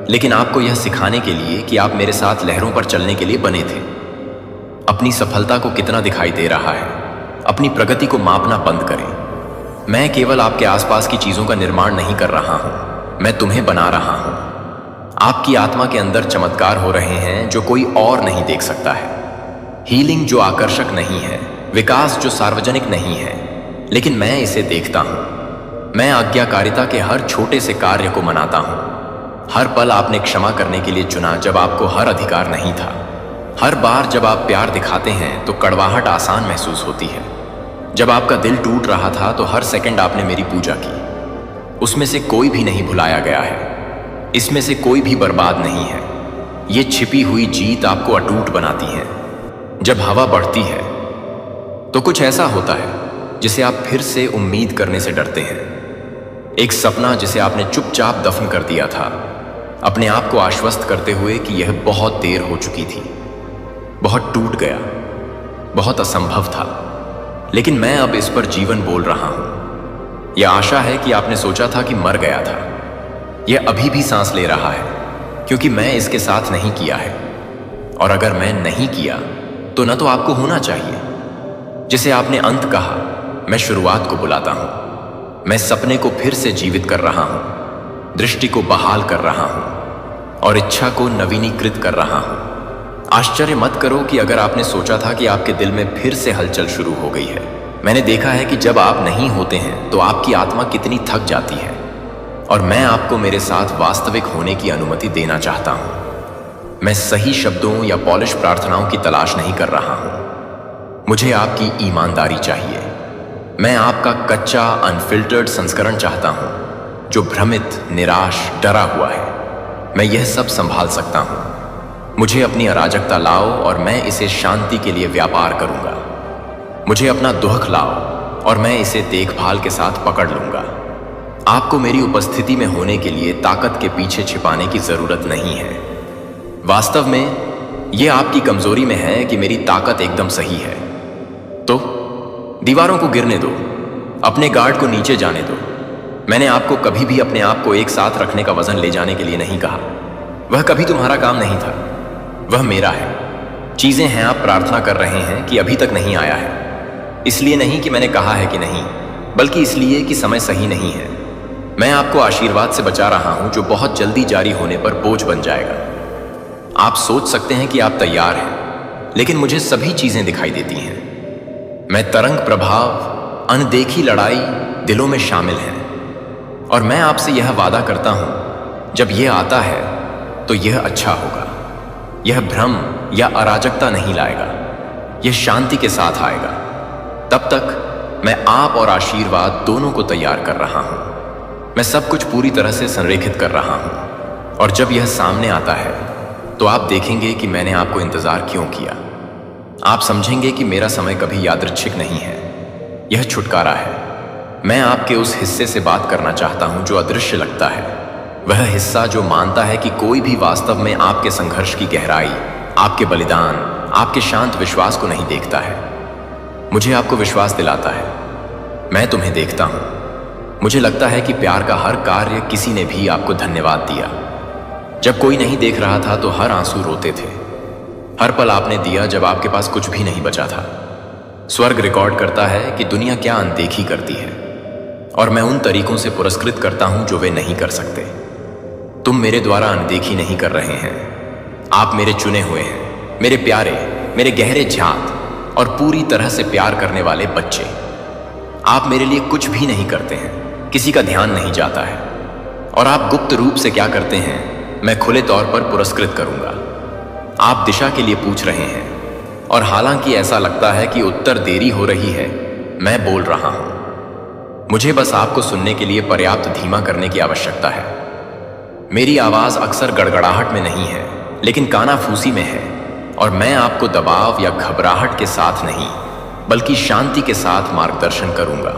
लेकिन आपको यह सिखाने के लिए कि आप मेरे साथ लहरों पर चलने के लिए बने थे। अपनी सफलता को कितना दिखाई दे रहा है, अपनी प्रगति को मापना बंद करें। मैं केवल आपके आसपास की चीजों का निर्माण नहीं कर रहा हूं, मैं तुम्हें बना रहा हूं। आपकी आत्मा के अंदर चमत्कार हो रहे हैं जो कोई और नहीं देख सकता है। हीलिंग जो आकर्षक नहीं है, विकास जो सार्वजनिक नहीं है, लेकिन मैं इसे देखता हूं। मैं आज्ञाकारिता के हर छोटे से कार्य को मनाता हूं। हर पल आपने क्षमा करने के लिए चुना जब आपको हर अधिकार नहीं था। हर बार जब आप प्यार दिखाते हैं तो कड़वाहट आसान महसूस होती है। जब आपका दिल टूट रहा था तो हर सेकंड आपने मेरी पूजा की। उसमें से कोई भी नहीं भुलाया गया है, इसमें से कोई भी बर्बाद नहीं है। ये छिपी हुई जीत आपको अटूट बनाती है। जब हवा बढ़ती है तो कुछ ऐसा होता है जिसे आप फिर से उम्मीद करने से डरते हैं। एक सपना जिसे आपने चुपचाप दफन कर दिया था, अपने आप को आश्वस्त करते हुए कि यह बहुत देर हो चुकी थी, बहुत टूट गया। बहुत असंभव था, लेकिन मैं अब इस पर जीवन बोल रहा हूं। यह आशा है कि आपने सोचा था कि मर गया था, यह अभी भी सांस ले रहा है, क्योंकि मैं इसके साथ नहीं किया है। और अगर मैं नहीं किया तो न तो आपको होना चाहिए। जिसे आपने अंत कहा, मैं शुरुआत को बुलाता हूं। मैं सपने को फिर से जीवित कर रहा हूं, दृष्टि को बहाल कर रहा हूं और इच्छा को नवीनीकृत कर रहा हूं। आश्चर्य मत करो कि अगर आपने सोचा था कि आपके दिल में फिर से हलचल शुरू हो गई है। मैंने देखा है कि जब आप नहीं होते हैं तो आपकी आत्मा कितनी थक जाती है, और मैं आपको मेरे साथ वास्तविक होने की अनुमति देना चाहता हूं। मैं सही शब्दों या पॉलिश प्रार्थनाओं की तलाश नहीं कर रहा हूं। मुझे आपकी ईमानदारी चाहिए। मैं आपका कच्चा अनफिल्टर्ड संस्करण चाहता हूं, जो भ्रमित, निराश, डरा हुआ है। मैं यह सब संभाल सकता हूं। मुझे अपनी अराजकता लाओ और मैं इसे शांति के लिए व्यापार करूंगा। मुझे अपना दुख लाओ और मैं इसे देखभाल के साथ पकड़ लूंगा। आपको मेरी उपस्थिति में होने के लिए ताकत के पीछे छिपाने की जरूरत नहीं है। वास्तव में यह आपकी कमजोरी में है कि मेरी ताकत एकदम सही है। तो दीवारों को गिरने दो, अपने गार्ड को नीचे जाने दो। मैंने आपको कभी भी अपने आप को एक साथ रखने का वजन ले जाने के लिए नहीं कहा। वह कभी तुम्हारा काम नहीं था, वह मेरा है। चीजें हैं आप प्रार्थना कर रहे हैं कि अभी तक नहीं आया है। इसलिए नहीं कि मैंने कहा है कि नहीं, बल्कि इसलिए कि समय सही नहीं है। मैं आपको आशीर्वाद से बचा रहा हूं, जो बहुत जल्दी जारी होने पर बोझ बन जाएगा। आप सोच सकते हैं कि आप तैयार हैं, लेकिन मुझे सभी चीजें दिखाई देती हैं। मैं तरंग प्रभाव, अनदेखी लड़ाई दिलों में शामिल है। और मैं आपसे यह वादा करता हूं, जब यह आता है तो यह अच्छा होगा। यह भ्रम या अराजकता नहीं लाएगा, यह शांति के साथ आएगा। तब तक मैं आप और आशीर्वाद दोनों को तैयार कर रहा हूं। मैं सब कुछ पूरी तरह से संरेखित कर रहा हूं, और जब यह सामने आता है तो आप देखेंगे कि मैंने आपको इंतजार क्यों किया। आप समझेंगे कि मेरा समय कभी यादृच्छिक नहीं है, यह छुटकारा है। मैं आपके उस हिस्से से बात करना चाहता हूं जो अदृश्य लगता है, वह हिस्सा जो मानता है कि कोई भी वास्तव में आपके संघर्ष की गहराई, आपके बलिदान, आपके शांत विश्वास को नहीं देखता है। मुझे आपको विश्वास दिलाता है, मैं तुम्हें देखता हूं। मुझे लगता है कि प्यार का हर कार्य किसी ने भी आपको धन्यवाद दिया। जब कोई नहीं देख रहा था तो हर आंसू रोते थे। हर पल आपने दिया जब आपके पास कुछ भी नहीं बचा था। स्वर्ग रिकॉर्ड करता है कि दुनिया क्या अनदेखी करती है, और मैं उन तरीकों से पुरस्कृत करता हूं जो वे नहीं कर सकते। तुम मेरे द्वारा अनदेखी नहीं कर रहे हैं। आप मेरे चुने हुए हैं, मेरे प्यारे, मेरे गहरे झांत और पूरी तरह से प्यार करने वाले बच्चे। आप मेरे लिए कुछ भी नहीं करते हैं, किसी का ध्यान नहीं जाता है। और आप गुप्त रूप से क्या करते हैं, मैं खुले तौर पर पुरस्कृत करूंगा। आप दिशा के लिए पूछ रहे हैं, और हालांकि ऐसा लगता है कि उत्तर देरी हो रही है, मैं बोल रहा हूं। मुझे बस आपको सुनने के लिए पर्याप्त धीमा करने की आवश्यकता है। मेरी आवाज अक्सर गड़गड़ाहट में नहीं है, लेकिन कानाफूसी में है, और मैं आपको दबाव या घबराहट के साथ नहीं, बल्कि शांति के साथ मार्गदर्शन करूंगा।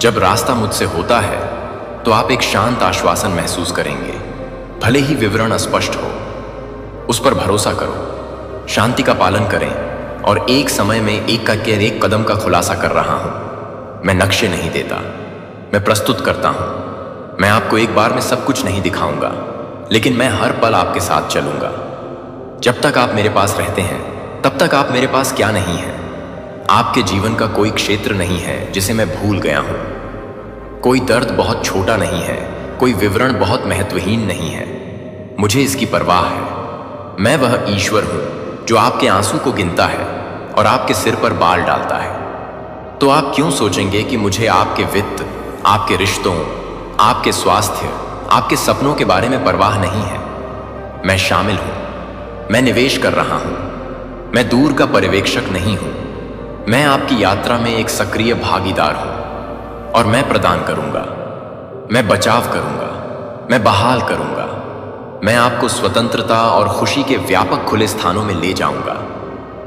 जब रास्ता मुझसे होता है तो आप एक शांत आश्वासन महसूस करेंगे, भले ही विवरण अस्पष्ट हो। उस पर भरोसा करो, शांति का पालन करें, और एक समय में एक कदम का खुलासा कर रहा हूं। मैं नक्शे नहीं देता, मैं प्रस्तुत करता हूं। मैं आपको एक बार में सब कुछ नहीं दिखाऊंगा, लेकिन मैं हर पल आपके साथ चलूंगा। जब तक आप मेरे पास रहते हैं, तब तक आप मेरे पास क्या नहीं है। आपके जीवन का कोई क्षेत्र नहीं है जिसे मैं भूल गया हूं। कोई दर्द बहुत छोटा नहीं है, कोई विवरण बहुत महत्वहीन नहीं है। मुझे इसकी परवाह है। मैं वह ईश्वर हूं जो आपके आंसू को गिनता है और आपके सिर पर बाल डालता है। तो आप क्यों सोचेंगे कि मुझे आपके वित्त, आपके रिश्तों, आपके स्वास्थ्य, आपके सपनों के बारे में परवाह नहीं है। मैं शामिल हूं, मैं निवेश कर रहा हूं। मैं दूर का पर्यवेक्षक नहीं हूं। मैं आपकी यात्रा में एक सक्रिय भागीदार हूं, और मैं प्रदान करूंगा, मैं बचाव करूंगा, मैं बहाल करूंगा। मैं आपको स्वतंत्रता और खुशी के व्यापक खुले स्थानों में ले जाऊंगा।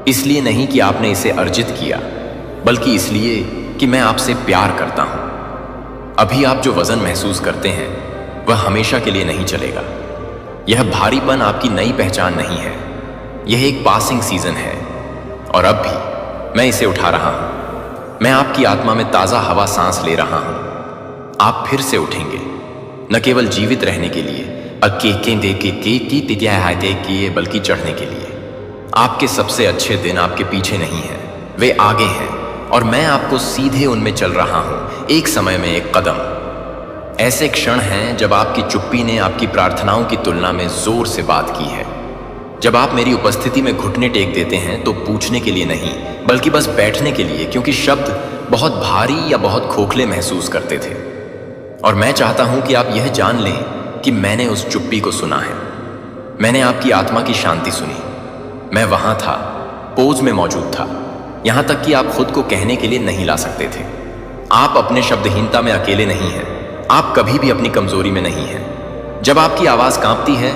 इसलिए नहीं कि आपने इसे अर्जित किया, बल्कि इसलिए कि मैं आपसे प्यार करता हूं। अभी आप जो वजन महसूस करते हैं वह हमेशा के लिए नहीं चलेगा। यह भारीपन आपकी नई पहचान नहीं है, यह एक पासिंग सीजन है। और अब भी मैं इसे उठा रहा हूं। मैं आपकी आत्मा में ताज़ा हवा सांस ले रहा हूं। आप फिर से उठेंगे, न केवल जीवित रहने के लिए बल्कि चढ़ने के लिए। आपके सबसे अच्छे दिन आपके पीछे नहीं हैं, वे आगे हैं, और मैं आपको सीधे उनमें चल रहा हूं, एक समय में एक कदम। ऐसे क्षण हैं जब आपकी चुप्पी ने आपकी प्रार्थनाओं की तुलना में जोर से बात की है। जब आप मेरी उपस्थिति में घुटने टेक देते हैं तो पूछने के लिए नहीं, बल्कि बस बैठने के लिए, क्योंकि शब्द बहुत भारी या बहुत खोखले महसूस करते थे। और मैं चाहता हूं कि आप यह जान लें कि मैंने उस चुप्पी को सुना है। मैंने आपकी आत्मा की शांति सुनी। मैं वहां था, पोज में मौजूद था, यहां तक कि आप खुद को कहने के लिए नहीं ला सकते थे। आप अपने शब्दहीनता में अकेले नहीं हैं। आप कभी भी अपनी कमजोरी में नहीं हैं। जब आपकी आवाज कांपती है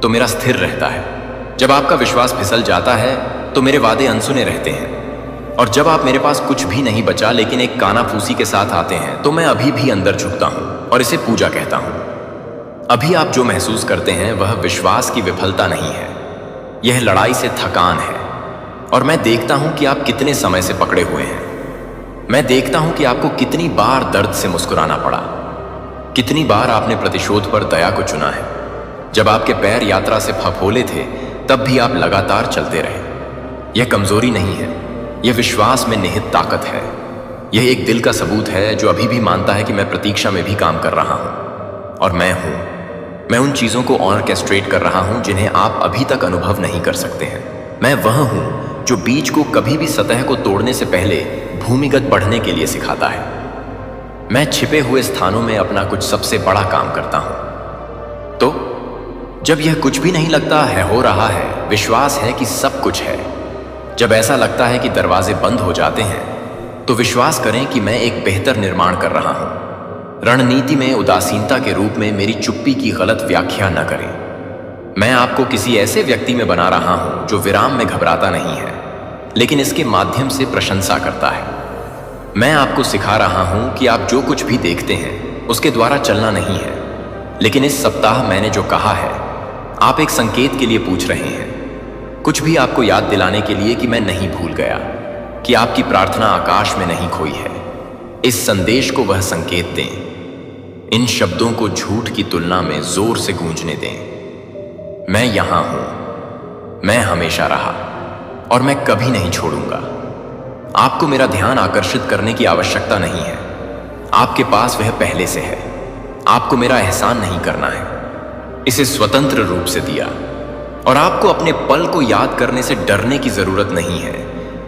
तो मेरा स्थिर रहता है। जब आपका विश्वास फिसल जाता है तो मेरे वादे अनसुने रहते हैं। और जब आप मेरे पास कुछ भी नहीं बचा लेकिन एक कानाफूसी के साथ आते हैं तो मैं अभी भी अंदर झुकता हूं और इसे पूजा कहता हूं। अभी आप जो महसूस करते हैं वह विश्वास की विफलता नहीं है, यह लड़ाई से थकान है। और मैं देखता हूं कि आप कितने समय से पकड़े हुए हैं। मैं देखता हूं कि आपको कितनी बार दर्द से मुस्कुराना पड़ा, कितनी बार आपने प्रतिशोध पर दया को चुना है। जब आपके पैर यात्रा से फफोले थे तब भी आप लगातार चलते रहे। यह कमजोरी नहीं है, यह विश्वास में निहित ताकत है। यह एक दिल का सबूत है जो अभी भी मानता है कि मैं प्रतीक्षा में भी काम कर रहा हूं। और मैं उन चीजों को ऑर्केस्ट्रेट कर रहा हूं जिन्हें आप अभी तक अनुभव नहीं कर सकते हैं। मैं वह हूं जो बीज को कभी भी सतह को तोड़ने से पहले भूमिगत बढ़ने के लिए सिखाता है। मैं छिपे हुए स्थानों में अपना कुछ सबसे बड़ा काम करता हूं। तो जब यह कुछ भी नहीं लगता है हो रहा है, विश्वास है कि सब कुछ है। जब ऐसा लगता है कि दरवाजे बंद हो जाते हैं तो विश्वास करें कि मैं एक बेहतर निर्माण कर रहा हूं। रणनीति में उदासीनता के रूप में मेरी चुप्पी की गलत व्याख्या न करें। मैं आपको किसी ऐसे व्यक्ति में बना रहा हूं जो विराम में घबराता नहीं है लेकिन इसके माध्यम से प्रशंसा करता है। मैं आपको सिखा रहा हूं कि आप जो कुछ भी देखते हैं उसके द्वारा चलना नहीं है। लेकिन इस सप्ताह मैंने जो कहा है, आप एक संकेत के लिए पूछ रहे हैं, कुछ भी आपको याद दिलाने के लिए कि मैं नहीं भूल गया, कि आपकी प्रार्थना आकाश में नहीं खोई है। इस संदेश को वह संकेत दें, इन शब्दों को झूठ की तुलना में जोर से गूंजने दें। मैं यहां हूं, मैं हमेशा रहा और मैं कभी नहीं छोड़ूंगा। आपको मेरा ध्यान आकर्षित करने की आवश्यकता नहीं है, आपके पास वह पहले से है। आपको मेरा एहसान नहीं करना है, इसे स्वतंत्र रूप से दिया। और आपको अपने पल को याद करने से डरने की जरूरत नहीं है,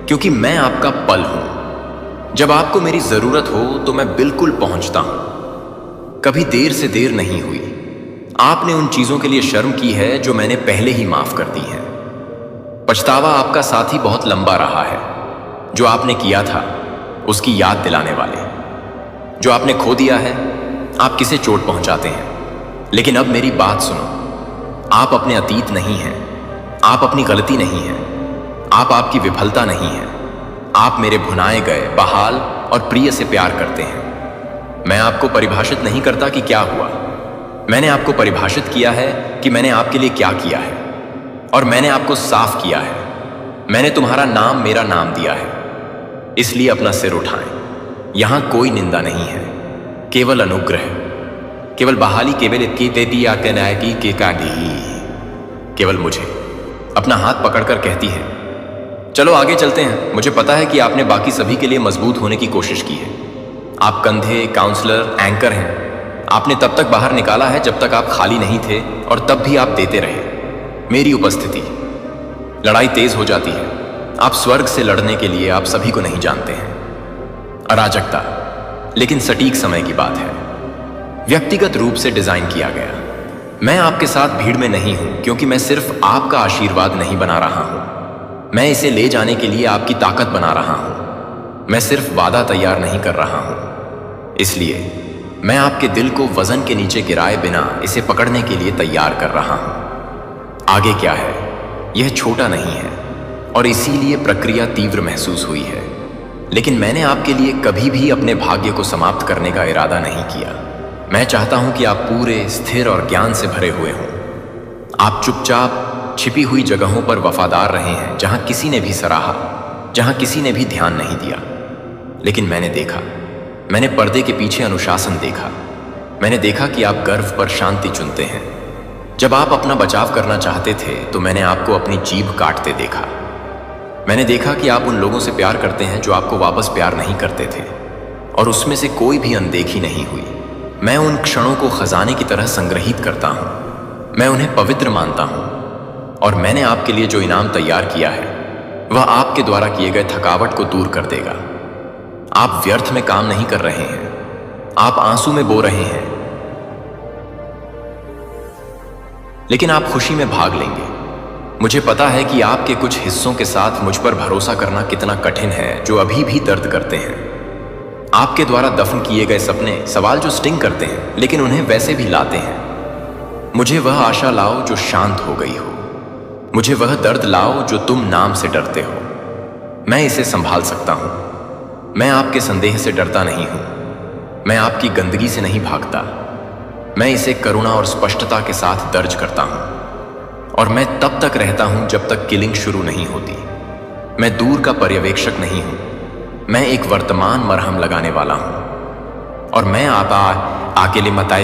क्योंकि मैं आपका पल हूं। जब आपको मेरी जरूरत हो तो मैं बिल्कुल पहुंचता हूं। कभी देर से देर नहीं हुई। आपने उन चीजों के लिए शर्म की है जो मैंने पहले ही माफ कर दी हैं। पछतावा आपका साथी बहुत लंबा रहा है। जो आपने किया था उसकी याद दिलाने वाले। जो आपने खो दिया है, आप किसे चोट पहुंचाते हैं। लेकिन अब मेरी बात सुनो, आप अपने अतीत नहीं हैं, आप अपनी गलती नहीं हैं, आप आपकी विफलता नहीं हैं। आप मेरे भुनाए गए, बहाल और प्रिय से प्यार करते हैं। मैं आपको परिभाषित नहीं करता कि क्या हुआ, मैंने आपको परिभाषित किया है कि मैंने आपके लिए क्या किया है। और मैंने आपको साफ किया है। मैंने तुम्हारा नाम मेरा नाम दिया है। इसलिए अपना सिर उठाएं। यहां कोई निंदा नहीं है, केवल अनुग्रह, केवल बहाली, केवल मुझे अपना हाथ पकड़कर कहती है, चलो आगे चलते हैं। मुझे पता है कि आपने बाकी सभी के लिए मजबूत होने की कोशिश की है। आप कंधे, काउंसलर, एंकर हैं। आपने तब तक बाहर निकाला है जब तक आप खाली नहीं थे, और तब भी आप देते रहे। मेरी उपस्थिति, लड़ाई तेज हो जाती है। आप स्वर्ग से लड़ने के लिए आप सभी को नहीं जानते हैं। अराजकता, लेकिन सटीक समय की बात है। व्यक्तिगत रूप से डिजाइन किया गया। मैं आपके साथ भीड़ में नहीं हूं, क्योंकि मैं सिर्फ आपका आशीर्वाद नहीं बना रहा हूं, मैं इसे ले जाने के लिए आपकी ताकत बना रहा हूं। मैं सिर्फ वादा तैयार नहीं कर रहा हूं। इसलिए मैं आपके दिल को वजन के नीचे गिराए बिना इसे पकड़ने के लिए तैयार कर रहा हूं। आगे क्या है, यह छोटा नहीं है, और इसीलिए प्रक्रिया तीव्र महसूस हुई है। लेकिन मैंने आपके लिए कभी भी अपने भाग्य को समाप्त करने का इरादा नहीं किया। मैं चाहता हूं कि आप पूरे, स्थिर और ज्ञान से भरे हुए हों। आप चुपचाप छिपी हुई जगहों पर वफादार रहे हैं जहां किसी ने भी सराहा। जहां किसी ने भी ध्यान नहीं दिया। लेकिन मैंने देखा, मैंने पर्दे के पीछे अनुशासन देखा। मैंने देखा कि आप गर्व पर शांति चुनते हैं। जब आप अपना बचाव करना चाहते थे तो मैंने आपको अपनी जीभ काटते देखा। मैंने देखा कि आप उन लोगों से प्यार करते हैं जो आपको वापस प्यार नहीं करते थे, और उसमें से कोई भी अनदेखी नहीं हुई। मैं उन क्षणों को खजाने की तरह संग्रहित करता हूं, मैं उन्हें पवित्र मानता हूं, और मैंने आपके लिए जो इनाम तैयार किया है वह आपके द्वारा किए गए थकावट को दूर कर देगा। आप व्यर्थ में काम नहीं कर रहे हैं, आप आंसू में बो रहे हैं, लेकिन आप खुशी में भाग लेंगे। मुझे पता है कि आपके कुछ हिस्सों के साथ मुझ पर भरोसा करना कितना कठिन है, जो अभी भी दर्द करते हैं। आपके द्वारा दफन किए गए सपने, सवाल जो स्टिंग करते हैं लेकिन उन्हें वैसे भी लाते हैं। मुझे वह आशा लाओ जो शांत हो गई हो, मुझे वह दर्द लाओ जो तुम नाम से डरते हो। मैं इसे संभाल सकता हूं। मैं आपके संदेह से डरता नहीं हूं, मैं आपकी गंदगी से नहीं भागता। मैं इसे करुणा और स्पष्टता के साथ दर्ज करता हूं, और मैं तब तक रहता हूं जब तक किलिंग शुरू नहीं होती। मैं दूर का पर्यवेक्षक नहीं हूं, मैं एक वर्तमान मरहम लगाने वाला हूं, और मैं अकेले बताए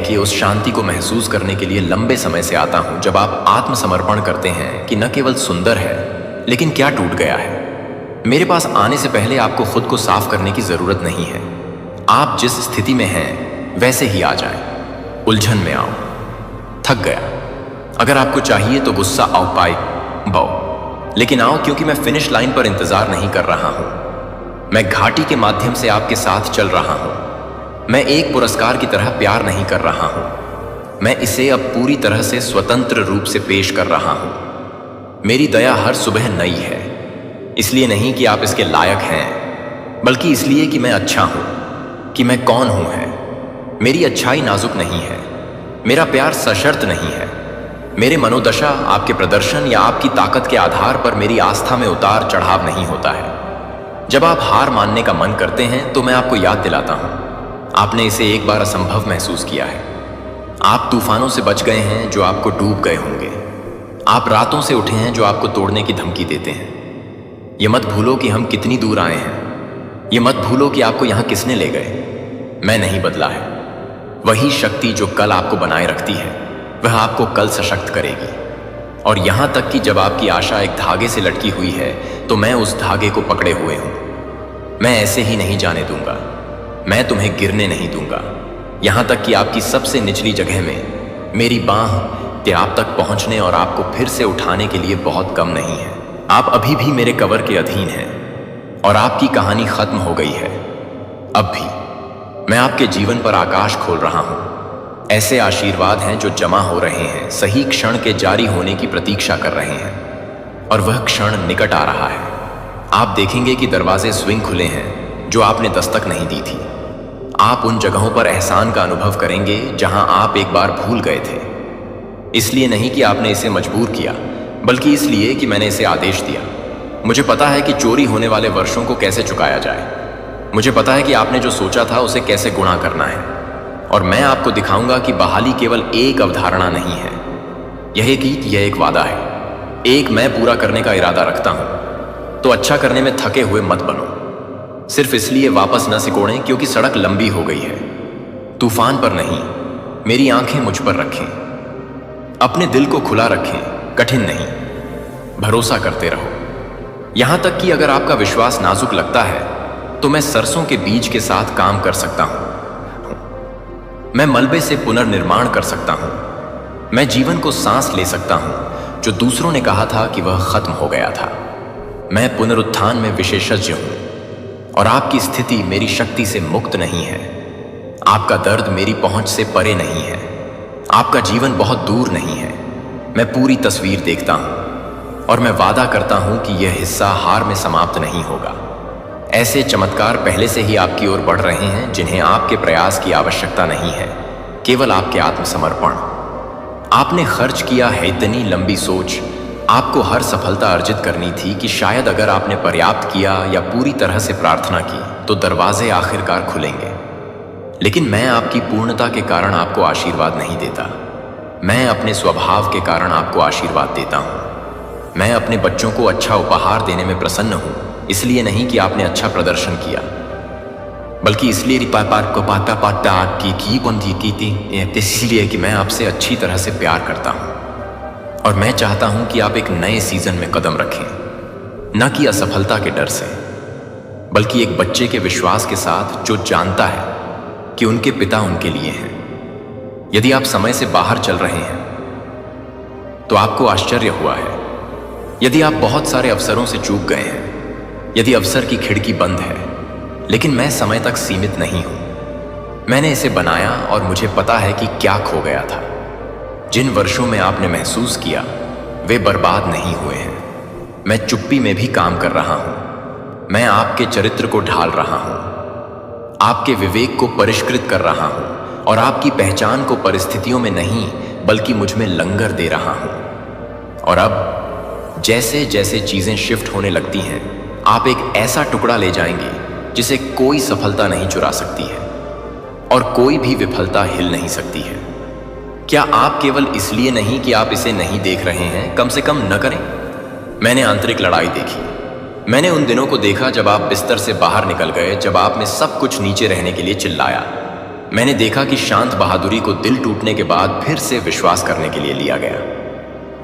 कि उस शांति को महसूस करने के लिए लंबे समय से आता हूं जब आप आत्मसमर्पण करते हैं कि न केवल सुंदर है लेकिन क्या टूट गया है। मेरे पास आने से पहले आपको खुद को साफ करने की जरूरत नहीं है। आप जिस स्थिति में हैं वैसे ही आ जाएं। उलझन में आओ, थक गया, अगर आपको चाहिए तो गुस्सा आओ, पाए बाओ, लेकिन आओ, क्योंकि मैं फिनिश लाइन पर इंतजार नहीं कर रहा हूं। मैं घाटी के माध्यम से आपके साथ चल रहा हूं। मैं एक पुरस्कार की तरह प्यार नहीं कर रहा हूं, मैं इसे अब पूरी तरह से स्वतंत्र रूप से पेश कर रहा हूं। मेरी दया हर सुबह नई है, इसलिए नहीं कि आप इसके लायक हैं, बल्कि इसलिए कि मैं अच्छा हूं, कि मैं कौन हूं है। मेरी अच्छाई नाजुक नहीं है, मेरा प्यार सशर्त नहीं है। मेरे मनोदशा आपके प्रदर्शन या आपकी ताकत के आधार पर मेरी आस्था में उतार चढ़ाव नहीं होता है। जब आप हार मानने का मन करते हैं तो मैं आपको याद दिलाता हूं, आपने इसे एक बार असंभव महसूस किया है। आप तूफानों से बच गए हैं जो आपको डूब गए होंगे। आप रातों से उठे हैं जो आपको तोड़ने की धमकी देते हैं। ये मत भूलो कि हम कितनी दूर आए हैं। ये मत भूलो कि आपको यहां किसने ले गए। मैं नहीं बदला है। वही शक्ति जो कल आपको बनाए रखती है वह आपको कल सशक्त करेगी। और यहां तक कि जब आपकी आशा एक धागे से लटकी हुई है तो मैं उस धागे को पकड़े हुए हूं। मैं ऐसे ही नहीं जाने दूंगा, मैं तुम्हें गिरने नहीं दूंगा। यहां तक कि आपकी सबसे निचली जगह में मेरी बांह आप तक पहुंचने और आपको फिर से उठाने के लिए बहुत कम नहीं है। आप अभी भी मेरे कवर के अधीन हैं, और आपकी कहानी खत्म हो गई है। अब भी मैं आपके जीवन पर आकाश खोल रहा हूं। ऐसे आशीर्वाद हैं जो जमा हो रहे हैं, सही क्षण के जारी होने की प्रतीक्षा कर रहे हैं, और वह क्षण निकट आ रहा है। आप देखेंगे कि दरवाजे स्विंग खुले हैं जो आपने दस्तक नहीं दी थी। आप उन जगहों पर एहसान का अनुभव करेंगे जहां आप एक बार भूल गए थे। इसलिए नहीं कि आपने इसे मजबूर किया, बल्कि इसलिए कि मैंने इसे आदेश दिया। मुझे पता है कि चोरी होने वाले वर्षों को कैसे चुकाया जाए। मुझे पता है कि आपने जो सोचा था उसे कैसे गुणा करना है, और मैं आपको दिखाऊंगा कि बहाली केवल एक अवधारणा नहीं है, यह एक वादा है, एक मैं पूरा करने का इरादा रखता हूं। तो अच्छा करने में थके हुए मत बनो, सिर्फ इसलिए वापस न सिकोड़ें क्योंकि सड़क लंबी हो गई है। तूफान पर नहीं, मेरी आंखें मुझ पर रखें, अपने दिल को खुला रखें, कठिन नहीं, भरोसा करते रहो। यहां तक कि अगर आपका विश्वास नाजुक लगता है तो मैं सरसों के बीज के साथ काम कर सकता हूं। मैं मलबे से पुनर्निर्माण कर सकता हूं। मैं जीवन को सांस ले सकता हूं जो दूसरों ने कहा था कि वह खत्म हो गया था। मैं पुनरुत्थान में विशेषज्ञ हूं, और आपकी स्थिति मेरी शक्ति से मुक्त नहीं है। आपका दर्द मेरी पहुंच से परे नहीं है। आपका जीवन बहुत दूर नहीं है। मैं पूरी तस्वीर देखता हूं, और मैं वादा करता हूं कि यह हिस्सा हार में समाप्त नहीं होगा। ऐसे चमत्कार पहले से ही आपकी ओर बढ़ रहे हैं जिन्हें आपके प्रयास की आवश्यकता नहीं है, केवल आपके आत्मसमर्पण। आपने खर्च किया है इतनी लंबी सोच, आपको हर सफलता अर्जित करनी थी कि शायद अगर आपने पर्याप्त किया या पूरी तरह से प्रार्थना की तो दरवाजे आखिरकार खुलेंगे। लेकिन मैं आपकी पूर्णता के कारण आपको आशीर्वाद नहीं देता, मैं अपने स्वभाव के कारण आपको आशीर्वाद देता हूं। मैं अपने बच्चों को अच्छा उपहार देने में प्रसन्न हूं, इसलिए नहीं कि आपने अच्छा प्रदर्शन किया, बल्कि इसलिए इसलिए कि मैं आपसे अच्छी तरह से प्यार करता हूं और मैं चाहता हूं कि आप एक नए सीजन में कदम रखें, न कि असफलता के डर से, बल्कि एक बच्चे के विश्वास के साथ जो जानता है कि उनके पिता उनके लिए हैं। यदि आप समय से बाहर चल रहे हैं तो आपको आश्चर्य हुआ है। यदि आप बहुत सारे अवसरों से चूक गए हैं, यदि अवसर की खिड़की बंद है, लेकिन मैं समय तक सीमित नहीं हूं। मैंने इसे बनाया और मुझे पता है कि क्या खो गया था। जिन वर्षों में आपने महसूस किया वे बर्बाद नहीं हुए हैं। मैं चुप्पी में भी काम कर रहा हूं। मैं आपके चरित्र को ढाल रहा हूं, आपके विवेक को परिष्कृत कर रहा हूं और आपकी पहचान को परिस्थितियों में नहीं बल्कि मुझ में लंगर दे रहा हूं। और अब जैसे जैसे चीजें शिफ्ट होने लगती हैं, आप एक ऐसा टुकड़ा ले जाएंगे जिसे कोई सफलता नहीं चुरा सकती है और कोई भी विफलता हिल नहीं सकती है। क्या आप केवल इसलिए नहीं कि आप इसे नहीं देख रहे हैं, कम से कम न करें? मैंने आंतरिक लड़ाई देखी। मैंने उन दिनों को देखा जब आप बिस्तर से बाहर निकल गए, जब आप में सब कुछ नीचे रहने के लिए चिल्लाया। मैंने देखा कि शांत बहादुरी को दिल टूटने के बाद फिर से विश्वास करने के लिए लिया गया।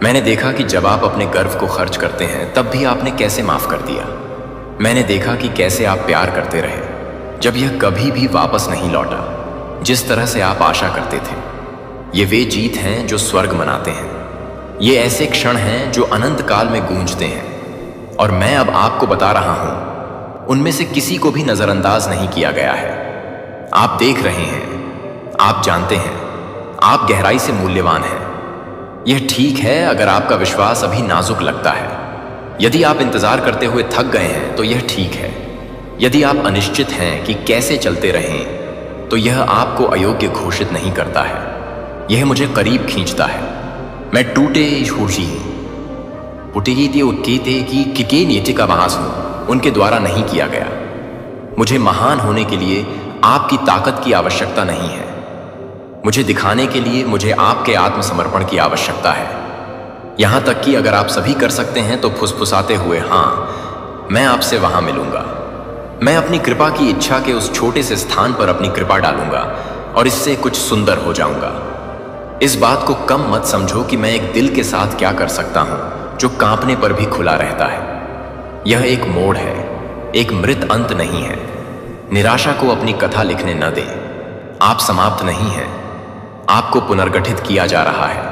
मैंने देखा कि जब आप अपने गर्व को खर्च करते हैं तब भी आपने कैसे माफ कर दिया। मैंने देखा कि कैसे आप प्यार करते रहे जब यह कभी भी वापस नहीं लौटा जिस तरह से आप आशा करते थे। ये वे जीत हैं जो स्वर्ग मनाते हैं। ये ऐसे क्षण हैं जो अनंत काल में गूंजते हैं और मैं अब आपको बता रहा हूं, उनमें से किसी को भी नजरअंदाज नहीं किया गया है। आप देख रहे हैं, आप जानते हैं, आप गहराई से मूल्यवान हैं। यह ठीक है अगर आपका विश्वास अभी नाजुक लगता है। यदि आप इंतजार करते हुए थक गए हैं तो यह ठीक है। यदि आप अनिश्चित हैं कि कैसे चलते रहें तो यह आपको अयोग्य घोषित नहीं करता है, यह मुझे करीब खींचता है। मैं टूटे उनके द्वारा नहीं किया गया। मुझे महान होने के लिए आपकी ताकत की आवश्यकता नहीं है। मुझे दिखाने के लिए मुझे आपके आत्मसमर्पण की आवश्यकता है। यहां तक कि अगर आप सभी कर सकते हैं तो फुसफुसाते हुए, हाँ, मैं आपसे वहां मिलूंगा। मैं अपनी कृपा की इच्छा के उस छोटे से स्थान पर अपनी कृपा डालूंगा और इससे कुछ सुंदर हो जाऊंगा। इस बात को कम मत समझो कि मैं एक दिल के साथ क्या कर सकता हूं जो कांपने पर भी खुला रहता है। यह एक मोड़ है, एक मृत अंत नहीं है। निराशा को अपनी कथा लिखने न दें। आप समाप्त नहीं हैं, आपको पुनर्गठित किया जा रहा है।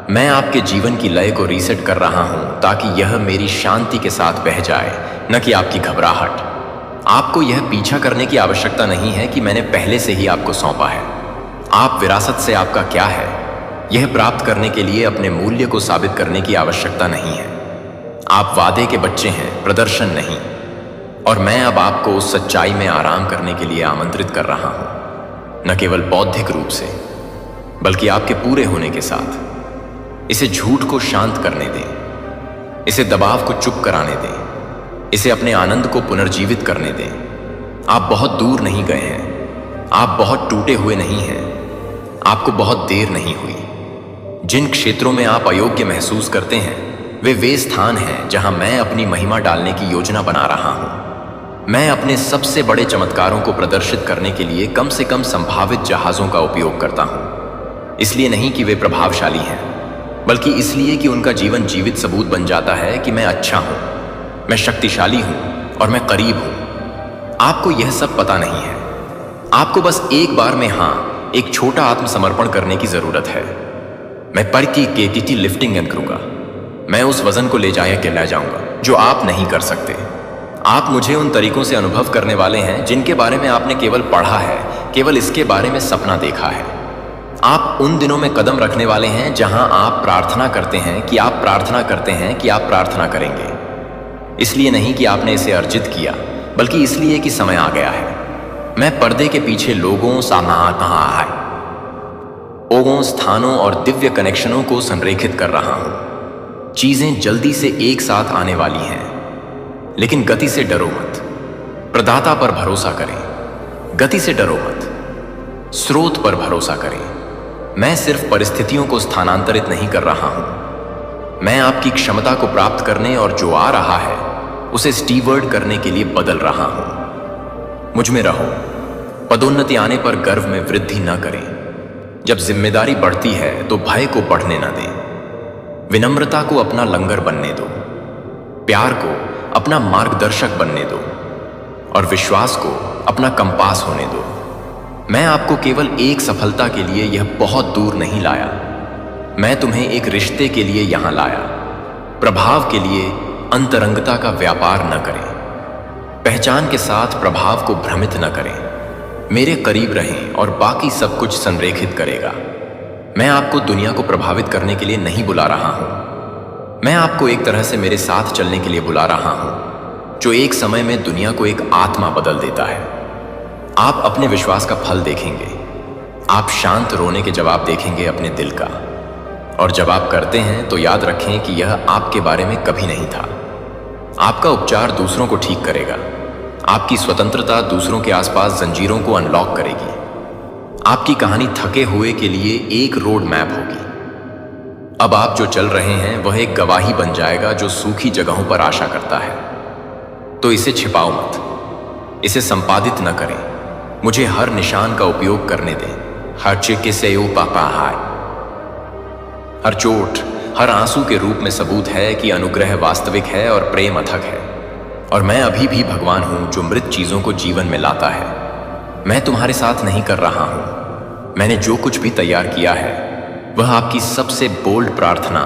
मैं आपके जीवन की लय को रीसेट कर रहा हूं ताकि यह मेरी शांति के साथ बह जाए, न कि आपकी घबराहट। आपको यह पीछा करने की आवश्यकता नहीं है कि मैंने पहले से ही आपको सौंपा है। आप विरासत से आपका क्या है, यह प्राप्त करने के लिए अपने मूल्य को साबित करने की आवश्यकता नहीं है। आप वादे के बच्चे हैं, प्रदर्शन नहीं। और मैं अब आपको उस सच्चाई में आराम करने के लिए आमंत्रित कर रहा हूं, न केवल बौद्धिक रूप से बल्कि आपके पूरे होने के साथ। इसे झूठ को शांत करने दें, इसे दबाव को चुप कराने दें, इसे अपने आनंद को पुनर्जीवित करने दें। आप बहुत दूर नहीं गए हैं, आप बहुत टूटे हुए नहीं हैं, आपको बहुत देर नहीं हुई। जिन क्षेत्रों में आप अयोग्य महसूस करते हैं वे स्थान हैं जहां मैं अपनी महिमा डालने की योजना बना रहा हूं। मैं अपने सबसे बड़े चमत्कारों को प्रदर्शित करने के लिए कम से कम संभावित जहाजों का उपयोग करता हूं। इसलिए नहीं कि वे प्रभावशाली हैं, बल्कि इसलिए कि उनका जीवन जीवित सबूत बन जाता है कि मैं अच्छा हूं, मैं शक्तिशाली हूं और मैं करीब हूं। आपको यह सब पता नहीं है। आपको बस एक बार में, हाँ, एक छोटा आत्मसमर्पण करने की जरूरत है। मैं पर की लिफ्टिंग करूंगा। मैं उस वजन को ले जाऊंगा जो आप नहीं कर सकते। आप मुझे उन तरीकों से अनुभव करने वाले हैं जिनके बारे में आपने केवल पढ़ा है, केवल इसके बारे में सपना देखा है। आप उन दिनों में कदम रखने वाले हैं जहां आप प्रार्थना करते हैं कि आप प्रार्थना करते हैं कि आप प्रार्थना करेंगे। इसलिए नहीं कि आपने इसे अर्जित किया, बल्कि इसलिए कि समय आ गया है। मैं पर्दे के पीछे लोगों, स्थानों और दिव्य कनेक्शनों को संरेखित कर रहा हूं। चीजें जल्दी से एक साथ आने वाली हैं, लेकिन गति से डरो मत। प्रदाता पर भरोसा करें, गति से डरो मत। स्रोत पर भरोसा करें। मैं सिर्फ परिस्थितियों को स्थानांतरित नहीं कर रहा हूं, मैं आपकी क्षमता को प्राप्त करने और जो आ रहा है उसे स्टीवर्ड करने के लिए बदल रहा हूं। मुझ में रहो। पदोन्नति आने पर गर्व में वृद्धि न करें। जब जिम्मेदारी बढ़ती है तो भय को बढ़ने न दें। विनम्रता को अपना लंगर बनने दो, प्यार को अपना मार्गदर्शक बनने दो और विश्वास को अपना कंपास होने दो। मैं आपको केवल एक सफलता के लिए यह बहुत दूर नहीं लाया, मैं तुम्हें एक रिश्ते के लिए यहां लाया। प्रभाव के लिए अंतरंगता का व्यापार न करें, पहचान के साथ प्रभाव को भ्रमित न करें। मेरे करीब रहें और बाकी सब कुछ संरेखित करेगा। मैं आपको दुनिया को प्रभावित करने के लिए नहीं बुला रहा हूं, मैं आपको एक तरह से मेरे साथ चलने के लिए बुला रहा हूं, जो एक समय में दुनिया को एक आत्मा बदल देता है। आप अपने विश्वास का फल देखेंगे। आप शांत रोने के जवाब देखेंगे अपने दिल का। और जब आप करते हैं तो याद रखें कि यह आपके बारे में कभी नहीं था। आपका उपचार दूसरों को ठीक करेगा। आपकी स्वतंत्रता दूसरों के आसपास जंजीरों को अनलॉक करेगी। आपकी कहानी थके हुए के लिए एक रोड मैप होगी। अब आप जो चल रहे हैं वह एक गवाही बन जाएगा जो सूखी जगहों पर आशा करता है। तो इसे छिपाओ मत, इसे संपादित न करें। मुझे हर निशान का उपयोग करने दें। हर चिके से हर चोट, हर आंसू के रूप में सबूत है कि अनुग्रह वास्तविक है और प्रेम अथक है। और मैं अभी भी भगवान हूं जो मृत चीजों को जीवन में लाता है। मैं तुम्हारे साथ नहीं कर रहा हूं। मैंने जो कुछ भी तैयार किया है वह आपकी सबसे बोल्ड प्रार्थना,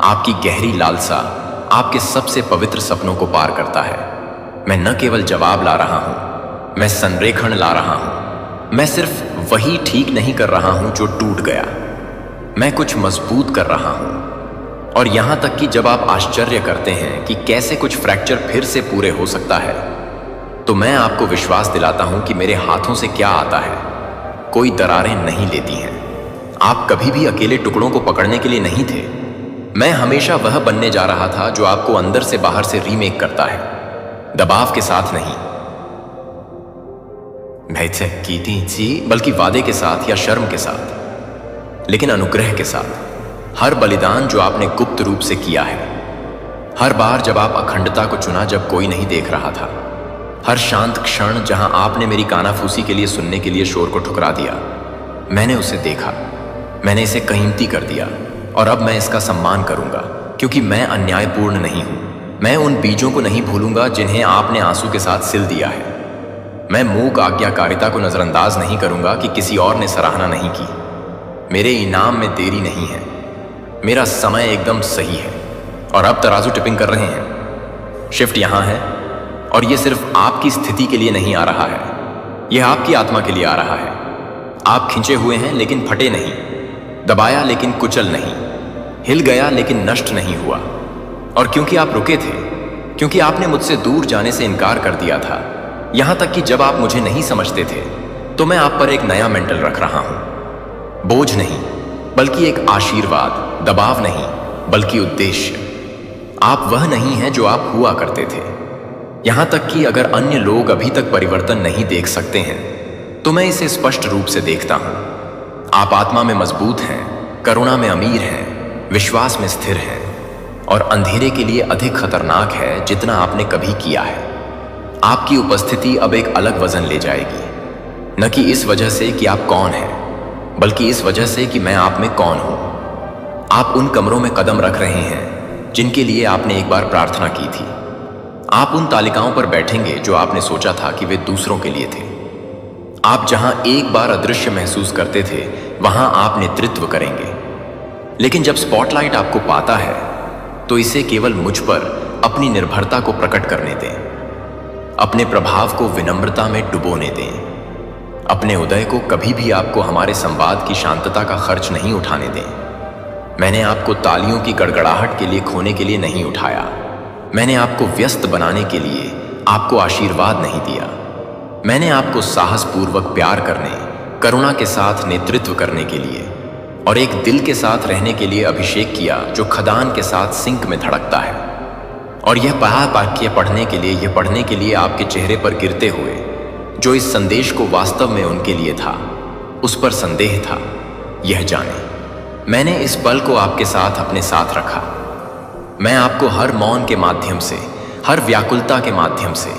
आपकी गहरी लालसा, आपके सबसे पवित्र सपनों को पार करता है। मैं न केवल जवाब ला रहा हूं, मैं संरेखण ला रहा हूं। मैं सिर्फ वही ठीक नहीं कर रहा हूं जो टूट गया, मैं कुछ मजबूत कर रहा हूं। और यहां तक कि जब आप आश्चर्य करते हैं कि कैसे कुछ फ्रैक्चर फिर से पूरे हो सकता है, तो मैं आपको विश्वास दिलाता हूं कि मेरे हाथों से क्या आता है कोई दरारें नहीं लेती हैं। आप कभी भी अकेले टुकड़ों को पकड़ने के लिए नहीं थे। मैं हमेशा वह बनने जा रहा था जो आपको अंदर से बाहर से रीमेक करता है, दबाव के साथ नहीं, बल्कि वादे के साथ या शर्म के साथ, लेकिन अनुग्रह के साथ। हर बलिदान जो आपने गुप्त रूप से किया है, हर बार जब आप अखंडता को चुना जब कोई नहीं देख रहा था, हर शांत क्षण जहां आपने मेरी कानाफूसी के लिए सुनने के लिए शोर को ठुकरा दिया, मैंने उसे देखा, मैंने इसे कीमती कर दिया और अब मैं इसका सम्मान करूंगा क्योंकि मैं अन्यायपूर्ण नहीं हूं। मैं उन बीजों को नहीं भूलूंगा जिन्हें आपने आंसू के साथ सिल दिया है। मैं मूक आज्ञाकारिता को नजरअंदाज नहीं करूंगा कि किसी और ने सराहना नहीं की। मेरे इनाम में देरी नहीं है, मेरा समय एकदम सही है। और अब तराजू टिपिंग कर रहे हैं। शिफ्ट यहां है और यह सिर्फ आपकी स्थिति के लिए नहीं आ रहा है, यह आपकी आत्मा के लिए आ रहा है। आप खिंचे हुए हैं लेकिन फटे नहीं, दबाया लेकिन कुचल नहीं, हिल गया लेकिन नष्ट नहीं हुआ। और क्योंकि आप रुके थे, क्योंकि आपने मुझसे दूर जाने से इनकार कर दिया था, यहां तक कि जब आप मुझे नहीं समझते थे, तो मैं आप पर एक नया मेंटल रख रहा हूं। बोझ नहीं बल्कि एक आशीर्वाद, दबाव नहीं बल्कि उद्देश्य। आप वह नहीं हैं जो आप हुआ करते थे। यहां तक कि अगर अन्य लोग अभी तक परिवर्तन नहीं देख सकते हैं, तो मैं इसे स्पष्ट रूप से देखता हूं। आप आत्मा में मजबूत हैं, करुणा में अमीर हैं, विश्वास में स्थिर हैं और अंधेरे के लिए अधिक खतरनाक है जितना आपने कभी किया है। आपकी उपस्थिति अब एक अलग वजन ले जाएगी, न कि इस वजह से कि आप कौन हैं, बल्कि इस वजह से कि मैं आप में कौन हूं। आप उन कमरों में कदम रख रहे हैं जिनके लिए आपने एक बार प्रार्थना की थी। आप उन तालिकाओं पर बैठेंगे जो आपने सोचा था कि वे दूसरों के लिए थे। आप जहां एक बार अदृश्य महसूस करते थे, वहां आप नेतृत्व करेंगे। लेकिन जब स्पॉटलाइट आपको पाता है, तो इसे केवल मुझ पर अपनी निर्भरता को प्रकट करने दें। अपने प्रभाव को विनम्रता में डुबोने दें। अपने उदय को कभी भी आपको हमारे संवाद की शांतता का खर्च नहीं उठाने दें। मैंने आपको तालियों की गड़गड़ाहट के लिए खोने के लिए नहीं उठाया। मैंने आपको व्यस्त बनाने के लिए आपको आशीर्वाद नहीं दिया। मैंने आपको साहसपूर्वक प्यार करने, करुणा के साथ नेतृत्व करने के लिए और एक दिल के साथ रहने के लिए अभिषेक किया जो खदान के साथ सिंक में धड़कता है। और यह वाक्य पढ़ने के लिए आपके चेहरे पर गिरते हुए, जो इस संदेश को वास्तव में उनके लिए था, उस पर संदेह था। यह जाने मैंने इस पल को आपके साथ अपने साथ रखा। मैं आपको हर मौन के माध्यम से, हर व्याकुलता के माध्यम से,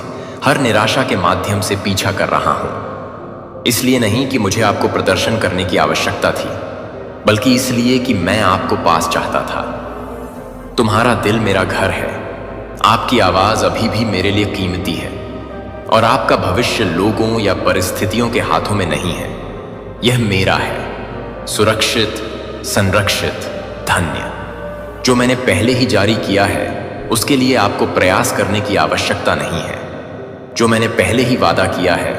हर निराशा के माध्यम से पीछा कर रहा हूं। इसलिए नहीं कि मुझे आपको प्रदर्शन करने की आवश्यकता थी, बल्कि इसलिए कि मैं आपको पास चाहता था। तुम्हारा दिल मेरा घर है, आपकी आवाज अभी भी मेरे लिए कीमती है, और आपका भविष्य लोगों या परिस्थितियों के हाथों में नहीं है। यह मेरा है, सुरक्षित, संरक्षित, धन्य। जो मैंने पहले ही जारी किया है उसके लिए आपको प्रयास करने की आवश्यकता नहीं है। जो मैंने पहले ही वादा किया है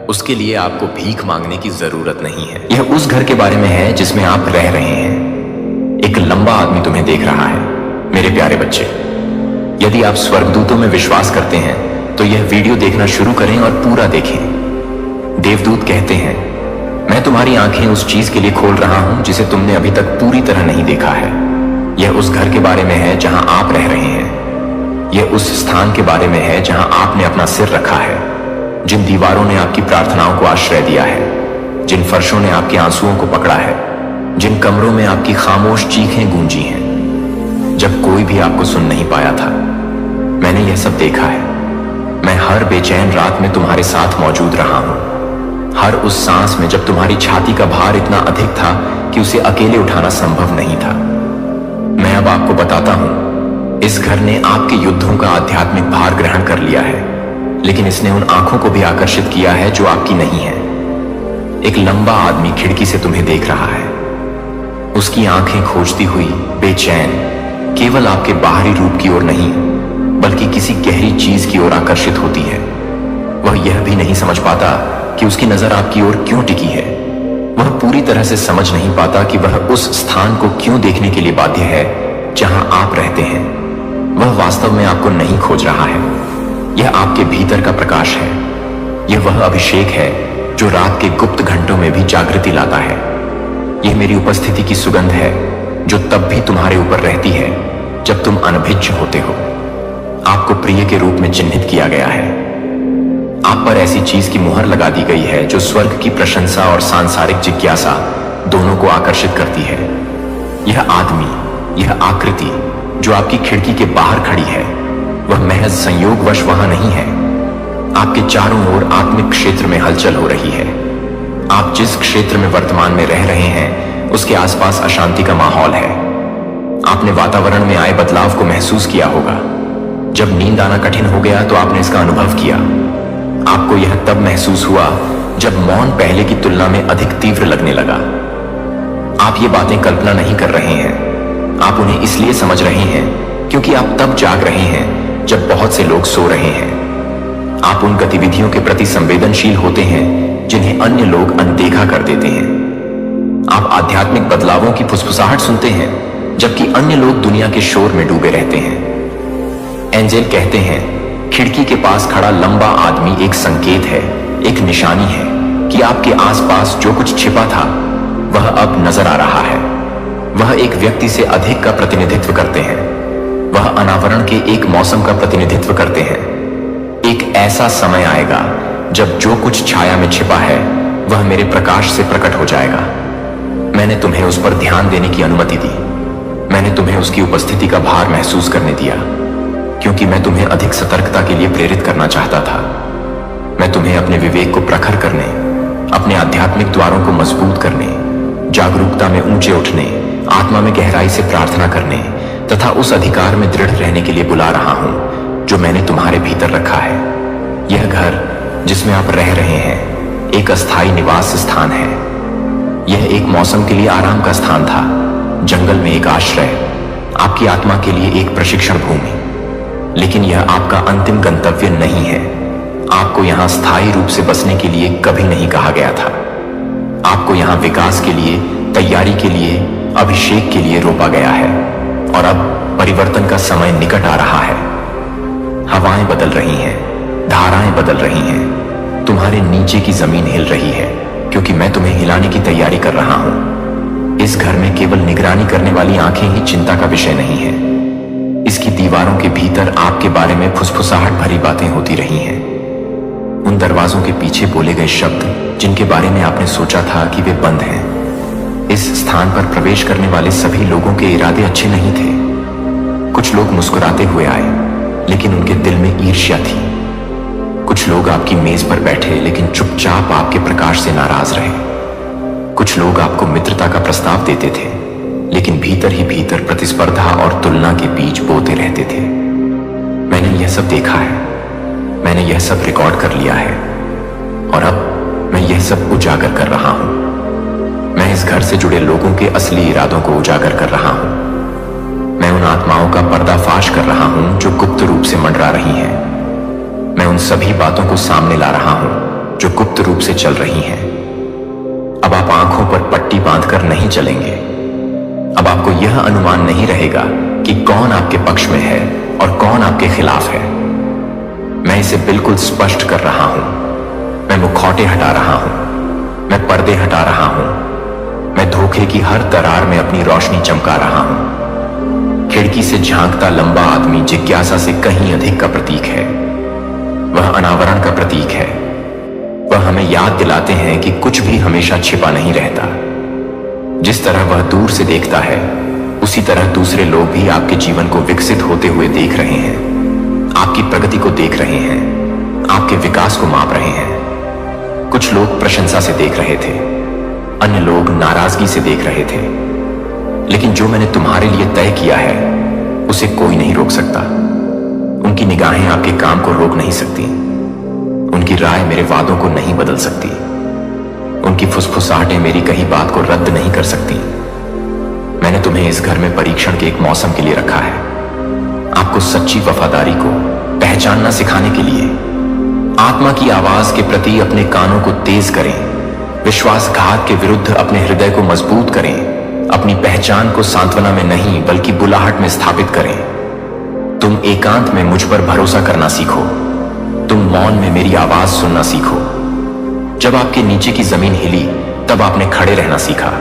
उसके लिए आपको भीख मांगने की जरूरत नहीं है। यह उस घर के बारे में है जिसमें आप रह रहे हैं। एक लंबा आदमी तुम्हें देख रहा है। मेरे प्यारे बच्चे, यदि आप स्वर्गदूतों में विश्वास करते हैं तो यह वीडियो देखना शुरू करें और पूरा देखें। देवदूत कहते हैं, मैं तुम्हारी आंखें उस चीज के लिए खोल रहा हूं जिसे तुमने अभी तक पूरी तरह नहीं देखा है। यह उस घर के बारे में है जहां आप रह रहे हैं। यह उस स्थान के बारे में है जहां आपने अपना सिर रखा है, जिन दीवारों ने आपकी प्रार्थनाओं को आश्रय दिया है, जिन फर्शों ने आपके आंसुओं को पकड़ा है, जिन कमरों में आपकी खामोश चीखें गूंजी हैं जब कोई भी आपको सुन नहीं पाया था। मैंने यह सब देखा है। मैं हर बेचैन रात में तुम्हारे साथ मौजूद रहा हूं, हर उस सांस में जब तुम्हारी छाती का भार इतना अधिक था कि उसे अकेले उठाना संभव नहीं था। मैं अब आपको बताता हूं, इस घर ने आपके युद्धों का आध्यात्मिक भार ग्रहण कर लिया है, लेकिन इसने उन आंखों को भी आकर्षित किया है जो आपकी नहीं है। एक लंबा आदमी खिड़की से तुम्हें देख रहा है। उसकी आंखें खोजती हुई, बेचैन, केवल आपके बाहरी रूप की ओर नहीं बल्कि किसी गहरी चीज की ओर आकर्षित होती है। वह यह भी नहीं समझ पाता कि उसकी नजर आपकी ओर क्यों टिकी है। वह पूरी तरह से समझ नहीं पाता कि वह उस स्थान को क्यों देखने के लिए बाध्य है जहां आप रहते हैं। वह वास्तव में आपको नहीं खोज रहा है। यह आपके भीतर का प्रकाश है। यह वह अभिषेक है जो रात के गुप्त घंटों में भी जागृति लाता है। यह मेरी उपस्थिति की सुगंध है जो तब भी तुम्हारे ऊपर रहती है जब तुम अनभिज्ञ होते हो। आपको प्रिय के रूप में चिन्हित किया गया है। आप पर ऐसी चीज की मुहर लगा दी गई है जो स्वर्ग की प्रशंसा और सांसारिक जिज्ञासा दोनों को आकर्षित करती है। यह आदमी, यह आकृति जो आपकी खिड़की के बाहर खड़ी है, वह महज संयोगवश वहां नहीं है। आपके चारों ओर आत्मिक क्षेत्र में हलचल हो रही है। आप जिस क्षेत्र में वर्तमान में रह रहे हैं उसके आसपास अशांति का माहौल है। आपने वातावरण में आए बदलाव को महसूस किया होगा। जब नींद आना कठिन हो गया तो आपने इसका अनुभव किया। आपको यह तब महसूस हुआ जब मौन पहले की तुलना में अधिक तीव्र लगने लगा। आप ये बातें कल्पना नहीं कर रहे हैं, आप उन्हें इसलिए समझ रहे हैं क्योंकि आप तब जाग रहे हैं जब बहुत से लोग सो रहे हैं। आप उन गतिविधियों के प्रति संवेदनशील होते हैं जिन्हें अन्य लोग अनदेखा कर देते हैं। आप आध्यात्मिक बदलावों की फुसफुसाहट सुनते हैं जबकि अन्य लोग दुनिया के शोर में डूबे रहते हैं। एंजेल कहते हैं, खिड़की के पास खड़ा लंबा आदमी एक संकेत है, एक निशानी है कि आपके आसपास जो कुछ छिपा था वह अब नजर आ रहा है। वह एक व्यक्ति से अधिक का प्रतिनिधित्व करते हैं। वह अनावरण के एक मौसम का प्रतिनिधित्व करते हैं। एक ऐसा समय आएगा जब जो कुछ छाया में छिपा है वह मेरे प्रकाश से प्रकट हो जाएगा। मैंने तुम्हें उस पर ध्यान देने की अनुमति दी। मैंने तुम्हें उसकी उपस्थिति का भार महसूस करने दिया क्योंकि मैं तुम्हें अधिक सतर्कता के लिए प्रेरित करना चाहता था। मैं तुम्हें अपने विवेक को प्रखर करने, अपने आध्यात्मिक द्वारों को मजबूत करने, जागरूकता में ऊंचे उठने, आत्मा में गहराई से प्रार्थना करने तथा उस अधिकार में दृढ़ रहने के लिए बुला रहा हूं जो मैंने तुम्हारे भीतर रखा है। यह घर जिसमें आप रह रहे हैं एक अस्थायी निवास स्थान है। यह एक मौसम के लिए आराम का स्थान था, जंगल में एक आश्रय, आपकी आत्मा के लिए एक प्रशिक्षण भूमि। लेकिन यह आपका अंतिम गंतव्य नहीं है। आपको यहां स्थायी रूप से बसने के लिए कभी नहीं कहा गया था। आपको यहां विकास के लिए, तैयारी के लिए, अभिषेक के लिए रोपा गया है और अब परिवर्तन का समय निकट आ रहा है। हवाएं बदल रही हैं, धाराएं बदल रही हैं, तुम्हारे नीचे की जमीन हिल रही है क्योंकि मैं तुम्हें हिलाने की तैयारी कर रहा हूं। इस घर में केवल निगरानी करने वाली आंखें ही चिंता का विषय नहीं है। इसकी दीवारों के भीतर आपके बारे में फुसफुसाहट भरी बातें होती रही हैं। उन दरवाजों के पीछे बोले गए शब्द जिनके बारे में आपने सोचा था कि वे बंद हैं। इस स्थान पर प्रवेश करने वाले सभी लोगों के इरादे अच्छे नहीं थे। कुछ कुछ लोग मुस्कुराते हुए आए, लेकिन उनके दिल में ईर्ष्या थी। कुछ लोग आपकी मेज पर बैठे, लेकिन चुपचाप आपके प्रकाश से नाराज रहे। कुछ लोग आपको मित्रता का प्रस्ताव देते थे, लेकिन भीतर ही भीतर प्रतिस्पर्धा और तुलना के बीच बोते रहते थे। मैंने यह सब देखा है, मैंने यह सब रिकॉर्ड कर लिया है, और अब मैं यह सब उजागर कर रहा हूं। मैं इस घर से जुड़े लोगों के असली इरादों को उजागर कर रहा हूं। मैं उन आत्माओं का पर्दाफाश कर रहा हूं जो गुप्त रूप से मंडरा रही हैं। मैं उन सभी बातों को सामने ला रहा हूं जो गुप्त रूप से चल रही हैं। अब आप आंखों पर पट्टी बांधकर नहीं चलेंगे। अब आपको यह अनुमान नहीं रहेगा कि कौन आपके पक्ष में है और कौन आपके खिलाफ है। मैं इसे बिल्कुल स्पष्ट कर रहा हूं। मैं मुखौटे हटा रहा हूं, मैं पर्दे हटा रहा हूं, मैं धोखे की हर दरार में अपनी रोशनी चमका रहा हूं। खिड़की से झांकता लंबा आदमी जिज्ञासा से कहीं अधिक का प्रतीक है। वह अनावरण का प्रतीक है। वह हमें याद दिलाते हैं कि कुछ भी हमेशा छिपा नहीं रहता। जिस तरह वह दूर से देखता है, उसी तरह दूसरे लोग भी आपके जीवन को विकसित होते हुए देख रहे हैं, आपकी प्रगति को देख रहे हैं, आपके विकास को माप रहे हैं। कुछ लोग प्रशंसा से देख रहे थे, अन्य लोग नाराजगी से देख रहे थे, लेकिन जो मैंने तुम्हारे लिए तय किया है उसे कोई नहीं रोक सकता। उनकी निगाहें आपके काम को रोक नहीं सकती, उनकी राय मेरे वादों को नहीं बदल सकती, उनकी फुसफुसाहटें मेरी कही बात को रद्द नहीं कर सकती। मैंने तुम्हें इस घर में परीक्षण के एक मौसम के लिए रखा है, आपको सच्ची वफादारी को पहचानना सिखाने के लिए। आत्मा की आवाज के प्रति अपने कानों को तेज करें, विश्वासघात के विरुद्ध अपने हृदय को मजबूत करें, अपनी पहचान को सांत्वना में नहीं बल्कि बुलाहट में स्थापित करें। तुम एकांत में मुझ पर भरोसा करना सीखो, तुम मौन में मेरी आवाज सुनना सीखो। जब आपके नीचे की जमीन हिली तब आपने खड़े रहना सीखा,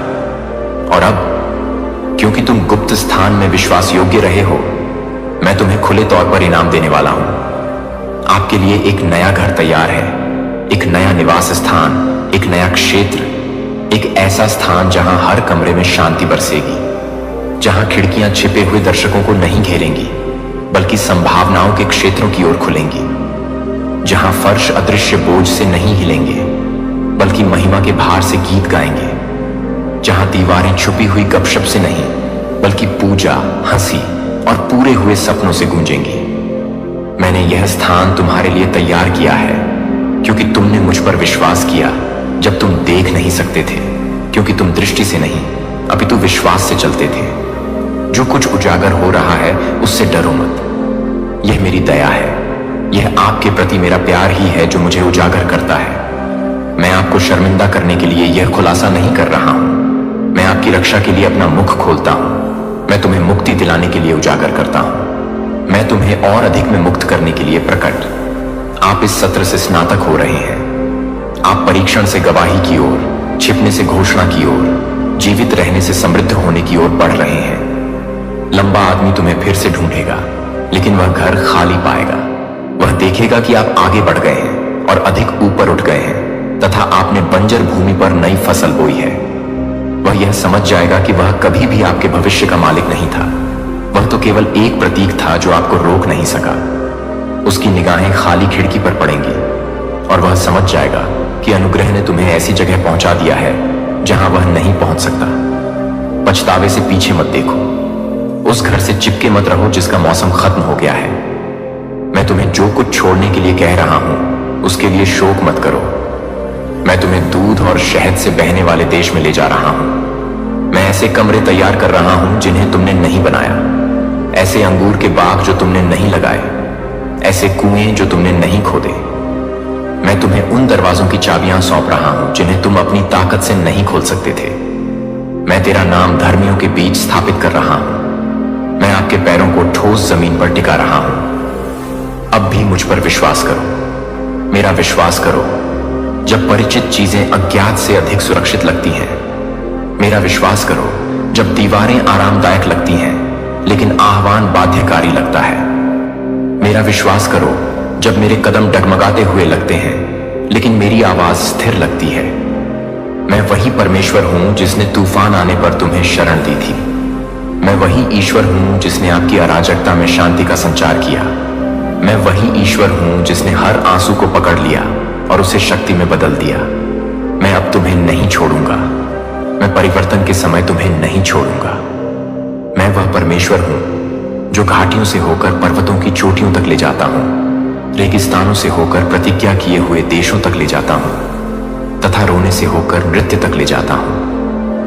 और अब क्योंकि तुम गुप्त स्थान में विश्वास योग्य रहे हो, मैं तुम्हें खुले तौर पर इनाम देने वाला हूं। आपके लिए एक नया घर तैयार है, एक नया निवास स्थान, एक नया क्षेत्र, एक ऐसा स्थान जहां हर कमरे में शांति बरसेगी, जहां खिड़कियां छिपे हुए दर्शकों को नहीं घेरेंगी बल्कि संभावनाओं के क्षेत्रों की ओर खुलेंगी, जहां फर्श अदृश्य बोझ से नहीं हिलेंगे बल्कि महिमा के भार से गीत गाएंगे, जहां दीवारें छुपी हुई गपशप से नहीं बल्कि पूजा, हंसी और पूरे हुए सपनों से गूंजेंगी। मैंने यह स्थान तुम्हारे लिए तैयार किया है क्योंकि तुमने मुझ पर विश्वास किया जब तुम देख नहीं सकते थे, क्योंकि तुम दृष्टि से नहीं अपितु विश्वास से चलते थे। जो कुछ उजागर हो रहा है उससे डरो मत। यह मेरी दया है, यह आपके प्रति मेरा प्यार ही है जो मुझे उजागर करता है। मैं आपको शर्मिंदा करने के लिए यह खुलासा नहीं कर रहा हूं, मैं आपकी रक्षा के लिए अपना मुख खोलता हूं। मैं तुम्हें मुक्ति दिलाने के लिए उजागर करता हूं, मैं तुम्हें और अधिक में मुक्त करने के लिए प्रकट। आप इस सत्र से स्नातक हो रहे हैं, आप परीक्षण से गवाही की ओर, छिपने से घोषणा की ओर, जीवित रहने से समृद्ध होने की ओर बढ़ रहे हैं। लंबा आदमी तुम्हें फिर से ढूंढेगा, लेकिन वह घर खाली पाएगा। वह देखेगा कि आप आगे बढ़ गए हैं और अधिक ऊपर उठ गए हैं तथा आपने बंजर भूमि पर नई फसल बोई है। वह यह समझ जाएगा कि वह कभी भी आपके भविष्य का मालिक नहीं था, वह तो केवल एक प्रतीक था जो आपको रोक नहीं सका। उसकी निगाहें खाली खिड़की पर पड़ेंगी और वह समझ जाएगा कि अनुग्रह ने तुम्हें ऐसी जगह पहुंचा दिया है जहां वह नहीं पहुंच सकता। पछतावे से पीछे मत देखो, उस घर से चिपके मत रहो जिसका मौसम खत्म हो गया है। मैं तुम्हें जो कुछ छोड़ने के लिए कह रहा हूं उसके लिए शोक मत करो। मैं तुम्हें दूध और शहद से बहने वाले देश में ले जा रहा हूं। मैं ऐसे कमरे तैयार कर रहा हूं जिन्हें तुमने नहीं बनाया, ऐसे अंगूर के बाग जो तुमने नहीं लगाए, ऐसे कुएं जो तुमने नहीं खोदे। मैं तुम्हें उन दरवाजों की चाबियां सौंप रहा हूं जिन्हें तुम अपनी ताकत से नहीं खोल सकते थे। मैं तेरा नाम धर्मियों के बीच स्थापित कर रहा हूं। मैं आपके पैरों को ठोस जमीन पर टिका रहा हूं। अब भी मुझ पर विश्वास करो, मेरा विश्वास करो जब परिचित चीजें अज्ञात से अधिक सुरक्षित लगती हैं। मेरा विश्वास करो जब दीवारें आरामदायक लगती हैं लेकिन आह्वान बाध्यकारी लगता है। मेरा विश्वास करो जब मेरे कदम डगमगाते हुए लगते हैं लेकिन मेरी आवाज स्थिर लगती है। मैं वही परमेश्वर हूं जिसने तूफान आने पर तुम्हें शरण दी थी। मैं वही ईश्वर हूं जिसने आपकी अराजकता में शांति का संचार किया। मैं वही ईश्वर हूं जिसने हर आंसू को पकड़ लिया और उसे शक्ति में बदल दिया। मैं अब तुम्हें नहीं छोड़ूंगा। मैं परिवर्तन के समय तुम्हें नहीं छोड़ूंगा। मैं वह परमेश्वर हूं जो घाटियों से होकर पर्वतों की चोटियों तक ले जाता हूं, रेगिस्तानों से होकर प्रतिज्ञा किए हुए देशों तक ले जाता हूं तथा रोने से होकर नृत्य तक ले जाता हूं।